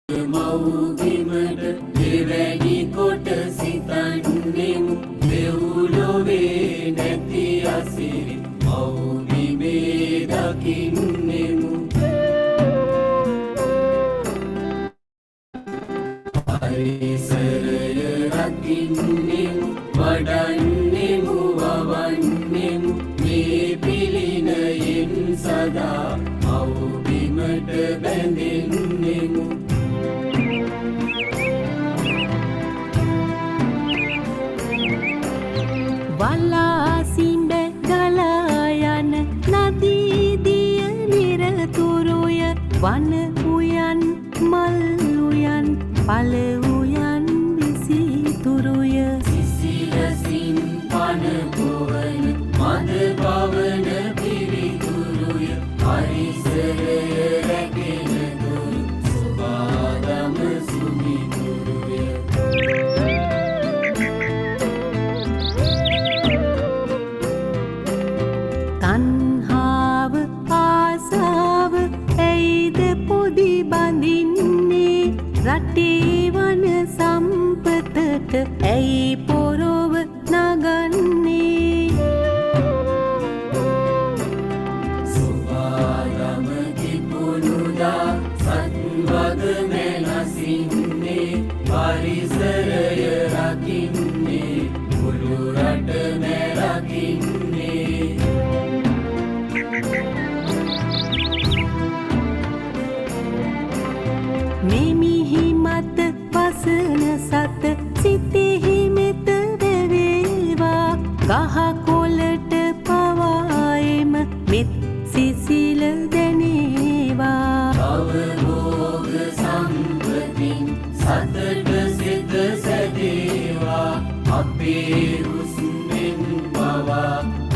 මව්බිමට දෙවැනි කොට සිතන්නෙමු දෙව්ලොවේ නැති අසිරි මව්බිමේ දකින්නෙමු පරිසරය රකින්නෙමු වඩන්නෙමු වවන්නෙමු මේ පිළිනයෙන් සදා මව්බිමට බැඳෙන්නෙමු වලාසිඹ ගලා යන නදීදිය නිරතුරුය වන උයන් මල් උයන් පල උයන් විසිතුරුය සිසිලසින් පන පොවන මද පවන පිරිතුරුය පරිසරය රැගෙන දුරු සුබාදම සුමිතුරුය තණ්හාව ආසාව ඇයිද පොදි බඳින්නේ රටේ වන සම්පතට ඇයි පොරොව නගන්නේ සුබාදම කිපුණුදා සත්වග මෙලසින්නේ පරිසරය රකින්නේ මුළු රට මෙරකින්නේ මෙමිහි මත වසන සත සිතෙහි මෙත වැවේවා ගහ කොළට පවායම මෙත් සිසිල දැනේවා අවබෝධ සම්පතින් සතට සිත සැදේවා අපේ හුස්මෙන් පවා